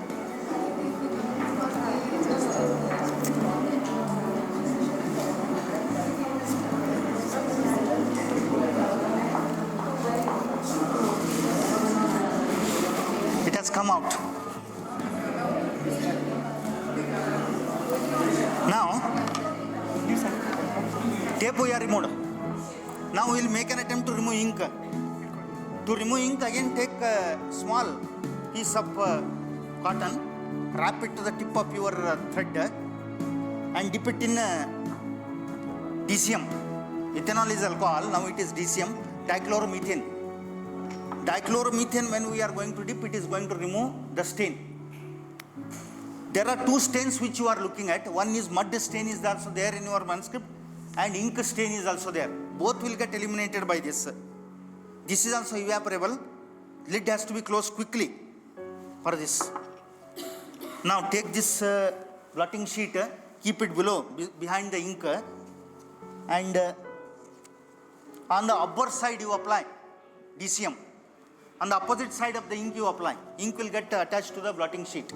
It has come out. Now, tape we are removed. Now we will make an attempt to remove ink. To remove ink, again take a small piece of cotton, wrap it to the tip of your thread and dip it in DCM. Ethanol is alcohol, now it is DCM, dichloromethane. Dichloromethane, when we are going to dip, it is going to remove the stain. There are two stains which you are looking at. One is mud stain is also there in your manuscript, and ink stain is also there. Both will get eliminated by this. This is also evaporable. Lid has to be closed quickly for this. Now take this blotting sheet, keep it below, behind the ink, and on the upper side you apply DCM. On the opposite side of the ink you apply. Ink will get attached to the blotting sheet.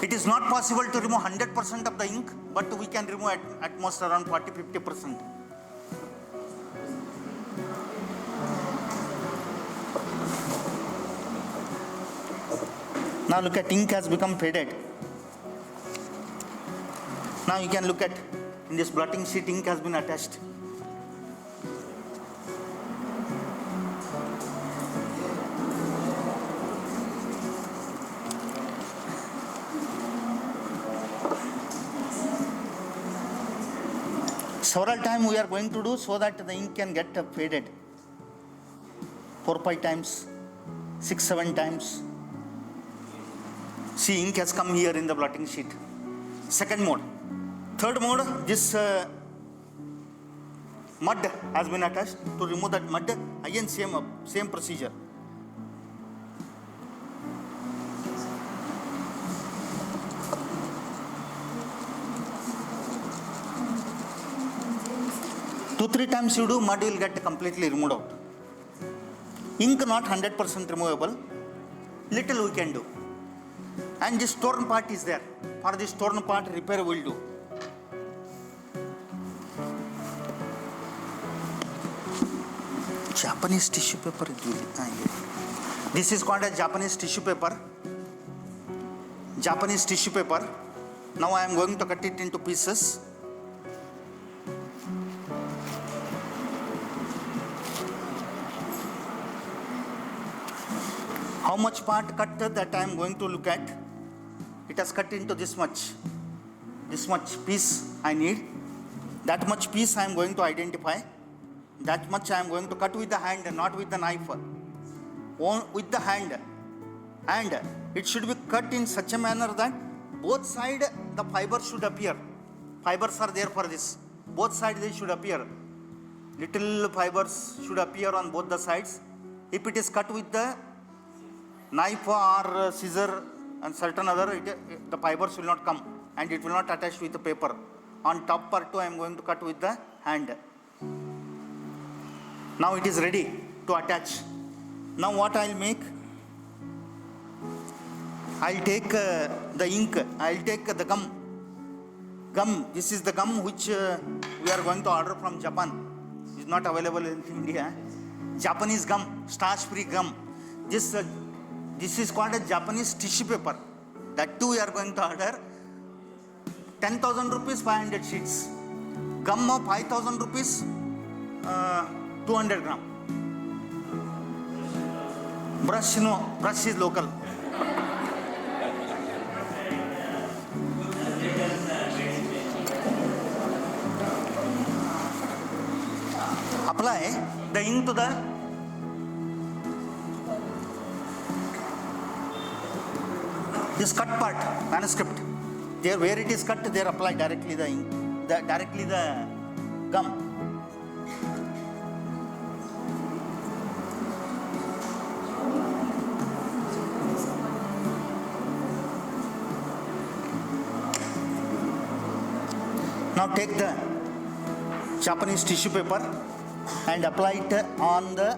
It is not possible to remove 100% of the ink, but we can remove at most around 40-50%. Now look at, ink has become faded. Now you can look at, in this blotting sheet, ink has been attached. Several times we are going to do so that the ink can get faded. 4-5 times, 6-7 times. See, ink has come here in the blotting sheet. Second mode. Third mode, this mud has been attached. To remove that mud, again same procedure. Two, 3 times you do, mud will get completely removed out. Ink not 100% removable. Little we can do. And this torn part is there. For this torn part, repair will do. Japanese tissue paper. This is called a Japanese tissue paper. Japanese tissue paper. Now I am going to cut it into pieces. How much part cut that I am going to look at? It has cut into this much. This much piece I need. That much piece I am going to identify. That much I am going to cut with the hand, not with the knife. With the hand. And it should be cut in such a manner that both sides the fiber should appear. fibers are there for this. Both sides they should appear. Little fibers should appear on both the sides. If it is cut with the knife or scissor and certain other, the fibers will not come and it will not attach with the paper. On top part too, I am going to cut with the hand. Now it is ready to attach. Now what I will make? I will take the ink. I will take the gum. Gum. This is the gum which we are going to order from Japan. It is not available in India. Japanese gum, starch-free gum. This is called a Japanese tissue paper. That too we are going to order. 10,000 rupees, 500 sheets. Gum of 5,000 rupees, 200 gram. Brush, no, brush is local. Apply the ink to the this cut part, manuscript. There, where it is cut, there apply directly the ink, directly the gum. Now take the Japanese tissue paper and apply it on the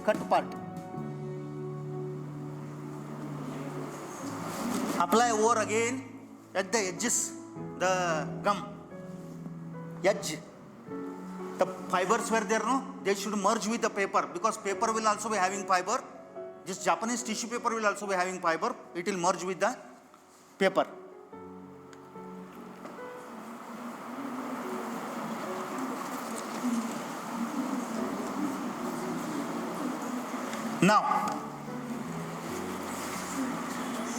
cut part. Apply over again at the edges, the gum edge. The fibers were there, no? They should merge with the paper because paper will also be having fiber. This Japanese tissue paper will also be having fiber. It will merge with the paper. Now,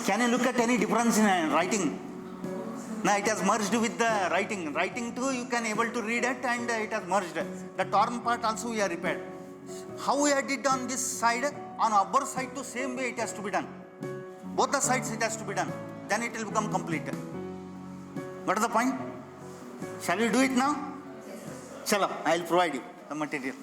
can you look at any difference in writing? Now it has merged with the writing. Writing too you can able to read it and it has merged. The torn part also we are repaired. How we had it on this side, on upper side too same way it has to be done. Both the sides it has to be done. Then it will become complete. What is the point? Shall we do it now? Chalo, I will provide you the material.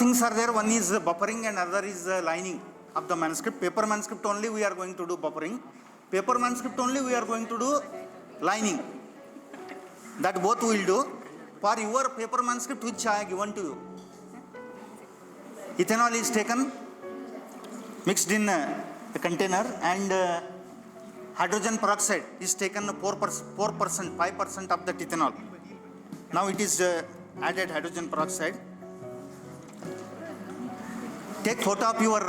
Things are there. One is buffering and other is lining of the manuscript. Paper manuscript only we are going to do buffering. Paper manuscript only we are going to do lining. That both we will do. For your paper manuscript which I have given to you, ethanol is taken, mixed in a container, and hydrogen peroxide is taken 4%, 5% of the ethanol. Now it is added hydrogen peroxide. Take photo of your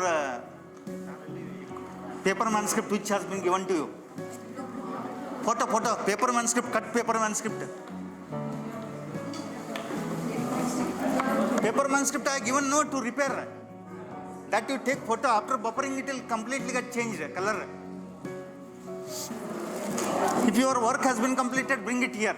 paper manuscript which has been given to you. Photo, paper manuscript, cut paper manuscript. Paper manuscript I have given no to repair. That you take photo, after buffering it will completely get changed, color. If your work has been completed, bring it here.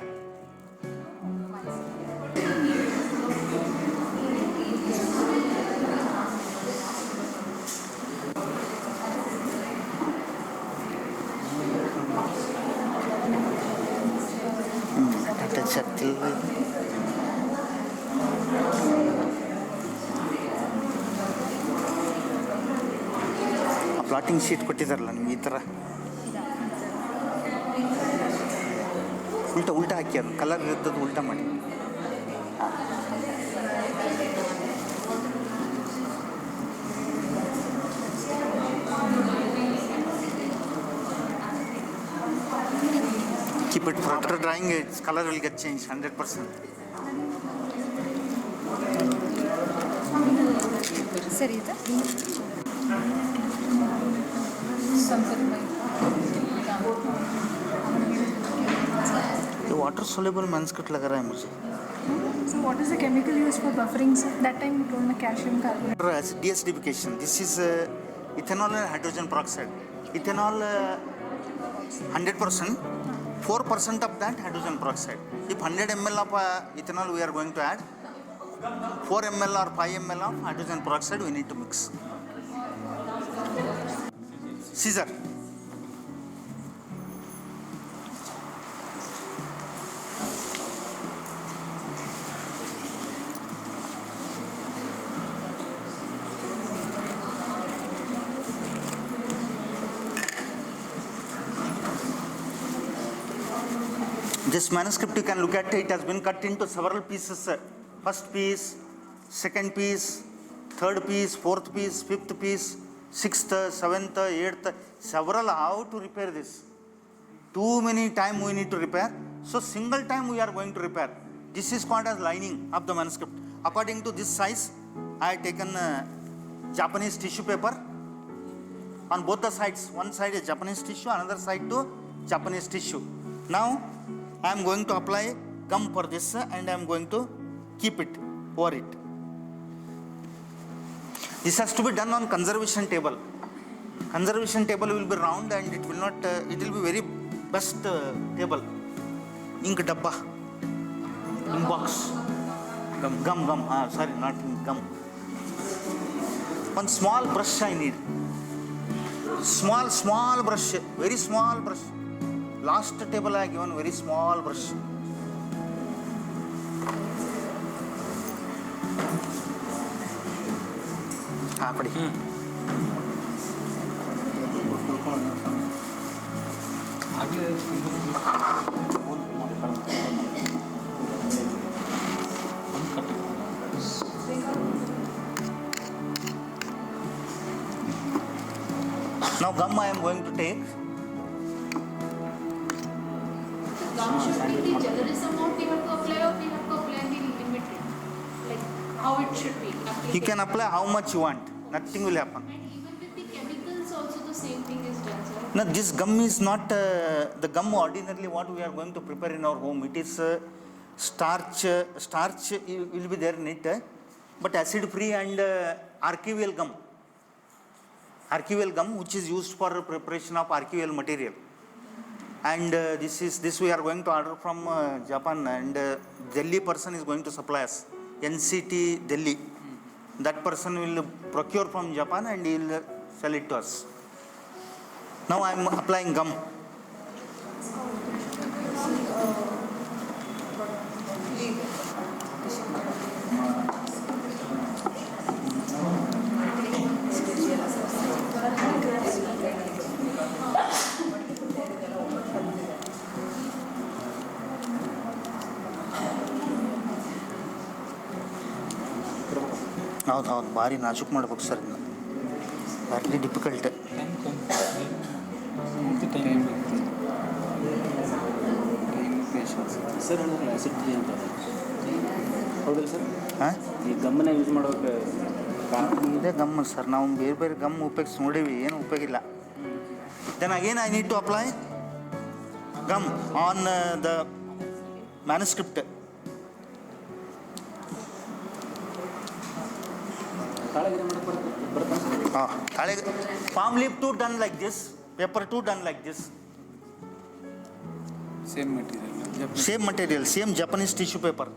Plotting sheet ಕೊಟ್ಟಿದ್ದಾರಲ್ಲ ನಿಮ್ಗೆ ಈ ಥರ ಉಲ್ಟಾ ಹಾಕಿ ಅದು colour ಇದ್ದದ್ದು ಉಲ್ಟಾ ಮಾಡಿ. Keep it for after drying, its color will get changed 100%. ಸರಿ ಇದೆ ये वाटर soluble manuscript लग रहा है मुझे. So what is the chemical used for buffering, sir? That time you told me calcium carbonate. Deacidification. This is ethanol and hydrogen peroxide. Ethanol 100%, 4% of that hydrogen peroxide. If 100 ml of ethanol we are going to add, 4 ml or 5 ml of hydrogen peroxide we need to mix. Scissor. This manuscript you can look at, it has been cut into several pieces. First piece, second piece, third piece, fourth piece, fifth piece, sixth, seventh, eighth, several. How to repair this? Too many time we need to repair. So single time we are going to repair. This is called as lining of the manuscript. According to this size, I have taken Japanese tissue paper. On both the sides, one side is Japanese tissue, another side to Japanese tissue. Now I am going to apply gum for this and I am going to keep it over it. This has to be done on conservation table. Conservation table will be round and it will not, it will be very best table. Ink dabba, ink box, gum, sorry, not ink, gum. One small brush I need. Small brush, very small brush. Last table I have given very small brush. पड़ी. Now gum I am going to take. Gum should be the generous amount we have to apply, or we have to apply the limited, like how it should be applied. You can apply how much you want. Nothing will happen. And even with the chemicals also the same thing is done, sir. Now this gum is not the gum ordinarily what we are going to prepare in our home. It is starch. Starch will be there in it, but acid free and archival gum. Archival gum which is used for preparation of archival material. And this we are going to order from Japan, and Delhi person is going to supply us. NCT Delhi. That person will procure from Japan and he will sell it to us. Now I am applying gum. ಹೌದು ಭಾರಿ ನಾಜೂಕ್ ಮಾಡ್ಬೇಕು sir, very difficult. Sir acid free ಅಂತ ಹೌದಲ್ಲ sir? ಹಾಂ, ಈ ಗಮ್ಮನ್ನ use ಮಾಡೋಕೆ ಇದೇ gum sir. ನಾವು ಬೇರೆ ಬೇರೆ ಗಮ್ ಉಪಯೋಗಿಸಿ ನೋಡೀವಿ, ಏನು ಉಪಯೋಗ ಇಲ್ಲ. Then again I need to apply gum on the manuscript. Palm leaf too done like this, paper too done like this. Same material. Same Japanese tissue paper.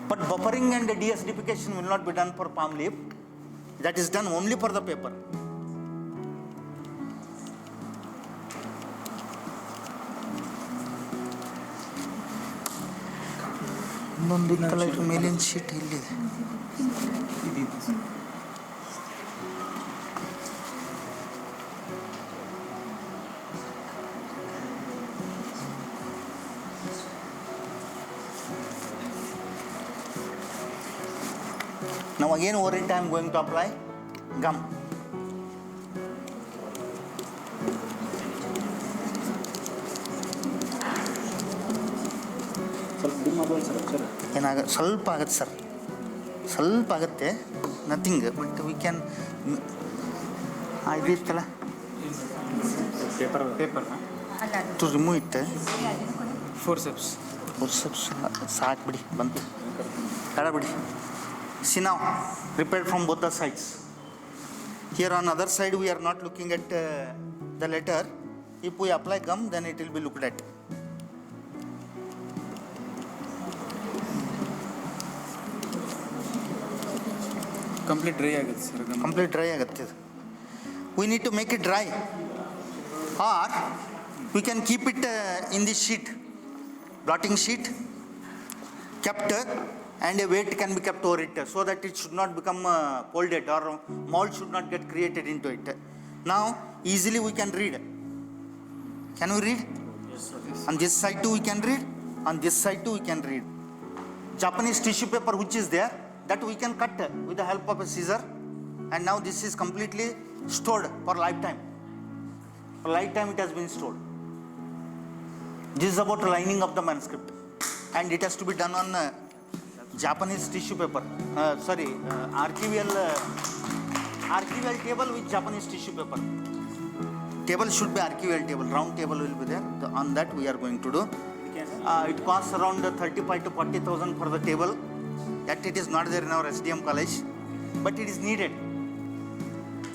But buffering and deacidification will not be done for palm leaf. That is done only for the paper. ಇನ್ನೊಂದು colour ಮೇಲಿನ sheet ಇಲ್ಲಿದೆ. Now again over it I am going to apply gum. ಸ್ವಲ್ಪ dim ಆಗೋಲ್ಲ sir ಅಕ್ಷರ? ಸ್ವಲ್ಪ ಆಗುತ್ತೆ sir, ಸ್ವಲ್ಪ ಆಗುತ್ತೆ, ನಥಿಂಗ್, ಬಟ್ ವಿ ಕ್ಯಾನ್. ಇದಿತ್ತಲ್ಲ paper to remove it. Forceps ಸಾಕು ಬಿಡಿ, ಬಂತು ಬೇಡ ಬಿಡಿ. ಸಿ ನಾವು prepared from both the sides. Here on other side we are not looking at the letter. If we apply gum, then it will be looked at. Complete dry ಆಗುತ್ತೆ sir. Complete dry ಆಗುತ್ತೆ. We need to make it dry, or we can keep it in this sheet, blotting sheet, kept, and a weight can be kept over it so that it should not become folded or mold should not get created into it. Now easily we can read. Can we read? Yes, sir. On this side too we can read, on this side too we can read. Japanese tissue paper which is there, that we can cut with the help of a scissor, and now this is completely stored for lifetime. For lifetime it has been stored. This is about lining of the manuscript, and it has to be done on Japanese tissue paper. Archival table with Japanese tissue paper. Table should be archival table. Round table will be there. On that we are going to do. It costs around 35 to 40,000 for the table. That it is not there in our SDM college, but it is needed.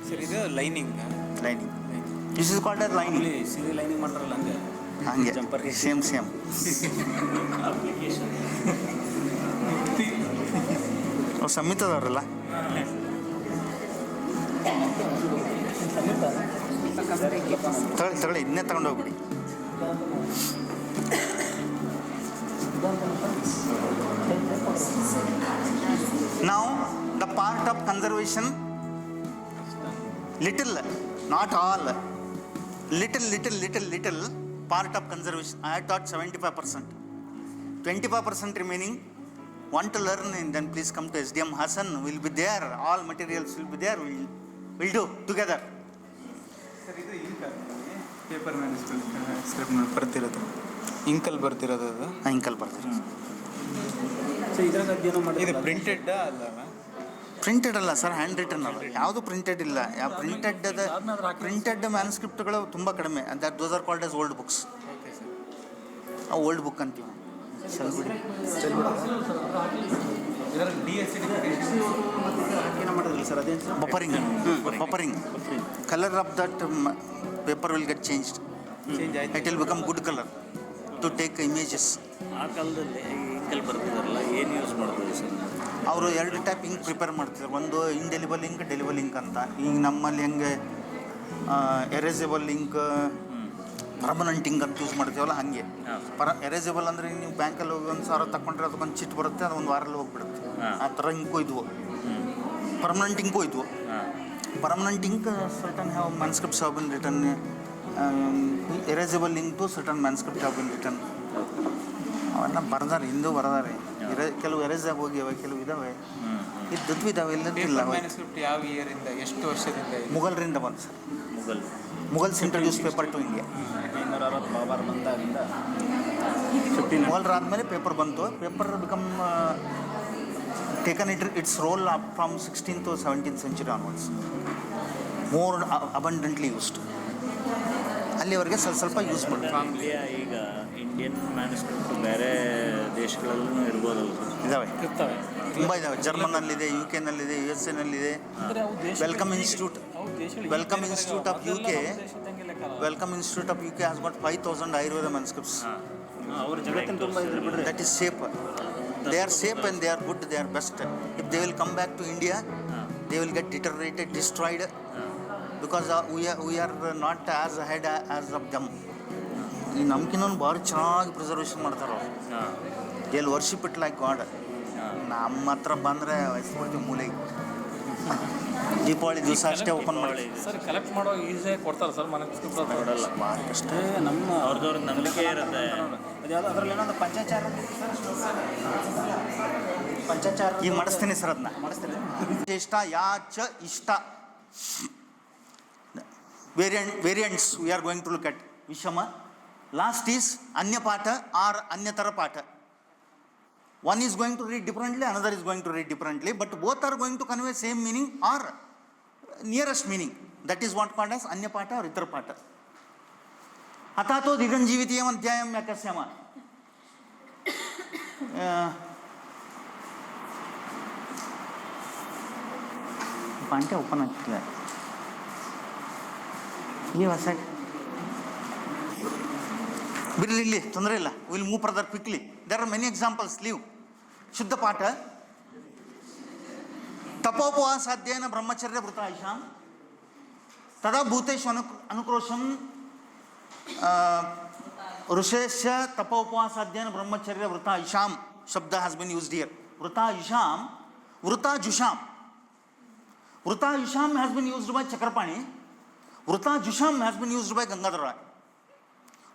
Sir ಇದು lining. This is called as lining. ಸೀರೆ lining ಮಾಡ್ತಾರಲ್ಲ ಹಂಗೆ ಜಂಪರ್ಗೆ same application. ಸಮಿತದವ್ರಲ್ಲ. ತಗೊಳ್ಳಿ ಇದನ್ನೇ ತಗೊಂಡು ಹೋಗ್ಬಿಡಿ. Now the part of conservation, little, not all, little part of conservation. I taught 75%, 25% remaining. Want to learn, and then please come to SDM. Hassan will be there, all materials will be there, we'll do together. Sir ಇದು paper manuscript ಬರ್ತಿರೋದು, ಇಂಕಲ್ಲಿ ಬರ್ತಿರೋದು. ಅದು ಇಂಕಲ್ ಬರ್ತೀರಿ. So ಇದ್ರಾಗ ಅಧ್ಯಯನ ಮಾಡಿ ಇದು printed ಅಲ್ಲ? Printed ಅಲ್ಲ sir, hand return ಅಲ್ಲ, ಯಾವುದು ಪ್ರಿಂಟೆಡ್ ಇಲ್ಲ. ಪ್ರಿಂಟೆಡ್ ಮ್ಯಾನುಸ್ಕ್ರಿಪ್ಟ್ಗಳು ತುಂಬ ಕಡಿಮೆ. Those are called as old books. ಆ ಓಲ್ಡ್ ಬುಕ್ ಅಂತೀವಿ. Buffering colour of that paper will get changed. It will become good colour to take images. ಆ ಕಾಲದಲ್ಲಿ ಇಂಕಲ್ ಬರ್ತಿದಾರಲ್ಲ, ಏನು ಯೂಸ್ ಮಾಡ್ಬೋದು ಸರ್? ಅವರು 2 ಟೈಪ್ ಇಂಕ್ ಪ್ರಿಪೇರ್ ಮಾಡ್ತಿದ್ದಾರೆ. ಒಂದು ಇಂಡೆಲಿಬಲ್ ಇಂಕ್, ಡೆಲಿಬಲ್ ಇಂಕ್ ಅಂತ. ಈಗ ನಮ್ಮಲ್ಲಿ ಹೆಂಗೆ ಎರೇಸೇಬಲ್ ಇಂಕ್, ಪರ್ಮನೆಂಟ್ ಇಂಕ್ ಅಂತ ಯೂಸ್ ಮಾಡ್ತೀವಲ್ಲ ಹಾಗೆ. ಎರೇಸೇಬಲ್ ಅಂದರೆ ನೀವು ಬ್ಯಾಂಕಲ್ಲಿ ಹೋಗಿ 1,000 ತಗೊಂಡ್ರೆ ಅದಕ್ಕೊಂದು ಚಿಟ್ ಬರುತ್ತೆ, ಅದು ಒಂದು ವಾರಲ್ಲಿ ಹೋಗ್ಬಿಡುತ್ತೆ. ಆ ಥರ ಇಂಕು ಇದ್ವು. ಪರ್ಮನೆಂಟ್ ಇಂಕು ಇದ್ವು. Permanent ink certain have manuscripts have been written. Erasable ink to certain manuscript have been written. ಅವೆಲ್ಲ ಬರ್ದಾರೆ, ಹಿಂದೂ ಬರ್ದಾರೆ. ಕೆಲವು ಎರೇಸಾಗಿ ಹೋಗಿವೆ, ಕೆಲವು ಇದಾವೆ, ಇದ್ದದ್ದು ಇದಾವೆ, ಇಲ್ಲದಿಲ್ಲ. ಮ್ಯಾನುಸ್ಕ್ರಿಪ್ಟ್ ಯಾವ ಇಯರಿಂದ, ಎಷ್ಟು ವರ್ಷದಿಂದ? ಮುಘಲರಿಂದ ಬಂತು ಸರ್. Mughals introduce paper to India. 1860 Babar ಬಂದಾಗಿಂದ ಮುಘಲರಾದ್ಮೇಲೆ ಪೇಪರ್ ಬಂತು. Paper become taken its role from 16th to 17th century onwards. More abundantly used. ಅಲ್ಲಿವರೆಗೆ ಸ್ವಲ್ಪ ಯೂಸ್ ಮಾಡ್ತಾರೆ. ಈಗ ಇಂಡಿಯನ್ ಮ್ಯಾನುಸ್ಕ್ರಿಪ್ಟ್ ಬೇರೆ ದೇಶಗಳಲ್ಲೂ ಇರ್ಬೋದಲ್ಲ? ಇದ್ದಾವೆ, ತುಂಬ ಇದ್ದಾವೆ. ಜರ್ಮನಲ್ಲಿದೆ, UK ನಲ್ಲಿದೆ, USA ನಲ್ಲಿದೆ. Welcome institute of UK has got 5,000 Ayurveda manuscripts. ಅವ್ರ ಜಗತ್ತಿನ ತುಂಬ ಇದ್ರೆ ಬಿಡ್ರಿ. That is safe. They are safe and they are good, they are best. If they will come back to India, they will get deteriorated, destroyed, because we are not as ahead as of them. ಈ ನಮ್ಕಿನ್ನೂ ಭಾರಿ ಚೆನ್ನಾಗಿ preservation ಮಾಡ್ತಾರೆ ಅವರು. They will worship it like god. ನಮ್ಮ ಹತ್ರ ಬಂದರೆ ವಹಿಸ್ಬಿಡ್ತೀವಿ ಮೂಲೆಗೆ. ದೀಪಾವಳಿ ದಿವಸ ಅಷ್ಟೇ ಓಪನ್ ಮಾಡಿ ಸರ್. ಕಲೆಕ್ಟ್ ಮಾಡೋ ಈಸಿಯಾಗಿ ಕೊಡ್ತಾರೆ ಸರ್, ಮನಸ್ಸಿಗೆ ನೋಡಲ್ಲ, ಭಾರಿ ಕಷ್ಟ. ನಮ್ಮ ಅವ್ರದವ್ರ ನಂಬಿಕೆ ಇರುತ್ತೆ. ಅದ್ಯಾವುದು ಅದರಲ್ಲಿ ಏನೊಂದು ಪಂಚಾಚಾರ ಈಗ ಮಾಡಿಸ್ತೀನಿ ಸರ್, ಅದನ್ನ ಮಾಡಿಸ್ತೀನಿ. ಇಷ್ಟ ಯಾಚ ಇಷ್ಟ variants we are going to look at. ವಿಷಮ. ಲಾಸ್ಟ್ ಈಸ್ ಅನ್ಯ ಪಾಠ ಆರ್ ಅನ್ಯತರ ಪಾಠ. One is going to read differently, another is going to read differently, but both are going to convey same meaning or nearest meaning. That is what called as Anya Pata or Itar Pata. Atato Diganjivitiyam Adhyayam Yakasyama. Panta open actually. Ye was it? Really, Tundrella. We'll move further quickly. There are many examples. Leave. Shuddha Pata. Tapopavasa Adhyayana Brahmacharya Vrutaisham. Tada Bhuteshu Anukrosham Rushesha Tapopavasa Adhyayana Brahmacharya Vrutaisham. Shabda has been used here. Vrutaisham, Vrutajusham. Vrutajusham has been used by Chakrapani. Vrutajusham has been used by Gangadhara.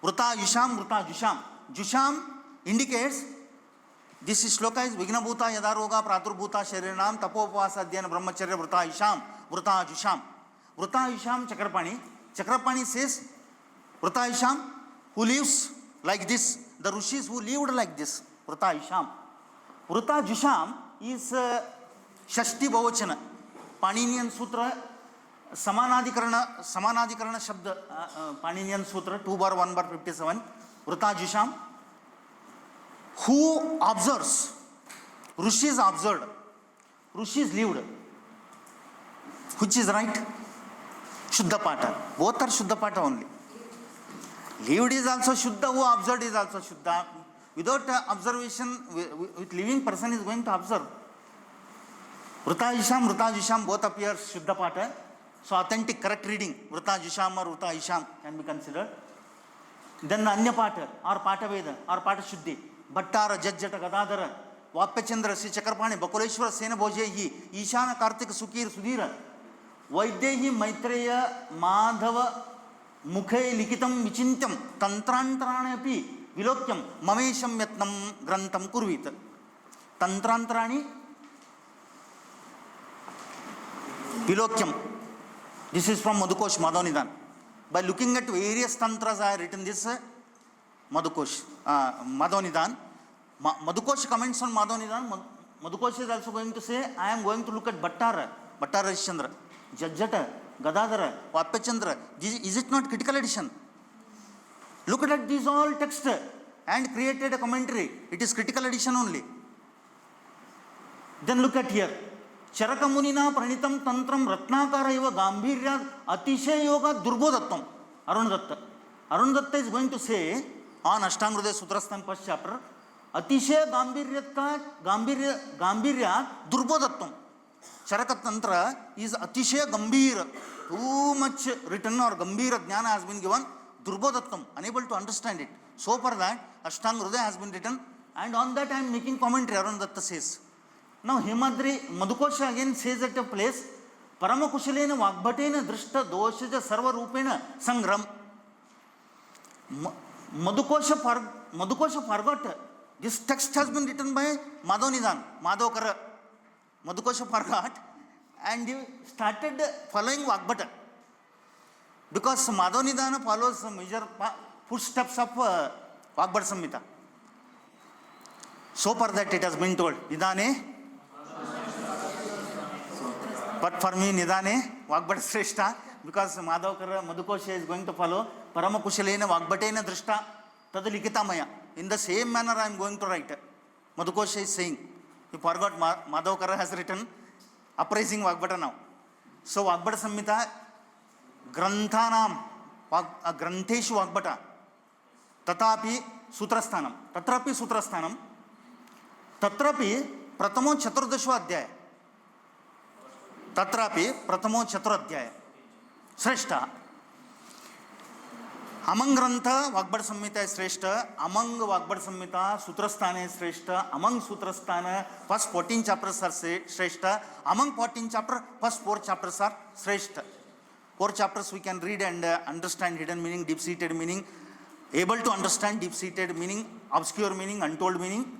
Vrutajusham, Vrutajusham. Jusham indicates this shloka is Vignabhuta Yadaroga Praturbhuta Shariranam Tapopavasa Adhyayana Brahmacharya Vrutajusham. Vrutajusham. Vrutajusham Chakrapani. Chakrapani says Vrutajusham who lives like this. The Rishis who lived like this. Vrutajusham. Vrutajusham is Shashti Bhavachana. Paninian Sutra Samanadikarana Shabda Paninian Sutra 2/1/57. Vrutajusham. Who observes? Rishis observed. Rishis lived. Which is right? Shuddha Pata. Both are Shuddha Pata only. Lived is also Shuddha, who observed is also Shuddha. Without observation, with living person is going to observe. Vrutajusham, both appear Shuddha Pata. So authentic, correct reading, Vrutajusham or Vrutajusham can be considered. Then Anya Pata or Pata Veda or Pata Shuddhi. Bhattara, Jajjata, Gadadhara, Vapachandra, Sri Chakrapani, Bakuleshwara, Sena Bhojehi, Ishana, Kartik, Sukir, Sudhira, Vaidyehi, Maitreya, Madhava, Mukhe, Likitam, Vichintam, Tantrantrane api, Vilokyam, Mamesham Yatnam, Grantam Kurvita. Tantrantrani, Vilokyam. This is from Madhukosh, Madhonidan. By looking at various tantras, I have written this Madhukosh, Madhonidan. Madhukosh comments on Madhonidan. Madhukosh is also going to say, I am going to look at Bhattara Rishchandra, Jajjata, Gadadhara, Vapachandra. Is it not critical edition? Look at these all texts and created a commentary. It is critical edition only. Then look at here. Charakamunina Pranitam Tantram Ratnakara Eva Gambhirya Atishay Yoga Durbodattam. Arun Datta. Arun Datta is going to say on Ashtangrude Sutrastham first chapter, Atishay Gambhirya Durbodattam. Charaka Tantra is Atishay Gambhir. Too much written or Gambhira Jnana has been given. Durbodattam. Unable to understand it. So for that, Ashtangrude has been written, and on that I am making commentary. Arun Datta says. Now Himadri Madhukosha again says at a place, Paramakushalena Vagbhatena Drishta Doshaja Sarva Rupena Sangram. Madhukosha forgot. This text has been written by Madhonidan, Madhokara. Madhukosha forgot and he started following Vagbhata. Because Madhonidana follows major footsteps of Vagbhata Samhita. So for that it has been told, Nidane. But for me, Nidane, Vagbhata Sreshta, because Madhukosha is going to follow Paramakushalena Vagbhatena Drishta Tadalikita. In the same manner, I am going to write. Madhukosha is saying, he forgot Madhukara has written, appraising Vagbhata now. So Vagbhata Samhita, Granthanam, Granteshu Vagbhata, Tatapi Sutrasthanam, Tatrapi Sutrasthanam, Tatrapi Pratamo Chaturdashu Adhyaya. Tatrapi Pratamo Chaturadhyaya. Sreshta. Among Grantha, Vagbhata Samhita is Sreshta. Among Vagbhata Samhita, Sutrasthana is Sreshta. Among Sutrasthana, first 14 chapters are Sreshta. Among 14 chapters, first 4 chapters are Sreshta. 4 chapters we can read and understand hidden meaning, deep-seated meaning, able to understand deep-seated meaning, obscure meaning, untold meaning,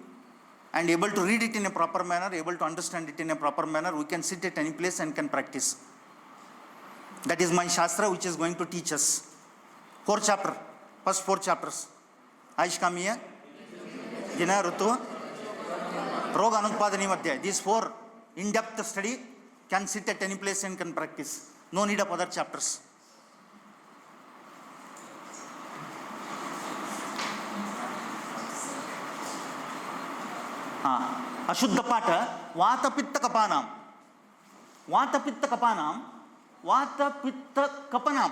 and able to read it in a proper manner, able to understand it in a proper manner. We can sit at any place and can practice. That is my Shastra which is going to teach us. 4 chapters, first 4 chapters. Aishkamiya, Jina Rutu, Roga Anutpadani Madhya. These 4 in-depth study can sit at any place and can practice. No need of other chapters. Ashuddha Pata, Vata Pitta Kapanam. Vata Pitta Kapanam, Vata Pitta Kapanam.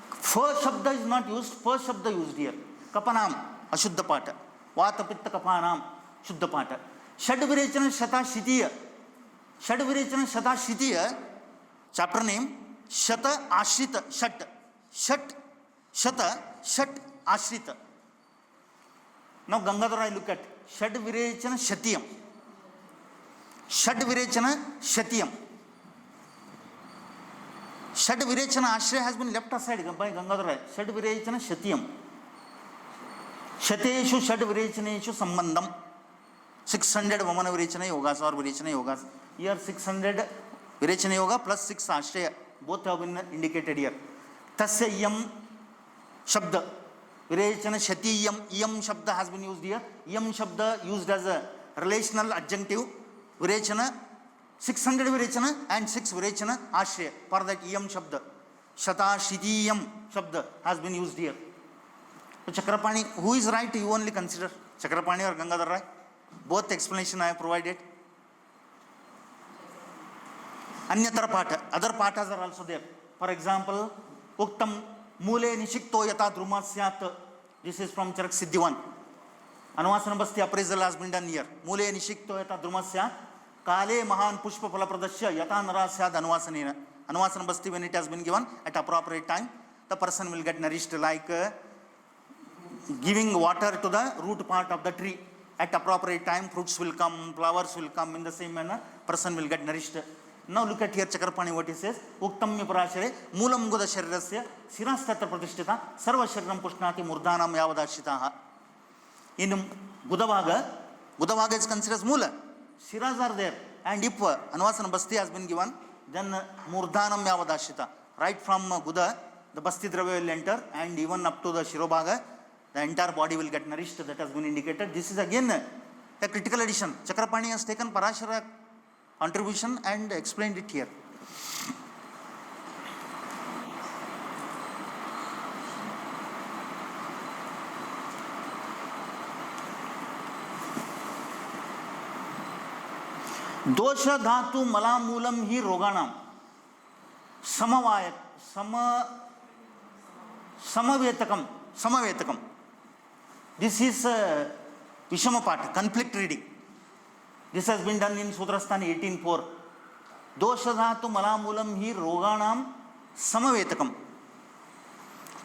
First Shabda is not used, first Shabda used here. Kapanam, Ashuddha Pata. Vata Pitta Kapanam, Shuddha Pata. Shad Virechana Shata Shitiya. Shad Virechana Shata Shitiya. Chapter name, Shata Ashrita. Shat. Shat. Shata. Shat Ashrita. Now Gangadhara, I look at Shad Virechana Shatiyam. Shad Virechana Shatiyam. Shad Virechana Ashraya has been left aside by Gangadhara. Shad Virechana Shatiyam. Shateshu Shad Virechaneshu Sambandam. 600 Vamana Virechana Yogas or Virechana Yogas. Here 600 Virechana Yoga plus 6 Ashraya. Both have been indicated here. Tasya Yam Shabda. Virechana Shatiyam. Yam Shabda has been used here. Yam Shabda used as a relational adjunctive. Virechana 600 Virechana and 6 Virechana Ashraya. For that Yam Shabda. Shata Shitiyam Shabda has been used here. So Chakrapani, who is right? You only consider Chakrapani or Gangadhar Rai. Both explanation I have provided. Anyatara Pata, other patas are also there. For example, Uktam Mule Nishikto Yata Drumasyat. This is from Charak Siddhi 1. Anuvasana Basti appraisal has been done here. Mule Nishikto Yata Drumasyat. Kale Mahan Pushpa Phala Pradashya Yata Narasyat Anuvasanena. Anuvasana Basti, when it has been given at appropriate time, the person will get nourished, like giving water to the root part of the tree. At appropriate time, fruits will come, flowers will come. In the same manner, person will get nourished. Now look at here Chakrapani, what he says. Uktam Parashare Moolam Guda Sharirasya Sirastatra Pratishtita Sarva Shariram Pushnati Murdhanam Yavadashitaha. In Gudavaga is considered as Mula. Shiras are there. And if Anuvasana Basti has been given, then Murdhanam Yavadashita. Right from Guda, the Basti Dravya will enter, and even up to the Shirobhaga, the entire body will get nourished. That has been indicated. This is again a critical addition. Chakrapani has taken Parashara contribution and explained it here. Dosha dhatu malamulam hi roganam samavetakam. This is Vishama part, conflict reading. This has been done in Sutrasthani 18.4. Dosha dhatu malamulam hi roganam samavetakam.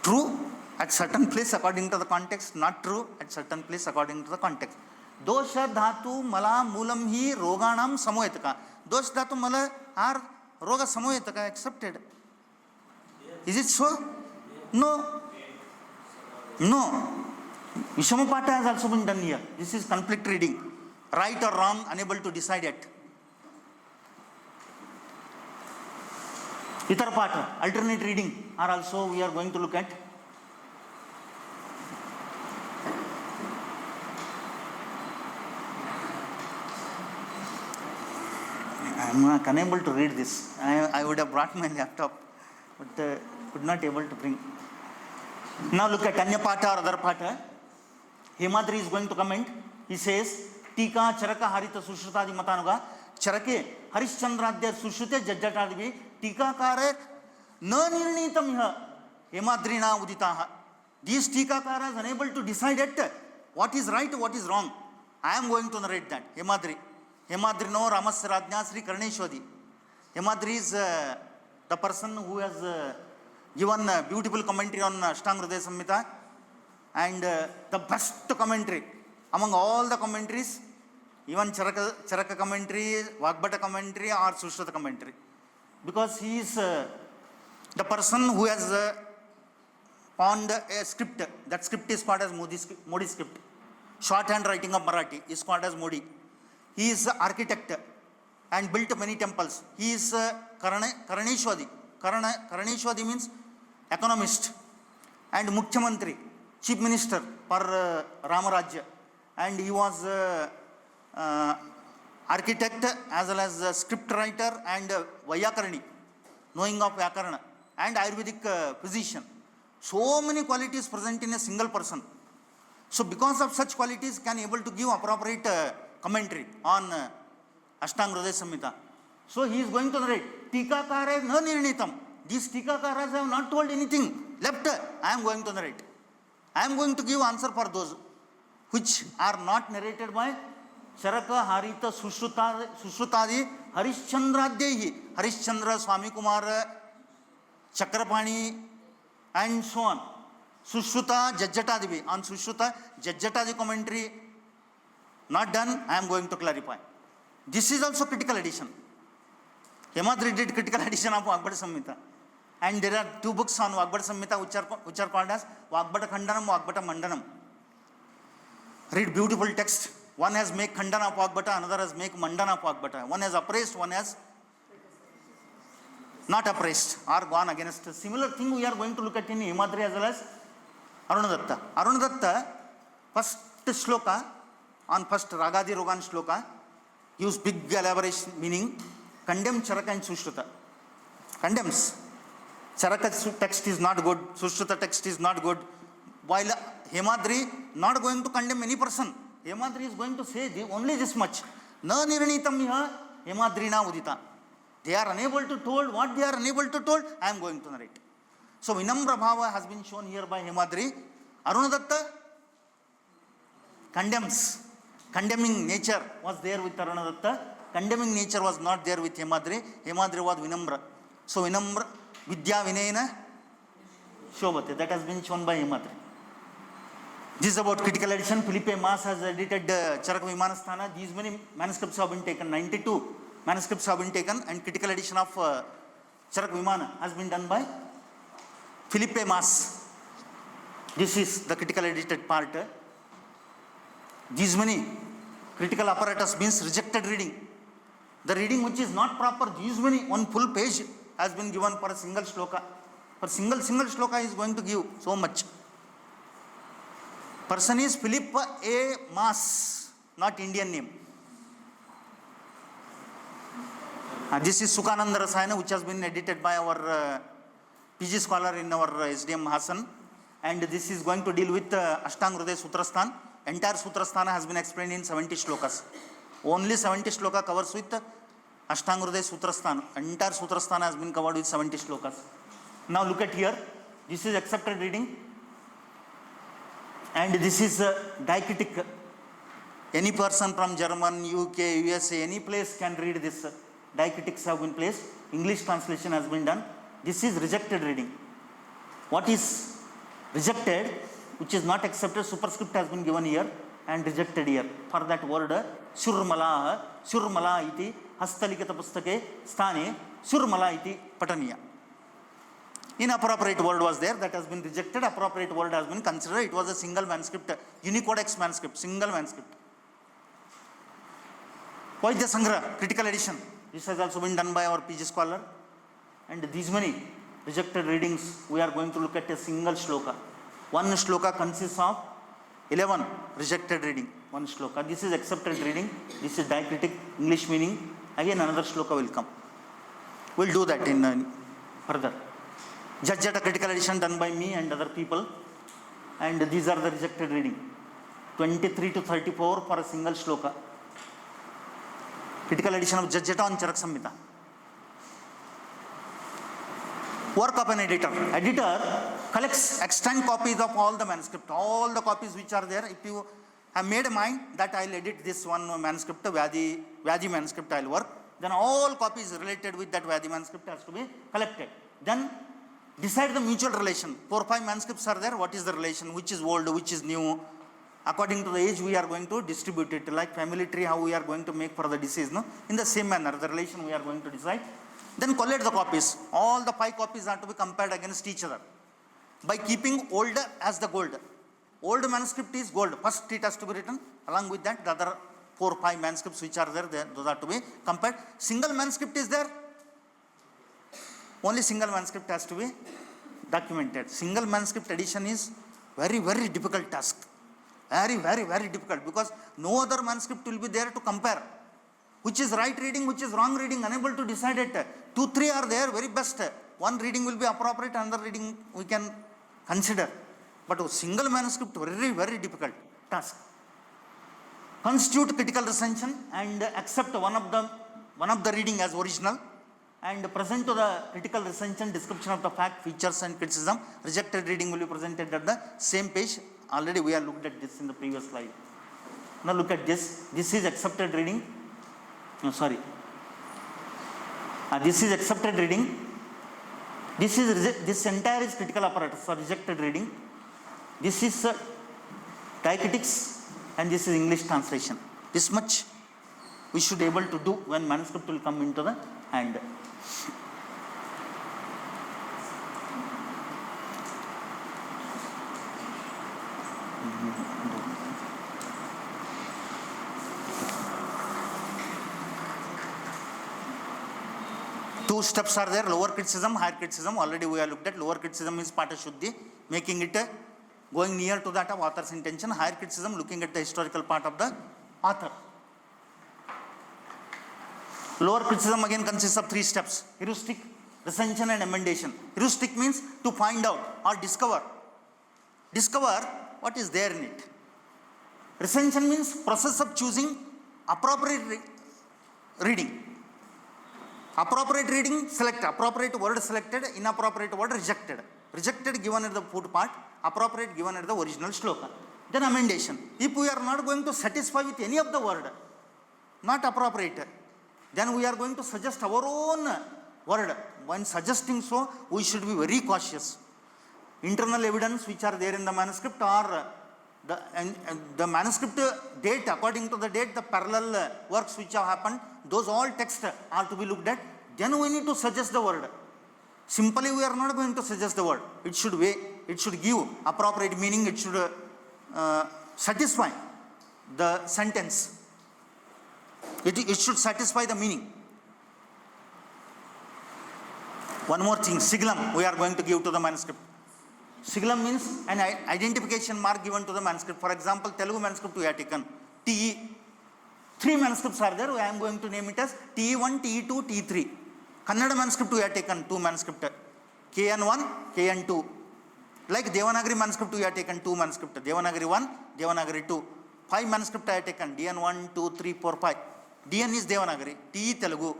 True at certain place according to the context, not true at certain place according to the context. Dosha dhatu mala moolam hi roganam samoyataka. Dosha dhatu mala are roga samoyataka, accepted. Is it so? No. Vishamapata has also been done here. This is conflict reading. Right or wrong, unable to decide yet. Itarapata, alternate reading are also we are going to look at. I am unable to read this. I would have brought my laptop, but could not able to bring. Now look at Anya Pata or other Pata. Hemadri is going to comment. He says, Tika Charaka Harita Sushrutadi Matanuga, Charake, Harishchandradya Sushrute Jajatadivi, Tika Kare, Nanirnitamha, Hemadrina Uditaha. These Tika Karas unable to decide it, what is right, what is wrong. I am going to narrate that. Hemadri no Ramas Radnya Sri Karneshwadi. Hemadri is the person who has given a beautiful commentary on Ashtanga Samita, and the best commentary among all the commentaries, even Charaka commentary, Vagbata commentary or Sushruta commentary. Because he is the person who has found a script. That script is called as Modi script. Shorthand writing of Marathi is called as Modi. He is an architect and built many temples. He is Karaneshwadi. Karaneshwadi means economist and Mukhyamantri, chief minister for Ramarajya. and he was architect as well as script writer and Vyakarani, knowing of Vyakarana, and Ayurvedic physician. So many qualities present in a single person. So because of such qualities, can able to give appropriate commentary on Ashtanga Hridaya Samhita. So he is going to narrate, Tikakare na nirnitam. These Tikakaras have not told anything. Left, I am going to narrate. I am going to give answer for those which are not narrated by Charaka, Harita, Sushrutadi, Harishchandradyehi, Harishchandra, Swami Kumar, Chakrapani, and so on. Sushruta, Jajjatadivi. On Sushruta, Jajjatadi commentary not done, I am going to clarify. This is also critical edition. Hemadri did critical edition of Vagbata Samhita. And there are two books on Vagbata Samhita which are called as Vagbata Khandanam, Vagbata Mandanam. Read beautiful text. One has make Khandana of Vagbata, another has make Mandana of Vagbata. One has appraised, one has not appraised or gone against. Similar thing we are going to look at in Hemadri as well as Arunadatta. Arunadatta, first shloka, on first Ragadi Rogan shloka, use big elaboration meaning, condemn Charaka and Sushruta. Condemns. Charaka text is not good, Sushruta text is not good. While Hemadri not going to condemn any person. Hemadri is going to say only this much. Na niranitam miha Hemadrina udita. They are unable to told what they are unable to told, I am going to narrate. So Vinamra Bhava has been shown here by Hemadri. Arunadatta condemns. Condemning nature was there with Arunadatta. Condemning nature was not there with Hemadri. Hemadri was Vinamra. So Vinamra, Vidya Vinayana Shobhate. That has been shown by Hemadri. This is about critical edition. Philippe Mas has edited Charaka Vimanasthana. These many manuscripts have been taken. 92 manuscripts have been taken, and critical edition of Charaka Vimana has been done by Philippe Mas. This is the critical edited part. These many critical apparatus means rejected reading. The reading which is not proper, these many, one full page has been given for a single shloka. For single shloka is going to give so much. Person is Philippe A. Mas, not Indian name. This is Sukhananda Rasayana, which has been edited by our PG scholar in our SDM Hassan. And this is going to deal with Ashtanga Hridaya Sutrasthan. Entire Sutrasthana has been explained in 70 shlokas. Only 70 shloka covers with Ashtanga Hridaya Sutrasthana. Entire Sutrasthana has been covered with 70 shlokas. Now look at here. This is accepted reading. And this is diacritic. Any person from German, UK, USA, any place can read this. Diacritics have been placed. English translation has been done. This is rejected reading. What is rejected, which is not accepted, superscript has been given here and rejected here. For that word, Shurmala iti hastalikata pustake sthane Shurmala iti pataniya. Inappropriate word was there, that has been rejected. Appropriate word has been considered. It was a single manuscript, Unicodex manuscript, single manuscript. Vaidya Sangra, critical edition. This has also been done by our PG scholar. And these many rejected readings, we are going to look at a single shloka. One shloka consists of 11 rejected reading. One shloka. This is accepted reading. This is diacritic, English meaning. Again another shloka will come. We'll do that in further. Jajjata critical edition done by me and other people. And these are the rejected reading. 23 to 34 for a single shloka. Critical edition of Jajjata on Charaka Samhita. Work of an editor. Editor collects extant copies of all the manuscript. All the copies which are there. If you have made a mind that I will edit this one manuscript, Vyadi manuscript I will work, then all copies related with that Vyadi manuscript has to be collected. Then decide the mutual relation. 4 or 5 manuscripts are there. What is the relation? Which is old, which is new? According to the age, we are going to distribute it. Like family tree, how we are going to make for the deceased. No? In the same manner, the relation we are going to decide. Then collect the copies. All the 5 copies are to be compared against each other by keeping old as the gold. Old manuscript is gold. First it has to be written. Along with that, the other 4 or 5 manuscripts which are there, those are to be compared. Single manuscript is there. Only single manuscript has to be documented. Single manuscript edition is very, very difficult task. Very, very, very difficult, because no other manuscript will be there to compare. Which is right reading, which is wrong reading, unable to decide it. 2, 3 are there, very best. One reading will be appropriate, another reading we can consider. But a single manuscript, very, very difficult task. Constitute critical recension and accept one of the reading as original, and present to the critical recension description of the fact, features and criticism. Rejected reading will be presented at the same page. Already we have looked at this in the previous slide. Now look at this. This is accepted reading. No, sorry. This is accepted reading. This entire is critical apparatus for rejected reading. This is diacritics, and this is English translation. This much we should be able to do when manuscript will come into the hand. Two steps are there: lower criticism, higher criticism. Already we have looked at. Lower criticism is Pata Shuddhi, making it going near to that of author's intention. Higher criticism, looking at the historical part of the author. Lower criticism again consists of 3 steps: heuristic, recension and emendation. Heuristic means to find out or discover what is there in it. Recension means process of choosing appropriate reading. Appropriate reading, select. Appropriate word selected, inappropriate word rejected. Rejected given at the foot part, appropriate given at the original shloka. Then amendation. If we are not going to satisfy with any of the word, not appropriate, then we are going to suggest our own word. When suggesting so, we should be very cautious. Internal evidence which are there in the manuscript, or the manuscript date, according to the date, the parallel works which have happened, those all texts are to be looked at. Then we need to suggest the word. Simply we are not going to suggest the word. It should weigh, it should give appropriate meaning, it should satisfy the sentence. It should satisfy the meaning. One more thing, siglam we are going to give to the manuscript. Siglam means an identification mark given to the manuscript. For example, Telugu manuscript we have taken TE. 3 manuscripts are there. I am going to name it as TE1, TE2, TE3. Kannada manuscript we have taken 2 manuscript, KN1, KN2. Like Devanagari manuscript we have taken 2 manuscript, Devanagari 1, Devanagari 2. 5 manuscript I have taken, DN1, 2, 3, 4, 5. DN is Devanagari, TE Telugu.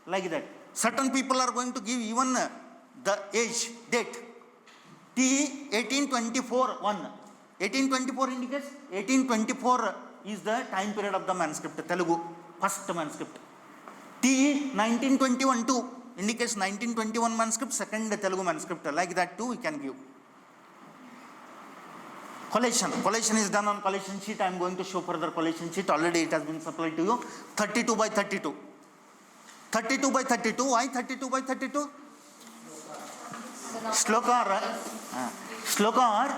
Like that. Certain people are going to give even the age, date. TE 1824 1. 1824 indicates 1824 is the time period of the manuscript, Telugu, first manuscript. TE 1921 2 indicates 1921 manuscript, second Telugu manuscript. Like that too we can give. Collation. Collation is done on collation sheet. I am going to show further collation sheet. Already it has been supplied to you. 32 by 32. 32 by 32. Why 32 by 32? Shloka or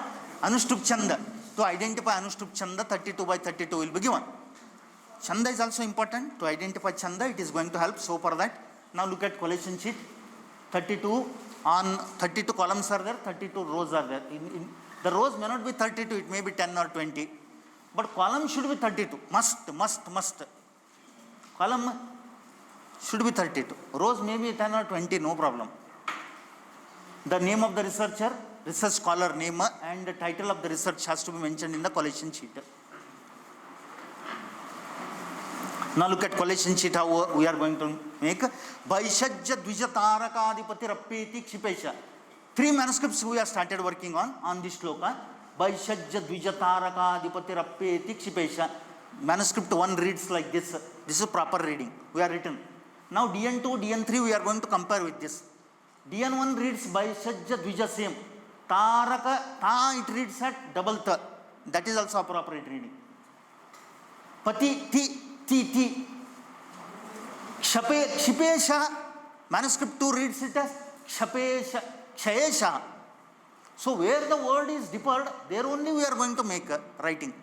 Anushtup Chanda. To identify Anushtup Chanda, 32 by 32 will be given. Chanda is also important. To identify Chanda, it is going to help. So for that, now look at collation sheet. 32 on 32 columns are there, 32 rows are there. The rows may not be 32, it may be 10 or 20. But column should be 32. Must. Column should be 32. Rows may be 10 or 20, no problem. The name of the researcher, research scholar name, and the title of the research has to be mentioned in the collation sheet. Now look at collation sheet, how we are going to make. Vaishajya Dvijataraka Rappeti Kshipesha. 3 manuscripts we have started working on this shloka. Vaishajya Dvijataraka Rappeti Kshipesha. Manuscript 1 reads like this. This is proper reading. We are written. Now DN2, DN3 we are going to compare with this. DN1 reads Vaishajya Dvija same. Taraka, ta it reads at double ta. That is also appropriate reading. Pati, ti. Kshipesha, manuscript 2 reads it as Kshayesha. So where the word is differed, there only we are going to make writing.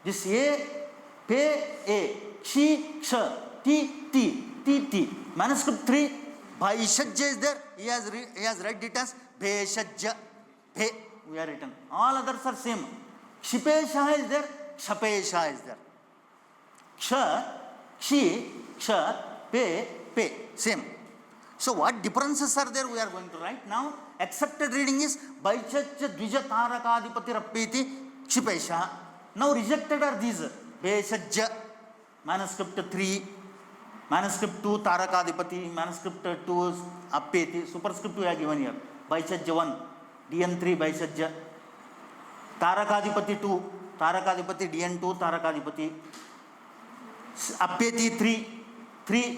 This A, pe, A, Kshi, Ksha, ti. Manuscript 3, Vaishajya is there. He has read it as Bheshajya. We are written. All others are same. Kshipesha is there, Kshapesha is there. Ksha, Kshi, Ksha, Pe, same. So what differences are there we are going to write now. Accepted reading is Baichacha Dvija Tarakadipati Rappeti Kshipesha. Now rejected are these Beshajja, manuscript 3, manuscript 2 Tarakadipati, manuscript 2 Appeti, superscript we are given here. Baichajja 1, DN3 Baichajja, Tarakadipati 2, Tarakadipati DN2 Tarakadipati, Appeti 3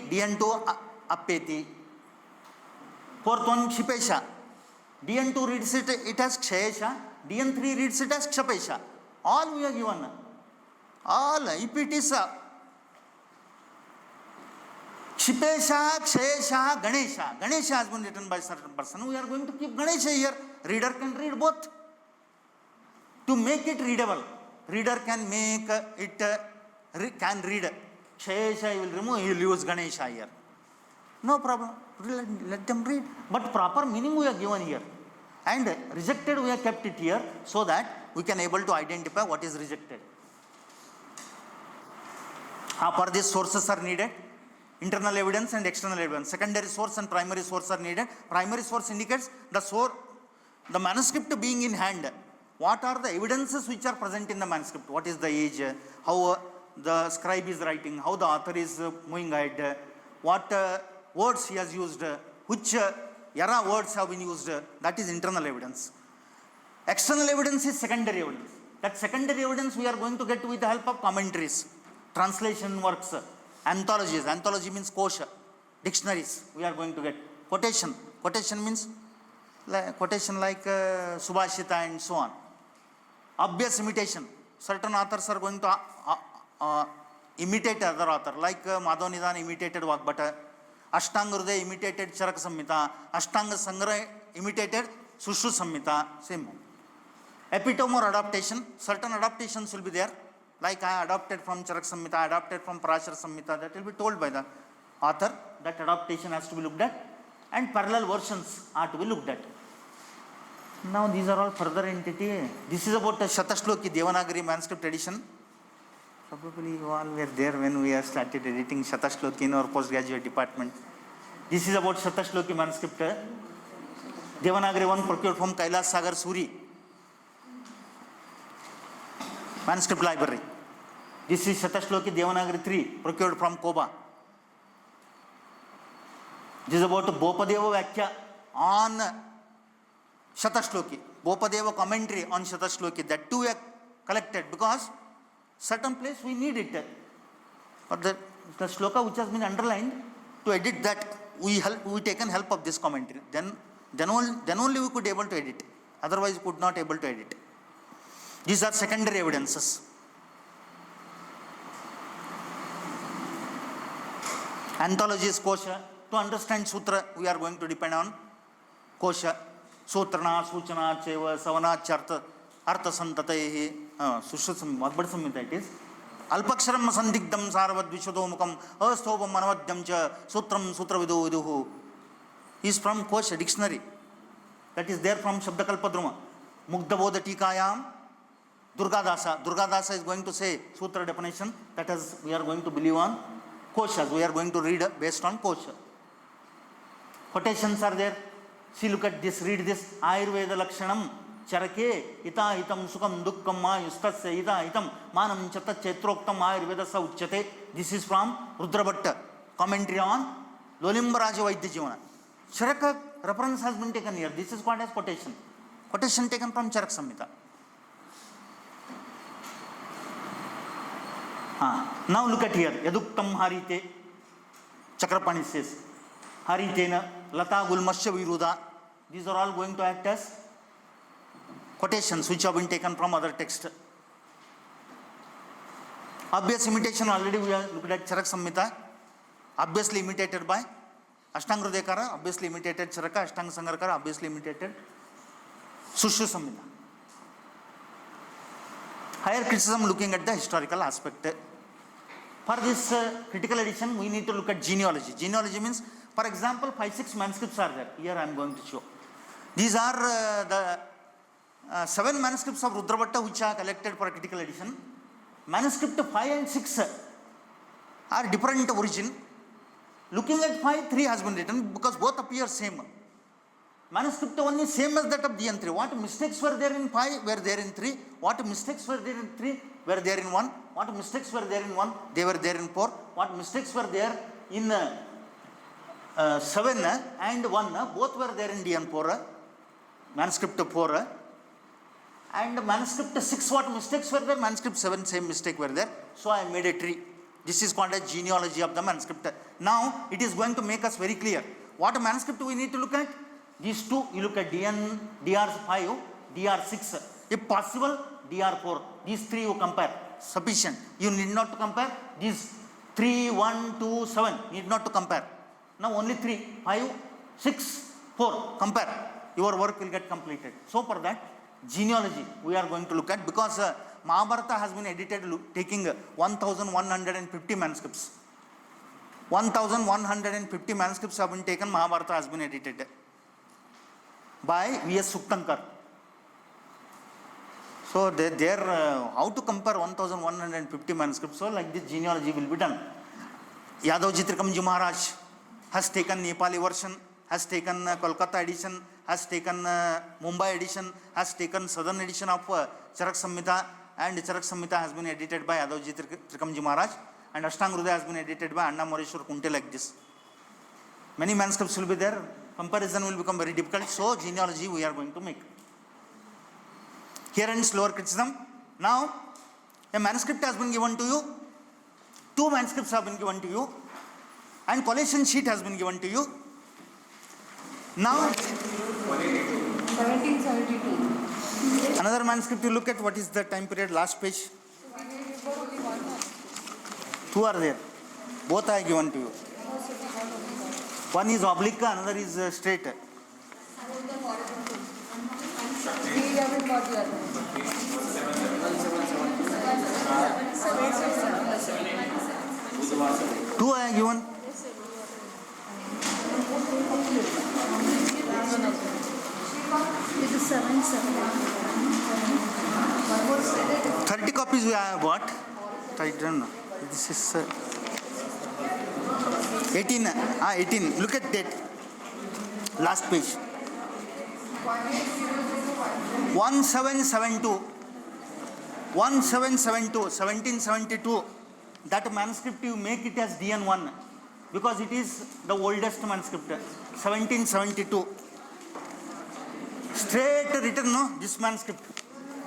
DN2 Appeti. Fourth one Kshipesha. DN2 reads it as Kshayesha, DN3 reads it as Kshapesha. All we are given. All, if it is Kshipesha, Kshayesha, Ganesha. Ganesha has been written by certain person. We are going to keep Ganesha here. Reader can read both. To make it readable, reader can make it, can read. Kshayesha he will remove, he will use Ganesha here. No problem. Let them read. But proper meaning we are given here. And rejected we have kept it here so that we can able to identify what is rejected. For this sources are needed. Internal evidence and external evidence. Secondary source and primary source are needed. Primary source indicates the manuscript being in hand. What are the evidences which are present in the manuscript? What is the age? How the scribe is writing? How the author is moving ahead? What words he has used? Which era words have been used? That is internal evidence. External evidence is secondary evidence. That secondary evidence we are going to get with the help of commentaries, translation works, anthologies. Anthology means kosha, dictionaries we are going to get. Quotation. Quotation means quotation like Subhashita and so on. Obvious imitation. Certain authors are going to imitate other author, like Madhavanidan imitated Vagbhata, Ashtanga Hridaya imitated Charaka Samhita, Ashtanga Sangrah imitated Sushru Samhita, same. Epitome or adaptation, certain adaptations will be there, like I adapted from Charaka Samhita, I adapted from Parashara Samhita, that will be told by the author, that adaptation has to be looked at, and parallel versions are to be looked at. Now these are all further entity. This is about the Shatashloki Devanagari manuscript edition. Probably you all were there when we have started editing Shatashloki in our postgraduate department. This is about Shatashloki manuscript. Devanagari 1 procured from Kailas Sagar Suri manuscript library. This is Shatashloki Devanagari 3 procured from Koba. This is about Bopadeva Vakya on Shatashloki. Bopadeva commentary on Shatashloki. That too are collected because certain place we need it. But the shloka which has been underlined, to edit that we taken help of this commentary. Then only we could able to edit. Otherwise we could not able to edit. These are secondary evidences. Anthology is kosha. To understand sutra, we are going to depend on kosha. Sutrana, Suchana, Cheva, Savana, Charta, Artha Santatehi, Sushasam, Vagbhata Samhita it is. Alpaksharam Sandigdam Saravad Vishudomukam, Astobam Manavadyamcha, Sutram Sutra Viduhu. He is from Kosha dictionary. That is there from Shabdakalpadruma. Mugdhabodha Tikayam, Durgadasa. Durgadasa is going to say Sutra definition. That is, we are going to believe on Koshas. We are going to read based on Kosha. Quotations are there. See, look at this, read this. Ayurveda Lakshanam. Charake, ita hitam sukam dukkam ma yustasya ita hitam manam chata chetroktam ayurveda sa uchyate. This is from Rudrabhatta, commentary on Lolimbaraja Vaidya Jivana. Charaka reference has been taken here. This is called as quotation. Quotation taken from Charaka Samhita. Now look at here. Yaduktam harite. Chakrapani says. Haritena, Lata Gulmasya Viruda. These are all going to act as quotations which have been taken from other texts. Obvious imitation, already we have looked at Charaka Samhita, obviously imitated by Ashtanga Hridaya, obviously imitated Charaka, Ashtanga Sangrah, obviously imitated Sushru Samhita. Higher criticism looking at the historical aspect. For this critical edition, we need to look at genealogy. Genealogy means, for example, 5-6 manuscripts are there. Here I am going to show. These are the 7 manuscripts of Rudrabhatta which are collected for critical edition. Manuscript 5 and 6 are different origin. Looking at 5, 3 has been written because both appear same. Manuscript 1 is same as that of DN 3. What mistakes were there in 5 were there in 3. What mistakes were there in 3 were there in 1. What mistakes were there in 1 they were there in 4. What mistakes were there in 7 and 1 both were there in DN 4. Manuscript 4. And manuscript 6 what mistakes were there? Manuscript 7 same mistake were there. So I made a tree. This is called a genealogy of the manuscript. Now it is going to make us very clear. What manuscript we need to look at? These two, you look at DR 5, DR 6. If possible, DR 4. These three you compare. Sufficient. You need not to compare. These 3, 1, 2, 7. Need not to compare. Now only 3, 5, 6, 4. Compare. Your work will get completed. So for that, genealogy we are going to look at because Mahabharata has been edited taking 1150 manuscripts. 1150 manuscripts have been taken. Mahabharata has been edited by V.S. Suktankar. So there how to compare 1150 manuscripts? So like this genealogy will be done. Yadavji Trikamji Maharaj has taken Nepali version, has taken Kolkata edition, has taken Mumbai edition, has taken southern edition of Charak Samhita, and Charak Samhita has been edited by Yadavji Trikamji Maharaj, and Ashtang Hridaya has been edited by Anna Moreshwar Kunte like this. Many manuscripts will be there. Comparison will become very difficult. So genealogy we are going to make. Here ends lower criticism. Now a manuscript has been given to you. 2 manuscripts have been given to you. And collation sheet has been given to you. Now 1772. another manuscript you look at. What is the time period? Last page. 2 are there. Both are given to you. One is oblique, another is straight. We haven't got the other. 2 are given. It is 7, 30 copies we have bought. I don't know. This is 18. 18. Look at date. Last page. 1772. 1772. 1772. That manuscript you make it as DN1 because it is the oldest manuscript. 1772. Straight written, no? This manuscript,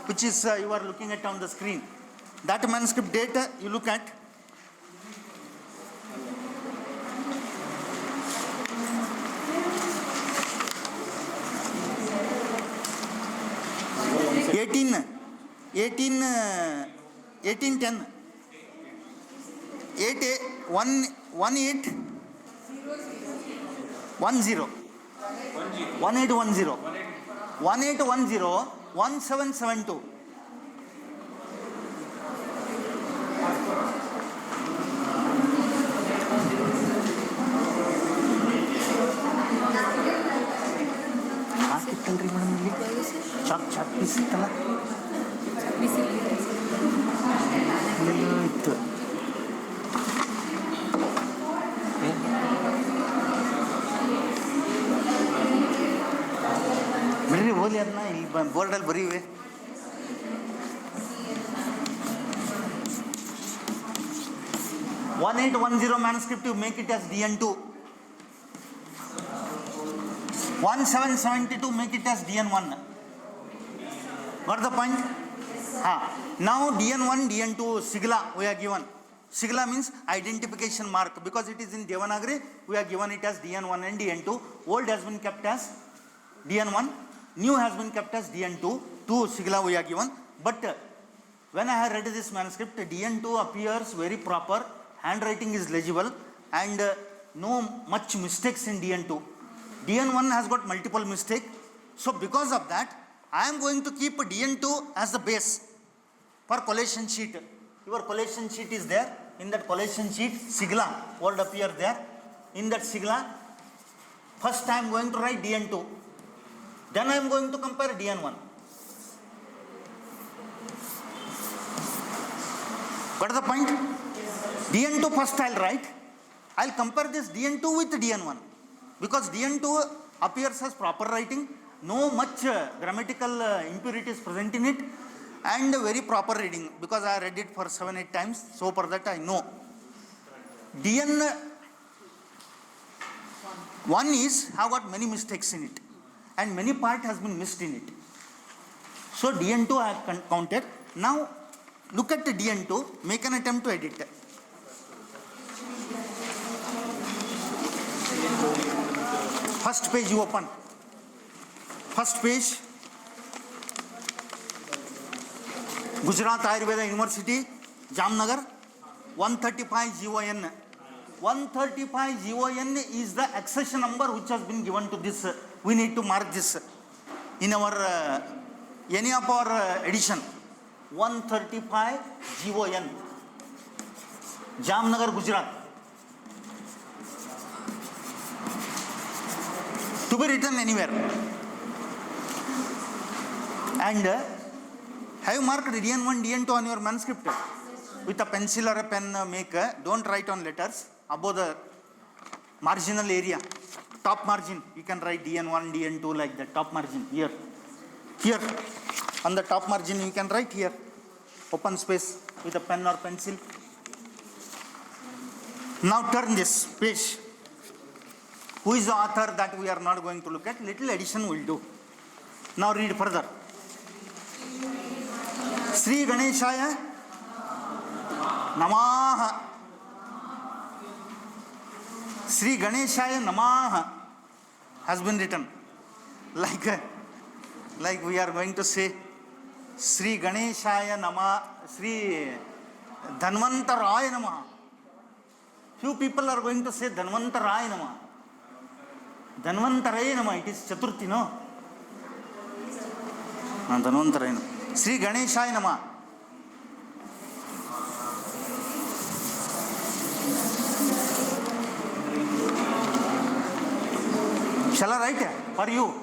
which is you are looking at on the screen. That manuscript date you look at. Eighteen 1810 1772. Chalk piece ಇತ್ತಲ್ಲ ಇತ್ತು ಬಿಡ್ರಿ ಹೋಲಿ ಅದನ್ನ ಇಲ್ಲಿ ಬೋರ್ಡಲ್ಲಿ ಬರೀವೆ. One 1810 manuscript you make it as DN2. 1772 make it as DN1. Got the point? Now DN1, DN2 sigla we are given. Sigla means identification mark because it is in Devanagari. We are given it as DN1 and DN2. Old has been kept as DN1. New has been kept as DN2. 2 sigla we are given. But when I have read this manuscript, DN2 appears very proper. Handwriting is legible and no much mistakes in DN2. DN1 has got multiple mistakes. So because of that, I am going to keep DN2 as the base for collation sheet. Your collation sheet is there. In that collation sheet, sigla word appear there. In that sigla, first I am going to write DN2. Then I am going to compare DN1. Got the point? DN2 first I'll write. I'll compare this DN2 with DN1. Because DN2 appears as proper writing, no much grammatical impurities present in it, and very proper reading, because I read it for 7-8 times, so for that I know. DN1 is have got many mistakes in it, and many part has been missed in it. So DN2 I have counted. Now look at the DN2, make an attempt to edit. First page you open. First page, Gujarat Ayurveda University, Jamnagar, 135 GON. 135 GON is the accession number which has been given to this. We need to mark this in our any of our edition. 135 GON, Jamnagar, Gujarat. To be written anywhere. And have you marked DN1, DN2 on your manuscript? With a pencil or a pen, don't write on letters above the marginal area, top margin. You can write DN1, DN2 like that, top margin here. Here, on the top margin you can write here, open space with a pen or pencil. Now turn this page. Who is the author that we are not going to look at? Little addition will do. Now read further. Sri Ganeshaya Namaha. Sri Ganeshaya Namaha has been written. Like we are going to say Sri Ganeshaya Namaha, Sri Dhanvantaraya Namaha. Few people are going to say Dhanvantaraya Namaha. Dhanvantaraya Namaha, it is Chaturthi, no? Dhanvantaraya Namaha. Sri Ganeshaya Namaha. Shall I write for you?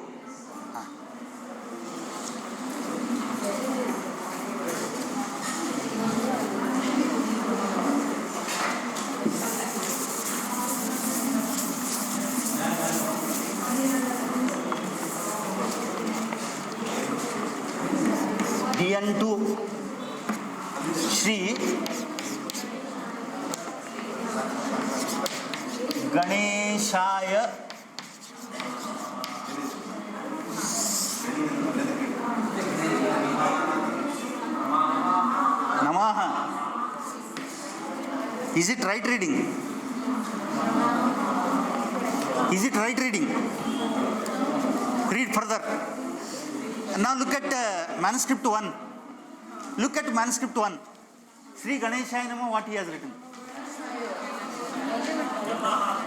DN2 Shri Ganeshaya Namaha. Is it right reading? Is it right reading? Read further. Now look at manuscript 1. Look at manuscript 1. Sri Ganeshaya Namaha, what he has written.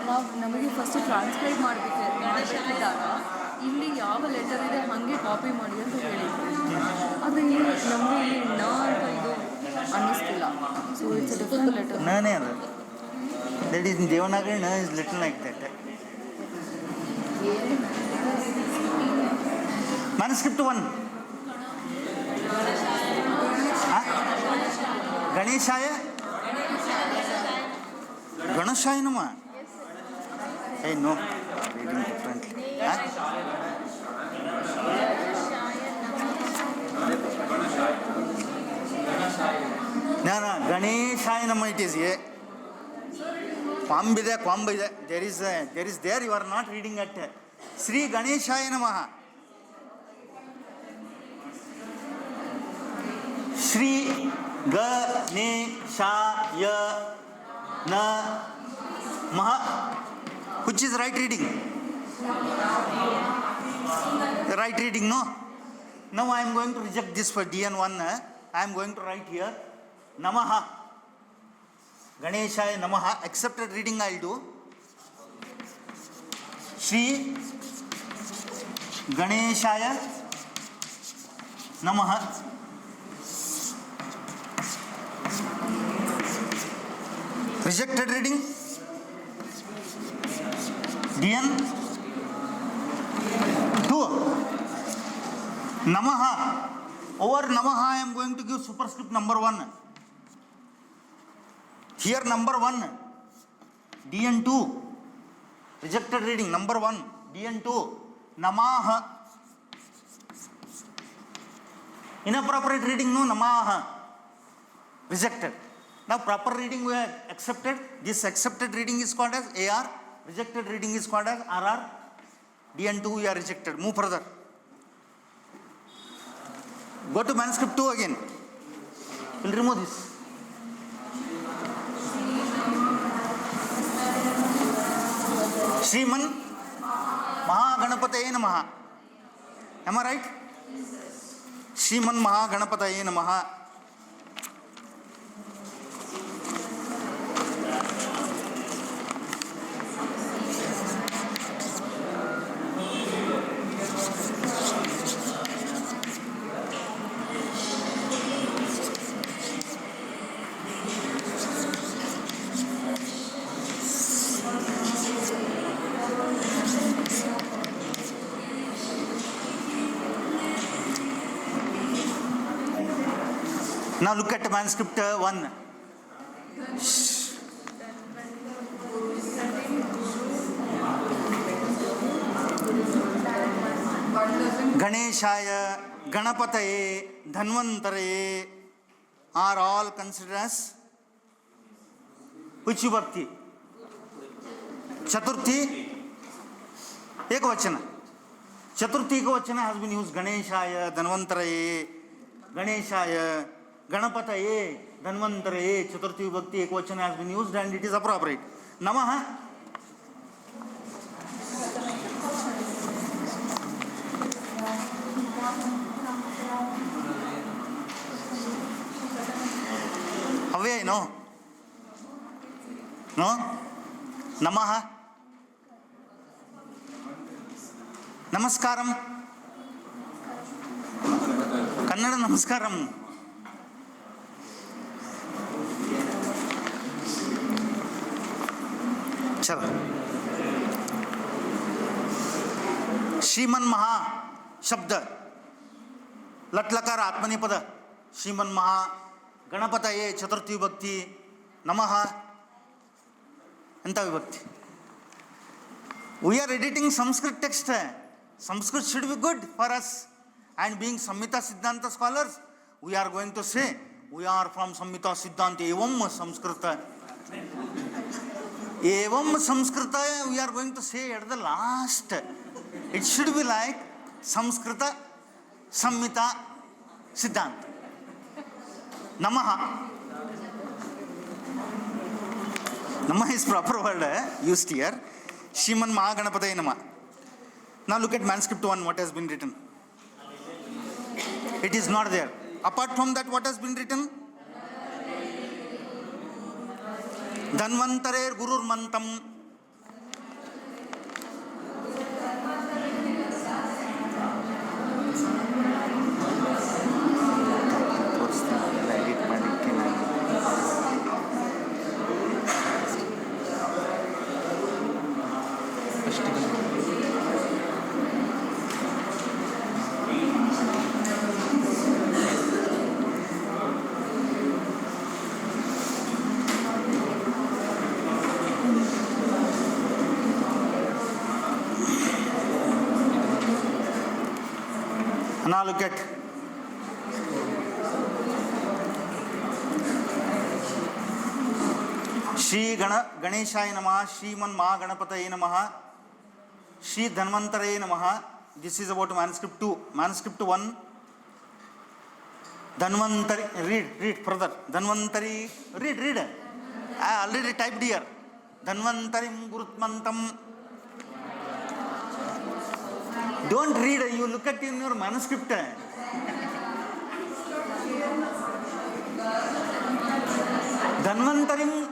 ನಾವು ನಮಗೆ first transcribe ಮಾಡಬೇಕಿದ್ದಾಗ ಇಲ್ಲಿ ಯಾವ letter ಇದೆ ಹಾಗೆ copy ಮಾಡಿ ಅಂತ ಹೇಳಿದ್ರು. ಆದರೆ ಇಲ್ಲಿ ನಮಗೆ ಇಲ್ಲಿ ನ ಅಂತ ಇದು ಅನ್ನಿಸ್ತಿಲ್ಲ. So it's a different letter. ನನೇ ಅದು. ದಟ್ ಈಸ್ ಇನ್ ದೇವನಾಗರಿ ನ is little like that. Manuscript 1. Ganeshaya? Ganeshaya Namaha? Hey, no. Reading differently. No, Ganeshaya Namaha it is here. Kwamba ide. There is there. You are not reading at Sri Ganeshaya Namaha. Shri Ganeshaya Namaha. Which is right reading? Right reading, no? Now I am going to reject this for DN1. I am going to write here Namaha. Ganeshaya Namaha. Accepted reading I will do. Shri Ganeshaya Namaha. Rejected reading. DN2. Namaha. Over Namaha I am going to give superscript number 1. Here number 1, DN2, rejected reading. Number 1, DN2, Namaha. Inappropriate reading, no, Namaha. Rejected. Now proper reading we have accepted. This accepted reading is called as AR. Rejected reading is called as RR. DN2 we are rejected. Move further. Go to manuscript 2 again. We'll remove this. Shriman Mahaganapataye Namaha. Am I right? Shriman Mahaganapataye Namaha. Now look at manuscript 1. Ganeshaya, Ganapataye, Dhanvantaraye are all considered as which vibhakti? Chaturthi Ekavachana. Chaturthi Ekavachana has been used. Ganeshaya, Dhanvantaraye, Ganeshaya, Ganapataye, Dhanvantaraye, Chaturthi Vibhakti Ekavachana has been used and it is appropriate. Namaha. Away, no? No? Namaha. Namaskaram. Kannada Namaskaram. Chalo. Shriman Maha Shabda. Latlakar Atmanipada. Shriman Maha Ganapataye Chaturthi Vibhakti Namaha Anta Vibhakti. We are editing Sanskrit text. Sanskrit should be good for us. And being Samita Siddhanta scholars, we are going to say, we are from Samita Siddhanta Evam Samskrita. Evam Samskrita, we are going to say at the last. It should be like Samskrita Samhita Siddhanta. Namaha. Namaha is proper word used here. Shriman Mahaganapataye Namaha. Now look at manuscript 1, what has been written. It is not there. Apart from that, what has been written? Dhanvantare Gurur Mantam. Now look at Shri Ganeshaya Namaha, Shriman Mahaganapataye Namaha, Shri Dhanvantaraye Namaha. This is about manuscript 2. Manuscript 1. Dhanvantari, read further. Dhanvantari, read. I already typed here. Dhanvantarim Gurutmantam. Don't read, you look at in your manuscript. Dhanvantarim,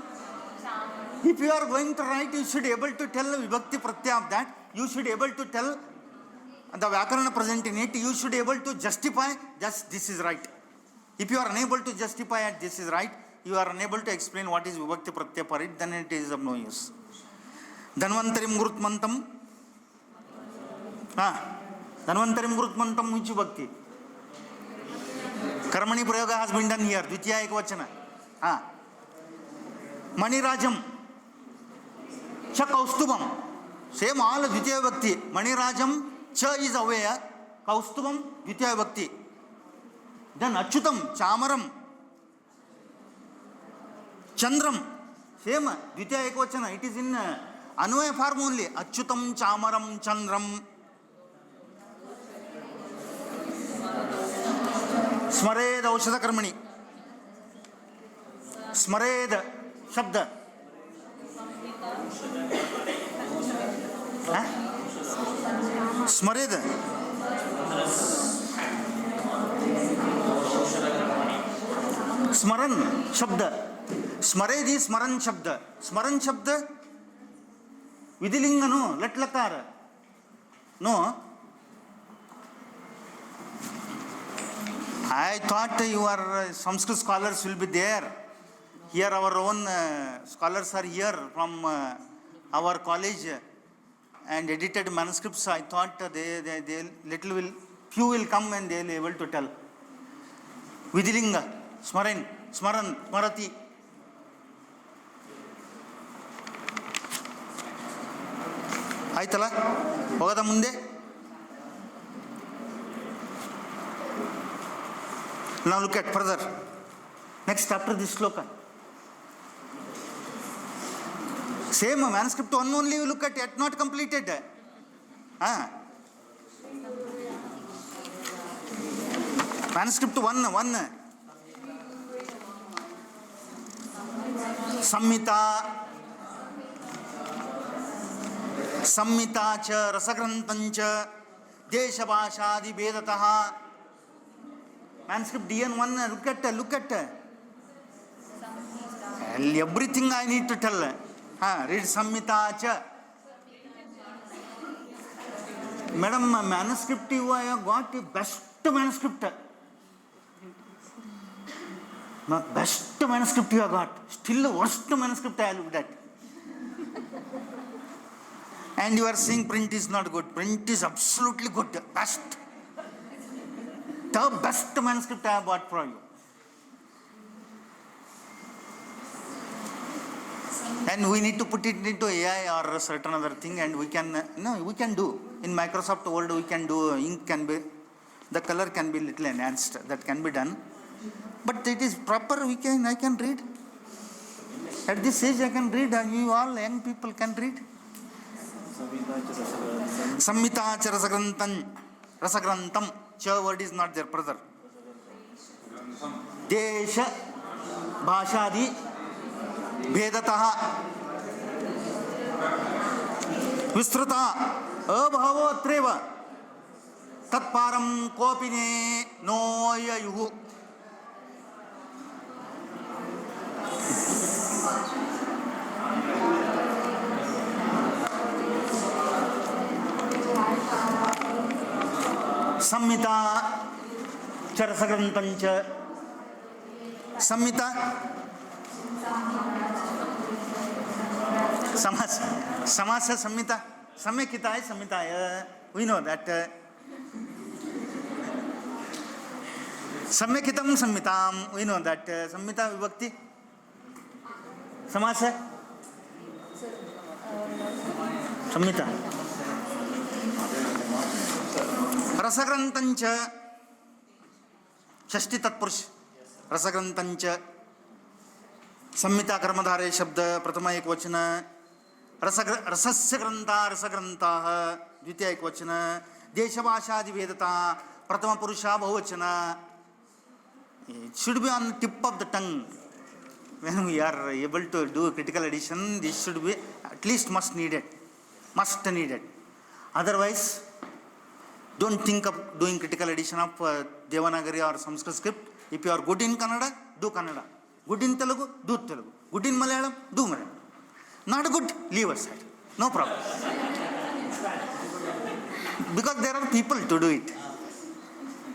if you are going to write, you should be able to tell Vibhakti Pratyaya of that. You should be able to tell the Vyakarana present in it. You should be able to justify, just this is right. If you are unable to justify it, this is right, you are unable to explain what is Vibhakti Pratyaya for it, then it is of no use. Dhanvantarim Gurutmantam. Dhanvantarim Gurutmantam, which Vibhakti? Karmani Prayoga has been done here. Dvitiya Ekavachana. Manirajam, Cha Kaustubam. Same all Dvitiya Bhakti. Manirajam, Cha is aware, Kaustubam, Dvitiya Bhakti. Then Achyutam, Chamaram, Chandram, same Dvitiya Ekvachana. It is in Anvaya form only. Achyutam, Chamaram, Chandram. Smared Aushadha Karmani. Smared Shabda. Smared. Smaran Shabda. Smared is Smaran Shabda. Smaran Shabda. Vidilinga no. Let lakar. No. I thought your Sanskrit scholars will be there. Here our own scholars are here from our college and edited manuscripts. I thought they little will, few will come and they will be able to tell. Vidilinga, Smaran, Smarati. Aitala, Hogada Munde. Now look at further. Next after this sloka. Same manuscript one only you look at, yet not completed. Manuscript one. Samita cha rasagrantancha deshabhashadi vedataha. Manuscript DN1, look at. Everything I need to tell. Read Samita cha. Madam, manuscript you have got the best manuscript. Best manuscript you have got. Still the worst manuscript I looked at. And you are saying print is not good. Print is absolutely good. Best. The best manuscript I have bought for you. And we need to put it into AI or a certain other thing, and we can do. In Microsoft Word we can do, ink can be, the color can be little enhanced. That can be done. But it is proper, I can read. At this age I can read, and you all young people can read. Samita cha rasagrantam. Cha word is not there, brother. Desha bhashadi vedataha vistrata abhavo treva tatparam kopine noyayuhu. Samita charasagrantancha. Samita Samasa Samita Samekitaya Samitaya. We know that. Samekitam Samitam. We know that. Samita Vibhakti Samasa Samita Rasagrantancha Shashti Tatpurush Rasagrantancha Samita Karmadhare Shabda Pratama Ekvachana Rasasya Granta Rasagrantaha Dvitiya Ekvachana Deshabhashadi Vedata Pratama Purusha Bahuvachana. It should be on the tip of the tongue. When we are able to do critical edition, this should be at least must needed. Otherwise, don't think of doing critical edition of Devanagari or Sanskrit script. If you are good in Kannada, do Kannada. Good in Telugu, do Telugu. Good in Malayalam, do Malayalam. Not good, leave aside. No problem. Because there are people to do it.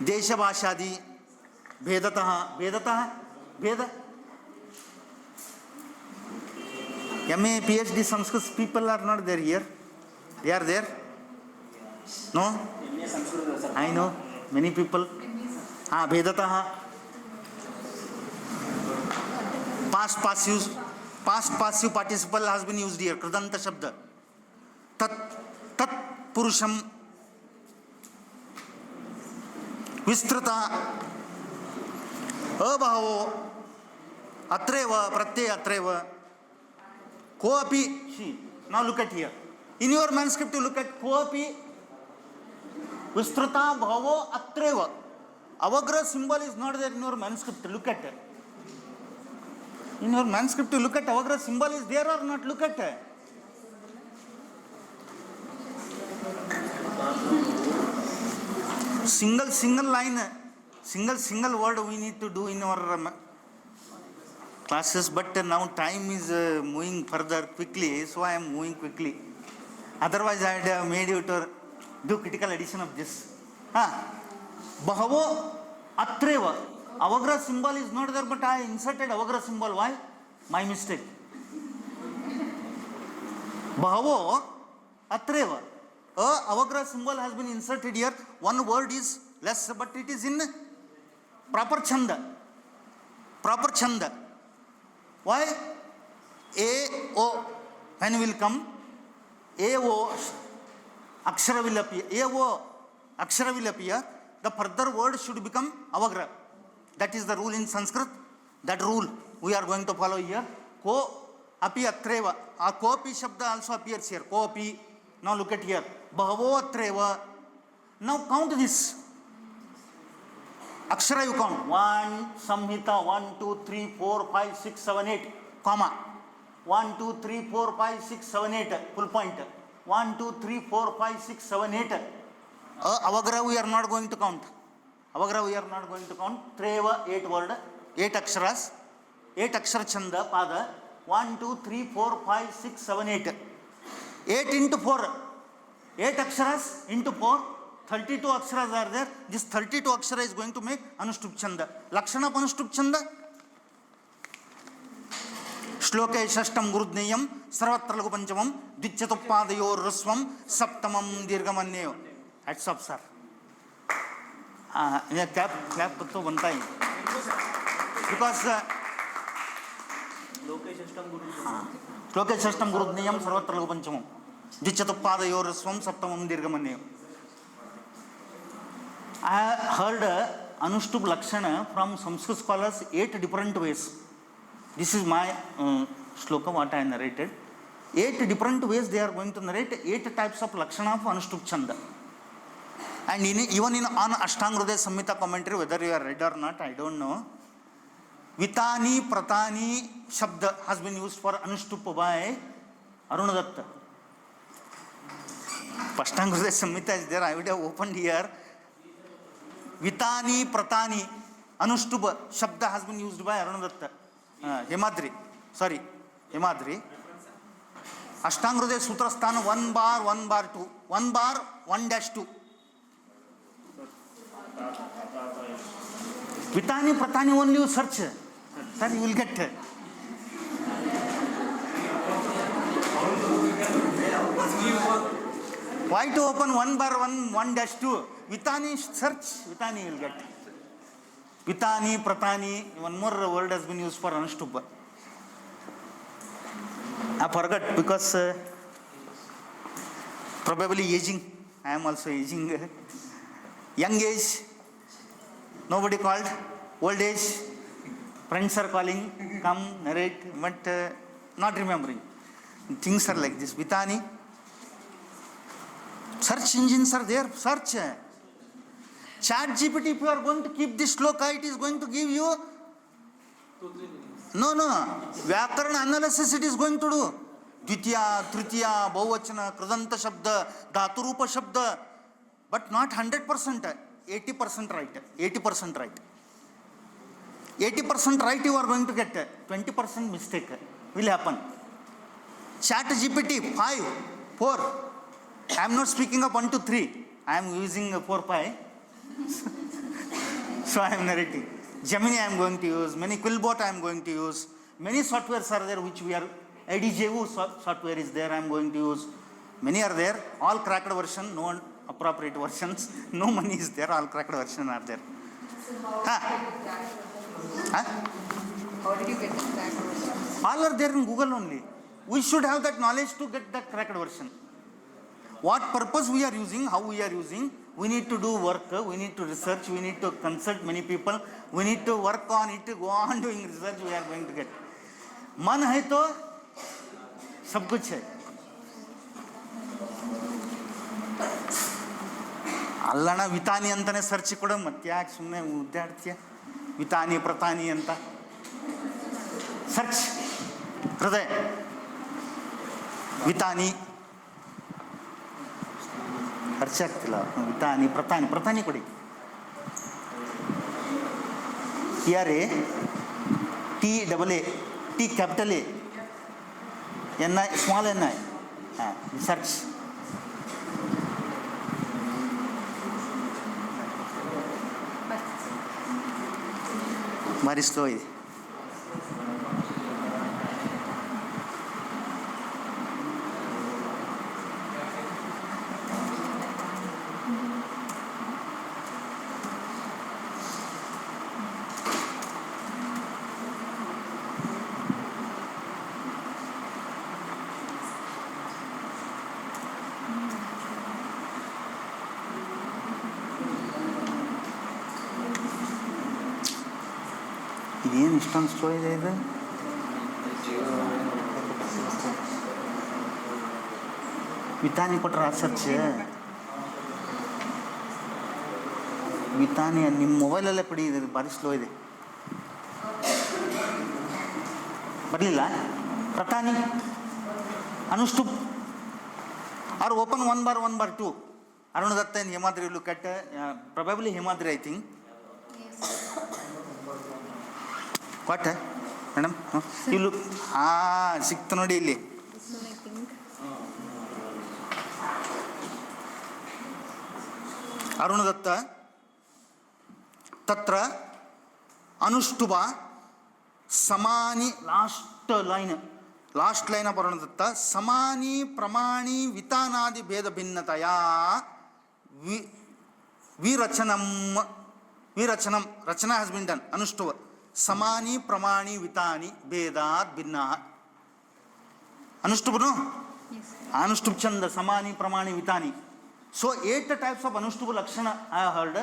Desha Bhashadi, Vedataha, Veda. MA, PhD Sanskrit people are not there here. They are there. No? I know. Many people. Vedataha. Past passives. Past passive participle has been used here. Kridanta Shabda. Tat Purusham. Vistrata. Abhavo. Atreva. Pratyaya Atreva. Koapi. See. Now look at here. In your manuscript you look at Koapi. Vistrata Bhavo Atreva. Avagra symbol is not there in your manuscript. Look at it. In your manuscript, you look at Avagra symbol is there or not? Look at it. Single line, single word we need to do in our classes. But now time is moving further quickly, so I am moving quickly. Otherwise, I had made you to do critical addition of this. Bahavo Atreva. Avagra symbol is not there, but I inserted Avagra symbol. Why? My mistake. Bahavo Atreva. Avagra symbol has been inserted here. One word is less, but it is in proper chanda. Proper chanda. Why? A, O. When will come? A, O. Akshara will appear. A, O. Akshara will appear. The further word should become Avagra. That is the rule in Sanskrit. That rule we are going to follow here. Ko api atreva. A kopi shabda also appears here. Ko api. Now look at here. Bahavo atreva. Now count this. Akshara you count. 1, Samhita, 1, 2, 3, 4, 5, 6, 7, 8. Comma. 1, 2, 3, 4, 5, 6, 7, 8. Full point. 1, 2, 3, 4, 5, 6, 7, 8. Avagra we are not going to count. Avagra we are not going to count. Treva, 8 word, 8 aksharas, 8 akshara chanda, pada. 1, 2, 3, 4, 5, 6, 7, 8. 8 into 4. 8 aksharas into 4. 32 aksharas are there. This 32 akshara is going to make Anushtup chanda. Lakshana of Anushtup chanda. Shloke Shashtam Gurudneyam Sarvatra Lagu Panchamam Dichatupadayor Raswam Saptamam Dirgamaneo. Hats up, sir. Clap to one time. Because Shloke Shashtam Gurudneyam Sarvatra Lagu Panchamam Dichatupadayor Raswam Saptamam Dirgamaneo. I heard Anushtup Lakshana from Sanskrit scholars 8 different ways. This is my shloka what I narrated. 8 different ways they are going to narrate 8 types of Lakshana of Anushtup Chanda. And even in on Ashtanga Hridaya Samhita commentary, whether you are read or not, I don't know. Vitani Pratani Shabda has been used for Anushtup by Arunadatta. Ashtanga Hridaya Samhita is there. I would have opened here. Vitani Pratani Anushtup Shabda has been used by Arunadatta. Hemadri. Ashtanga Hridaya Sutra Sthana 1 bar 1 bar 2. 1 bar 1-2. Vitani Pratani only you search. Then you will get. Why to open 1 bar 1-2? Vitani search. Vitani you will get. Vitani, Pratani, one more word has been used for Anushtupa. I forgot because probably aging. I am also aging. Young age, nobody called. Old age, friends are calling, come, narrate, but not remembering. Things are like this. Vitani. Search engines are there. Search. Chat GPT, if you are going to keep this shloka, it is going to give you. No. Vyakarana analysis it is going to do. Dvitiya, Tritiya, Bahuvachana, Kridanta Shabda, Dhaturupa Shabda. But not 100%, 80% right. 80% right. 80% right you are going to get. 20% mistake will happen. Chat GPT, 5, 4. I am not speaking of 1 to 3. I am using 4, 5. So I am narrating. Gemini I am going to use. Many Quillbot I am going to use. Many softwares are there which we are. IDJU software is there I am going to use. Many are there. All cracked version, no appropriate versions. No money is there. All cracked version are there. So how did you get the cracked version? All are there in Google only. We should have that knowledge to get the correct version. What purpose we are using, how we are using, we need to do work, we need to research, we need to consult many people, we need to work on it, go on doing research, we are going to get. मन है तो सब कुछ है. ಅಲ್ಲಣ ವಿತಾನಿ ಅಂತಾನೆ search ಕೊಡು, ಮತ್ತೆ ಯಾಕೆ ಸುಮ್ಮನೆ ಉದ್ದಾಡ್ತೀಯ? ವಿತಾನಿ ಪ್ರತಾನಿ ಅಂತ ಸರ್ಚ್, ಹೃದಯ ವಿತಾನಿ ಖರ್ಚು ಆಗ್ತಿಲ್ಲ. ವಿತಾನಿ ಪ್ರತಾನಿ, ಪ್ರತಾನಿ ಕೊಡಿ. TRA TAA T capital A NI small NI. Search. Very slow. ಇದೇನು ಇಷ್ಟೊಂದು ಸ್ಲೋ ಇದೆ ಇದು? ವಿತಾನಿ ಕೊಟ್ರ ಸರ್ಚ್. ವಿತಾನಿ ನಿಮ್ಮ ಮೊಬೈಲಲ್ಲೇ ಕೊಡಿ, ಇದು ಭಾರಿ ಸ್ಲೋ ಇದೆ. ಬರಲಿಲ್ಲ. ಪ್ರತಾನಿ ಅನುಷ್ಠುಪ್ are open 1/1/2. Aruna Datta and Hemadri look at probably Hemadri I think. What madam ಇಲ್ಲಿ ಸಿಕ್ತು ನೋಡಿ ಇಲ್ಲಿ. ಅರುಣ ದತ್ತ ತತ್ರ ಅನುಷ್ಠುಭ ಸಮಾನಿ last line of Aruna Datta ಸಮಾನಿ ಪ್ರಮಾಣಿ ವಿತಾನಾದಿ ಭೇದ ಭಿನ್ನತೆಯ ವಿರಚನಂ ರಚನಾ ಹ್ಯಾಸ್ ಬಿನ್ ಡನ್. ಅನುಷ್ಠುಭ ಸಮಾನಿ ಪ್ರಮಾಣಿ ವಿತಾನಿ ಭೇದಾತ್ ಭಿನ್ನ. ಅನುಷ್ಠುಭನು ಅನುಷ್ಠುಭ ಚಂದ ಸಮಾನಿ ಪ್ರಮಾಣಿ ವಿತಾನಿ. ಸೊ 8 types of ಅನುಷ್ಠುಭ ಲಕ್ಷಣ I have heard.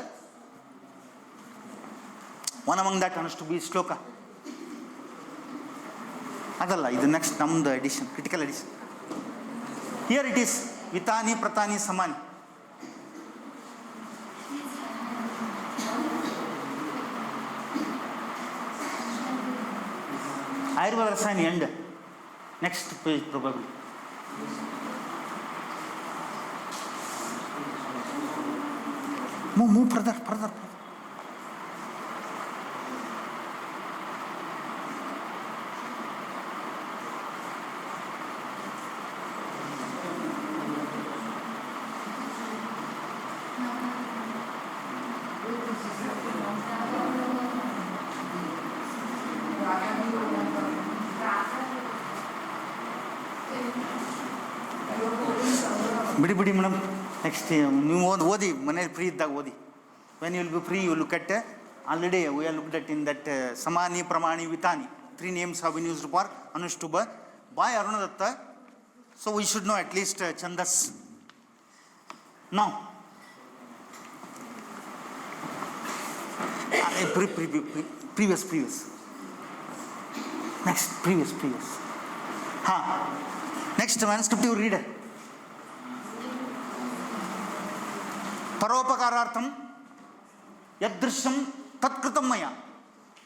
One among that ಅನುಷ್ಠುಭ ಈ ಶ್ಲೋಕ ಅದಲ್ಲ, ಇದು ನೆಕ್ಸ್ಟ್ ನಮ್ದು edition, critical edition. Here it is ವಿತಾನಿ ಪ್ರತಾನಿ ಸಮಾನಿ. Ayurveda Rasayana end. Next page probably. Move further. ಬಿಡಿ ಮೇಡಮ್, ನೆಕ್ಸ್ಟ್ ನೀವು ಓದಿ ಮನೇಲಿ ಫ್ರೀ ಇದ್ದಾಗ ಓದಿ. When you will be free you look at already we are looked at in that ಸಮಾನಿ ಪ್ರಮಾಣಿ ವಿತಾನಿ 3 names have been used for Anushtuba by Aruna Datta. So we should know at least Chandas. Now previous next previous next manuscriptive reader. Paropakaraartham yadrishyam tatkritam maya.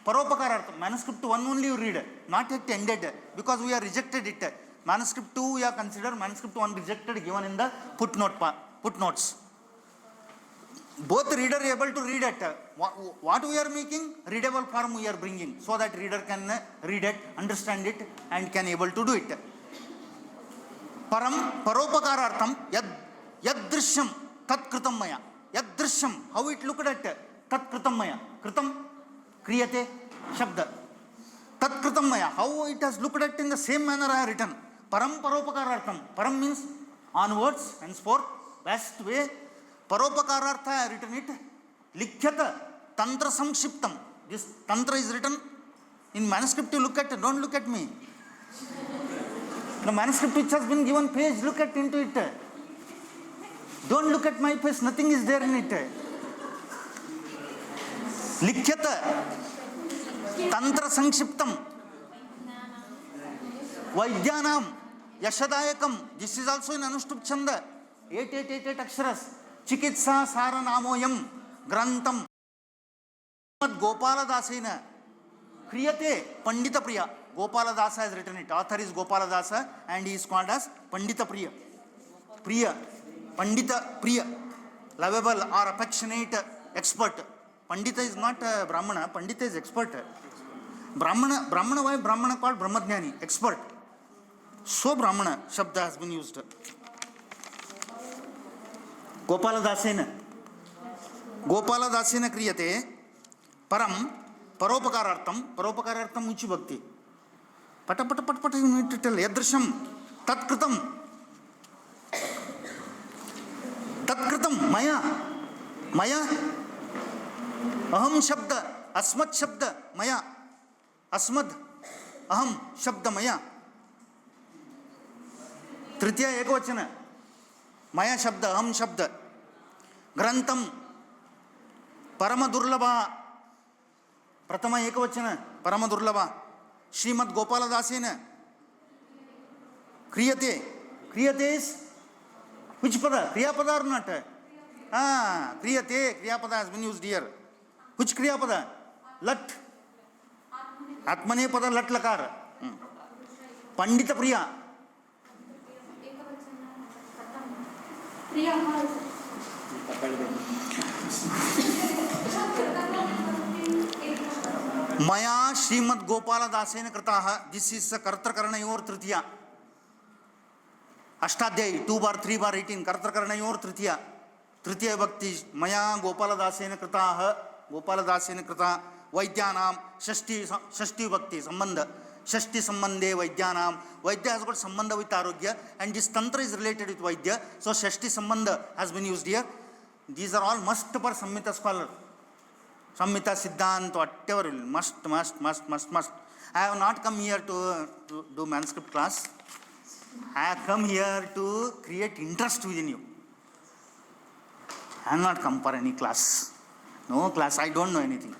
Paropakaraartham, manuscript 1 only you read, not yet ended, because we are rejected it. Manuscript 2 we are considered, manuscript 1 rejected, given in the footnotes. Both reader able to read it. What we are making, readable form we are bringing, so that reader can read it, understand it, and can able to do it. Paropakaraartham yadrishyam tatkritam maya. Yadrishyam, how it looked at tatkritam maya. Kritam kriyate shabda. Tatkritam maya, how it has looked at in the same manner I have written. Paropakaraartham. Param means onwards, henceforth, best way. Paropakaraartha I have written it. Likhyata tantra samshiptam. This tantra is written in manuscript. You look at, don't look at me. The manuscript which has been given page, look at into it. Don't look at my face, nothing is there in it. Likhyata, Tantra Sankshiptam, Vaidyanam, Yashadayakam. This is also in Anushtup Chanda. 8888 aksharas. Chikitsa Saranamoyam, Grantam. Gopala Dasena. Kriyate, Pandita Priya. Gopala Dasa has written it. Author is Gopala Dasa and he is called as Pandita Priya. Priya. Pandita Priya. Lovable or affectionate expert. Pandita is not a Brahmana. Pandita is expert. Brahmana, why Brahmana called Brahmadhyani? Expert. So Brahmana Shabda has been used. Gopala Dasena kriyate param paropakarartham uchi bhakti. Pata you need to tell. Yadrasham tatkritam maya aham shabda asmat shabda maya asmad aham shabda maya. Tritiya ekavachana maya shabda aham shabda. Grantam parama durlabha pratama ekavachana parama durlabha. Srimad Gopala Dasena kriyate is which pada? Kriya pada or not? Kriyate, kriya pada has been used here. Which kriya pada? Lat. Atmane pada lat lakar. Pandita Priya. Maya Srimad Gopala Dasena Krataha. This is Kartakaranayor Tritiya. Ashtadhyay 2/3/18. Kartakaranayor Tritiya. Tritiya Bhakti. Maya Gopala Dasena Krataha. Gopala Dasena Krata. Vaidyanam Shashti Bhakti. Sambandha. Shashti Sambandhe Vaidyanam. Vaidya has got Sambandha with Arogya and this Tantra is related with Vaidya. So Shashti Sambandha has been used here. These are all must for Samita scholar. Samita, Siddhanta, whatever, must. I have not come here to do manuscript class. I have come here to create interest within you. I have not come for any class. No class, I don't know anything.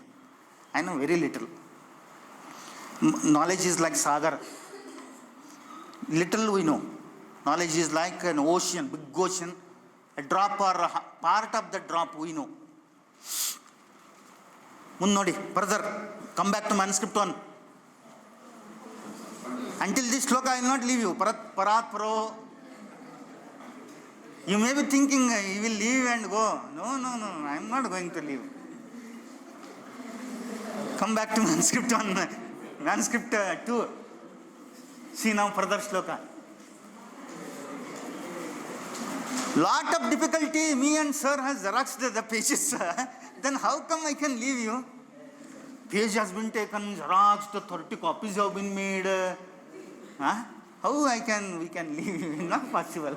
I know very little. Knowledge is like sagar. Little we know. Knowledge is like an ocean, big ocean. A drop or a part of the drop we know. Munnodi, further, come back to manuscript 1. Until this sloka I will not leave you. Parat Pro. You may be thinking you will leave and go. No, I am not going to leave. Come back to manuscript 1. Manuscript 2. See now further sloka. Lot of difficulty, me and sir has xeroxed the pages. Then how come I can leave you? Page has been taken, xeroxed, 30 copies have been made. How we can leave you? Not possible.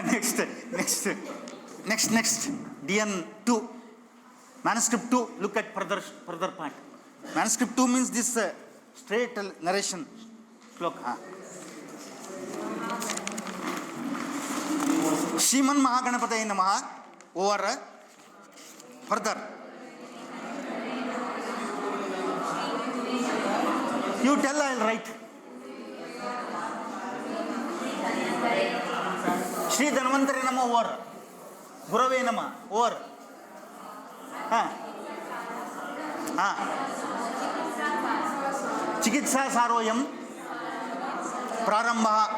Next. DN 2. Manuscript 2, look at further part. Manuscript 2 means this straight narration. Shriman Mahaganapataye Namaha over further. You tell, I will write. Shri Dhanvantari Nama over. Gurave Nama over. Chikitsa Saroyam Prarambha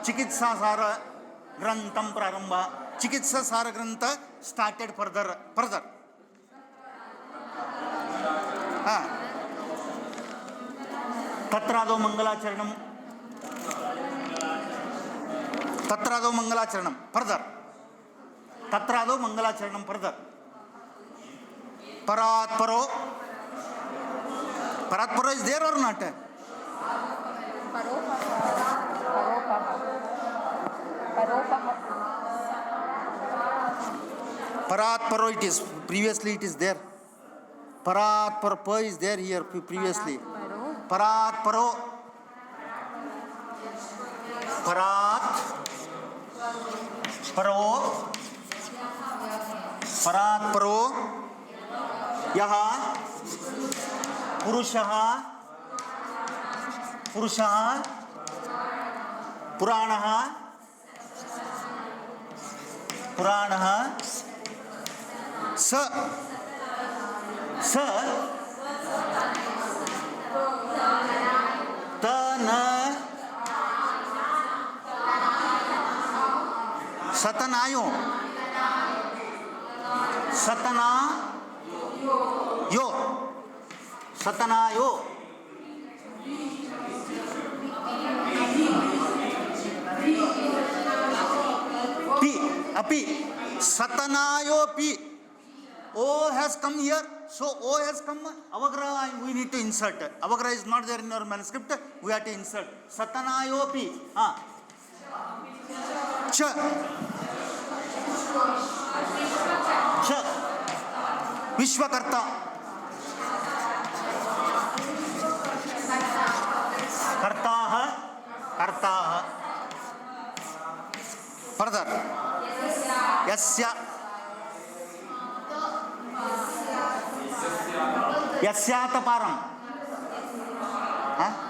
Chikitsa Sara Grantam Prarambha. Chikitsa Sara Granta started further. Tatrado Mangalacharanam further. Tatrado Mangalacharanam further. Parat Paro is there or not? Parat Paro it is. Previously it is there. Parat par pa is there here previously. Parat paro. Parat paro. Parat paro. Yaha Purushaha. Purushaha. Puranaha. Puranaha. Sa. Sa. Tana. Satanayo. Satana. Yo. Satanayo. P. Api. Satanayo P. O has come here. So O has come. Avagra we need to insert. Avagra is not there in our manuscript. We have to insert. Satanayo P. Cha. Cha. Vishwakarta. Kartaha. Kartaha. Further. Yasya. Yasyata param.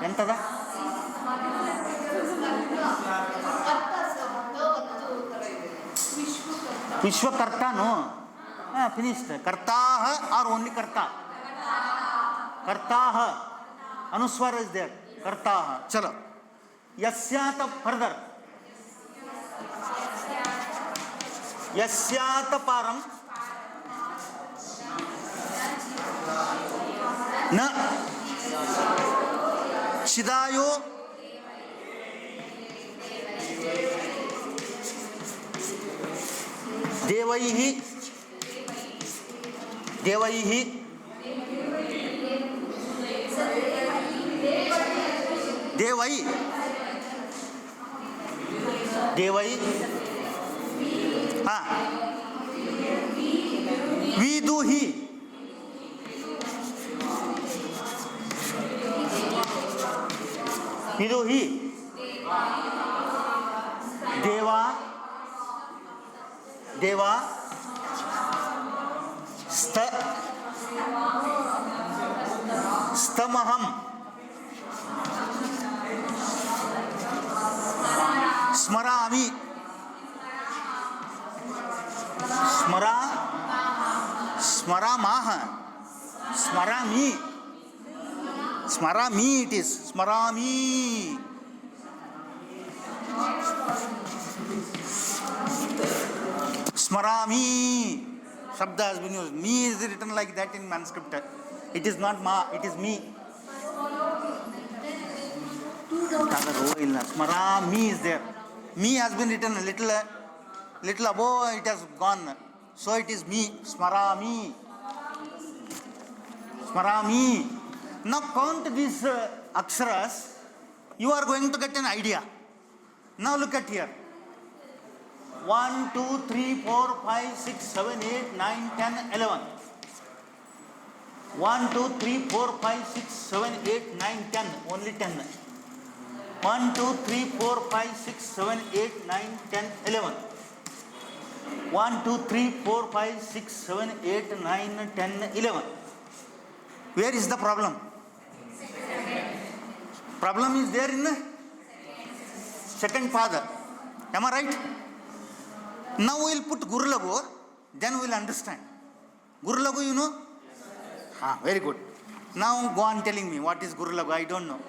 Entada? Vishwakarta, no. Finished. Kartaha or only karta? Kartaha. Anuswara is there. Kartaha. Chalo. Yasyata further. Yasyata param. Na. Chidayo. Devaihi. Devaihi. Devai. Devai. Viduhi. Viduhi. Deva. Deva. Stamaham. Smarami. Smaramaha. Smarami. Smarami it is. Smarami. Smarami. Shabda has been used. Me is written like that in manuscript. It is not ma, it is me. Smarami is there. Me has been written a little above, it has gone. So it is me. Smarami. Smarami. Now count these aksharas. You are going to get an idea. Now look at here. 1, 2, 3, 4, 5, 6, 7, 8, 9, 10, 11. 1, 2, 3, 4, 5, 6, 7, 8, 9, 10. Only 10. 1, 2, 3, 4, 5, 6, 7, 8, 9, 10, 11. 1, 2, 3, 4, 5, 6, 7, 8, 9, 10, 11. Where is the problem? Problem is there in the second father. Am I right? Now we will put Guru Lagu, then we will understand. Guru Lagu, you know? Very good. Now go on telling me what is Guru Lagu. I don't know.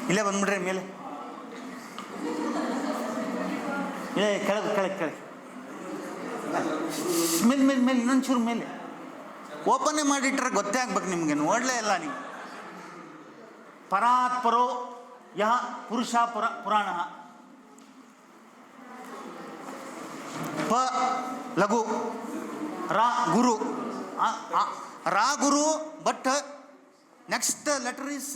Ile bandre mele. Ile kala. Mele ಇನ್ನೊಂಚೂರು ಮೇಲೆ open ಮಾಡಿಟ್ರೆ ಗೊತ್ತೇ ಆಗ್ಬೇಕು ನಿಮಗೆ ನೋಡಲೇ ಇಲ್ಲ ನೀವು. ಪರಾತ್ ಪರೋ ಯಹ ಪುರುಷ ಪುರಾಣ. ಪ ಲಘು ರಾ ಗುರು. ರಾ ಗುರು, ಬಟ್ ನೆಕ್ಸ್ಟ್ ಲೆಟರ್ ಇಸ್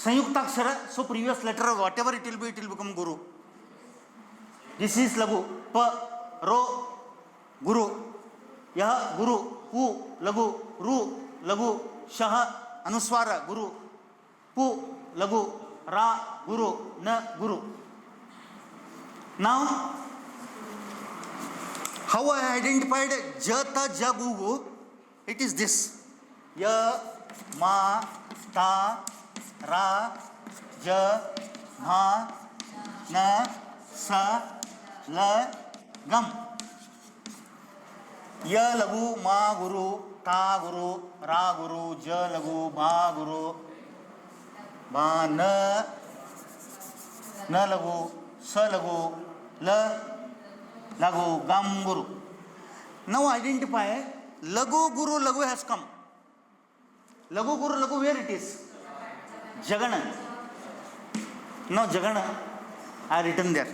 ಸಂಯುಕ್ತಾಕ್ಷರ. So previous letter, whatever it will be, it will become Guru. This is lagu. Pa, ro, guru. Yah, guru. Pu, lagu. Ru, lagu. Shah, anuswara, guru. Pu, lagu. Ra, guru. Na, guru. Now, how I identified jata jagugu? It is this. Ya, ma, ta, ra, ja, ma, na, sa, la, gam. Ya lagu, ma guru, ta guru, ra guru, ja lagu, ma guru, ma na lagu, sa lagu, la lagu, gam guru. Now identify lagu guru lagu has come. Lagu guru lagu, where it is? Jagana. No, Jagana. I written there.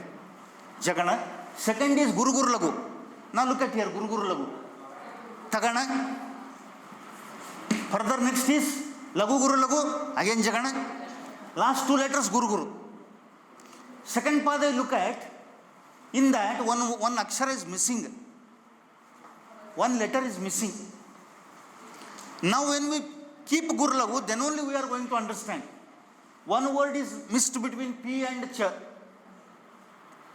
Jagana. Second is guru guru lagu. Now look at here, guru guru lagu. Tagana. Further next is lagu guru lagu, again Jagana. Last two letters guru guru. Second part I look at, in that one akshara is missing. One letter is missing. Now when we keep guru lagu, then only we are going to understand. One word is missed between P and Ch.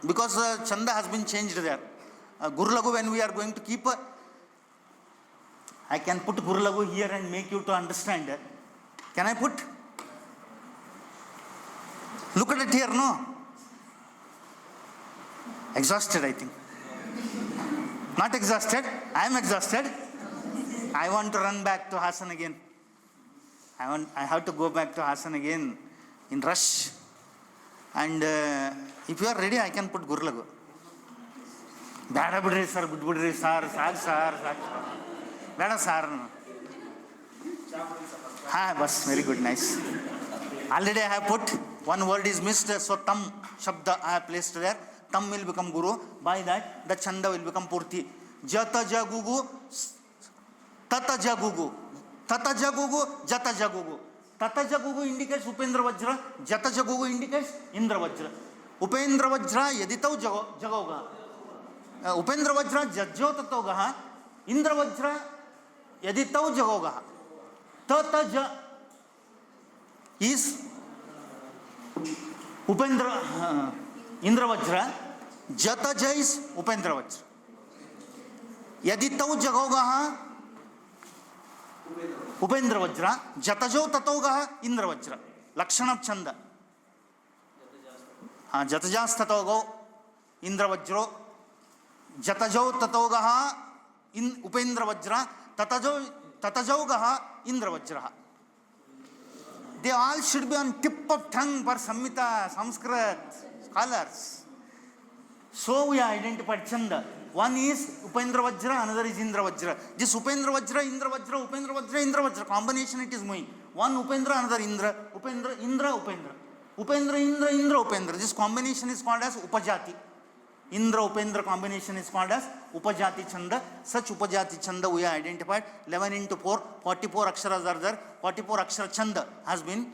Because Chanda has been changed there. Guru lagu, when we are going to keep, I can put guru lagu here and make you to understand. Can I put? Look at it here, no? Exhausted, I think. Not exhausted. I am exhausted. I want to run back to Hassan again. I have to go back to Hassan again in rush. And if you are ready, I can put guru lagu. Bada bidri sir, good bidri sir, sir. Bada sir. Ha, bas, very good, nice. Already I have put, one word is missed, so tam shabda I have placed there. Tam will become guru. By that, the chanda will become purti. Jata jagugu, tata jagugu. Tata jagugu, jata jagugu. Tata jagugu indicates Upendra Vajra. Jata jagugu indicates Indra Vajra. Upendra Vajra yaditau jagoga. Upendra Vajra jajjo tatogaha. Indra Vajra yaditau jagoga. Tata ja is Upendra Indra Vajra. Jata ja is Upendra Vajra. Yaditau jagogaha Upendra Vajra. Jatajo tatogaha Indra Vajra. Lakshana Chanda. Jatajas tatogo Indra Vajro. Jatajo tatogaha Upendra Vajra. Tatajogaha Indra Vajra. They all should be on tip of tongue for Samita, Sanskrit scholars. So we identified Chanda. One is Upendra Vajra, another is Indra Vajra. This Upendra Vajra, Indra Vajra, Upendra Vajra, Indra Vajra combination it is moving. One Upendra, another Indra. Upendra, Indra, Upendra. Upendra, Indra, Indra, Upendra. This combination is called as Upajati. Indra Upendra combination is called as Upajati Chanda. Such Upajati Chanda we have identified. 11 into 4, 44 aksharas are there. 44 akshara Chanda has been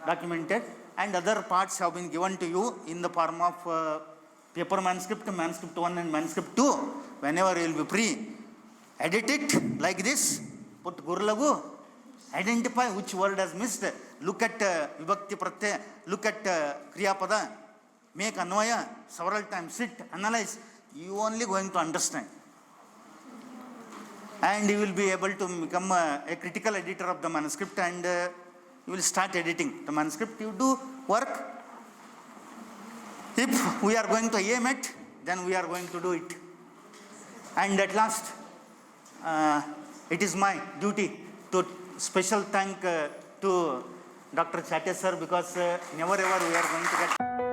documented. And other parts have been given to you in the form of paper manuscript, manuscript 1 and manuscript 2. Whenever you will be free, edit it like this. Put guru lagu. Identify which word has missed. Look at Vibhakti Pratyaya. Look at Kriya Pada. Make Anvaya several times. Sit, analyze. You only going to understand. And you will be able to become a critical editor of the manuscript, and you will start editing the manuscript. You do work. If we are going to aim it, then we are going to do it. And at last, it is my duty to special thank to Dr. Chate sir, because never ever we are going to get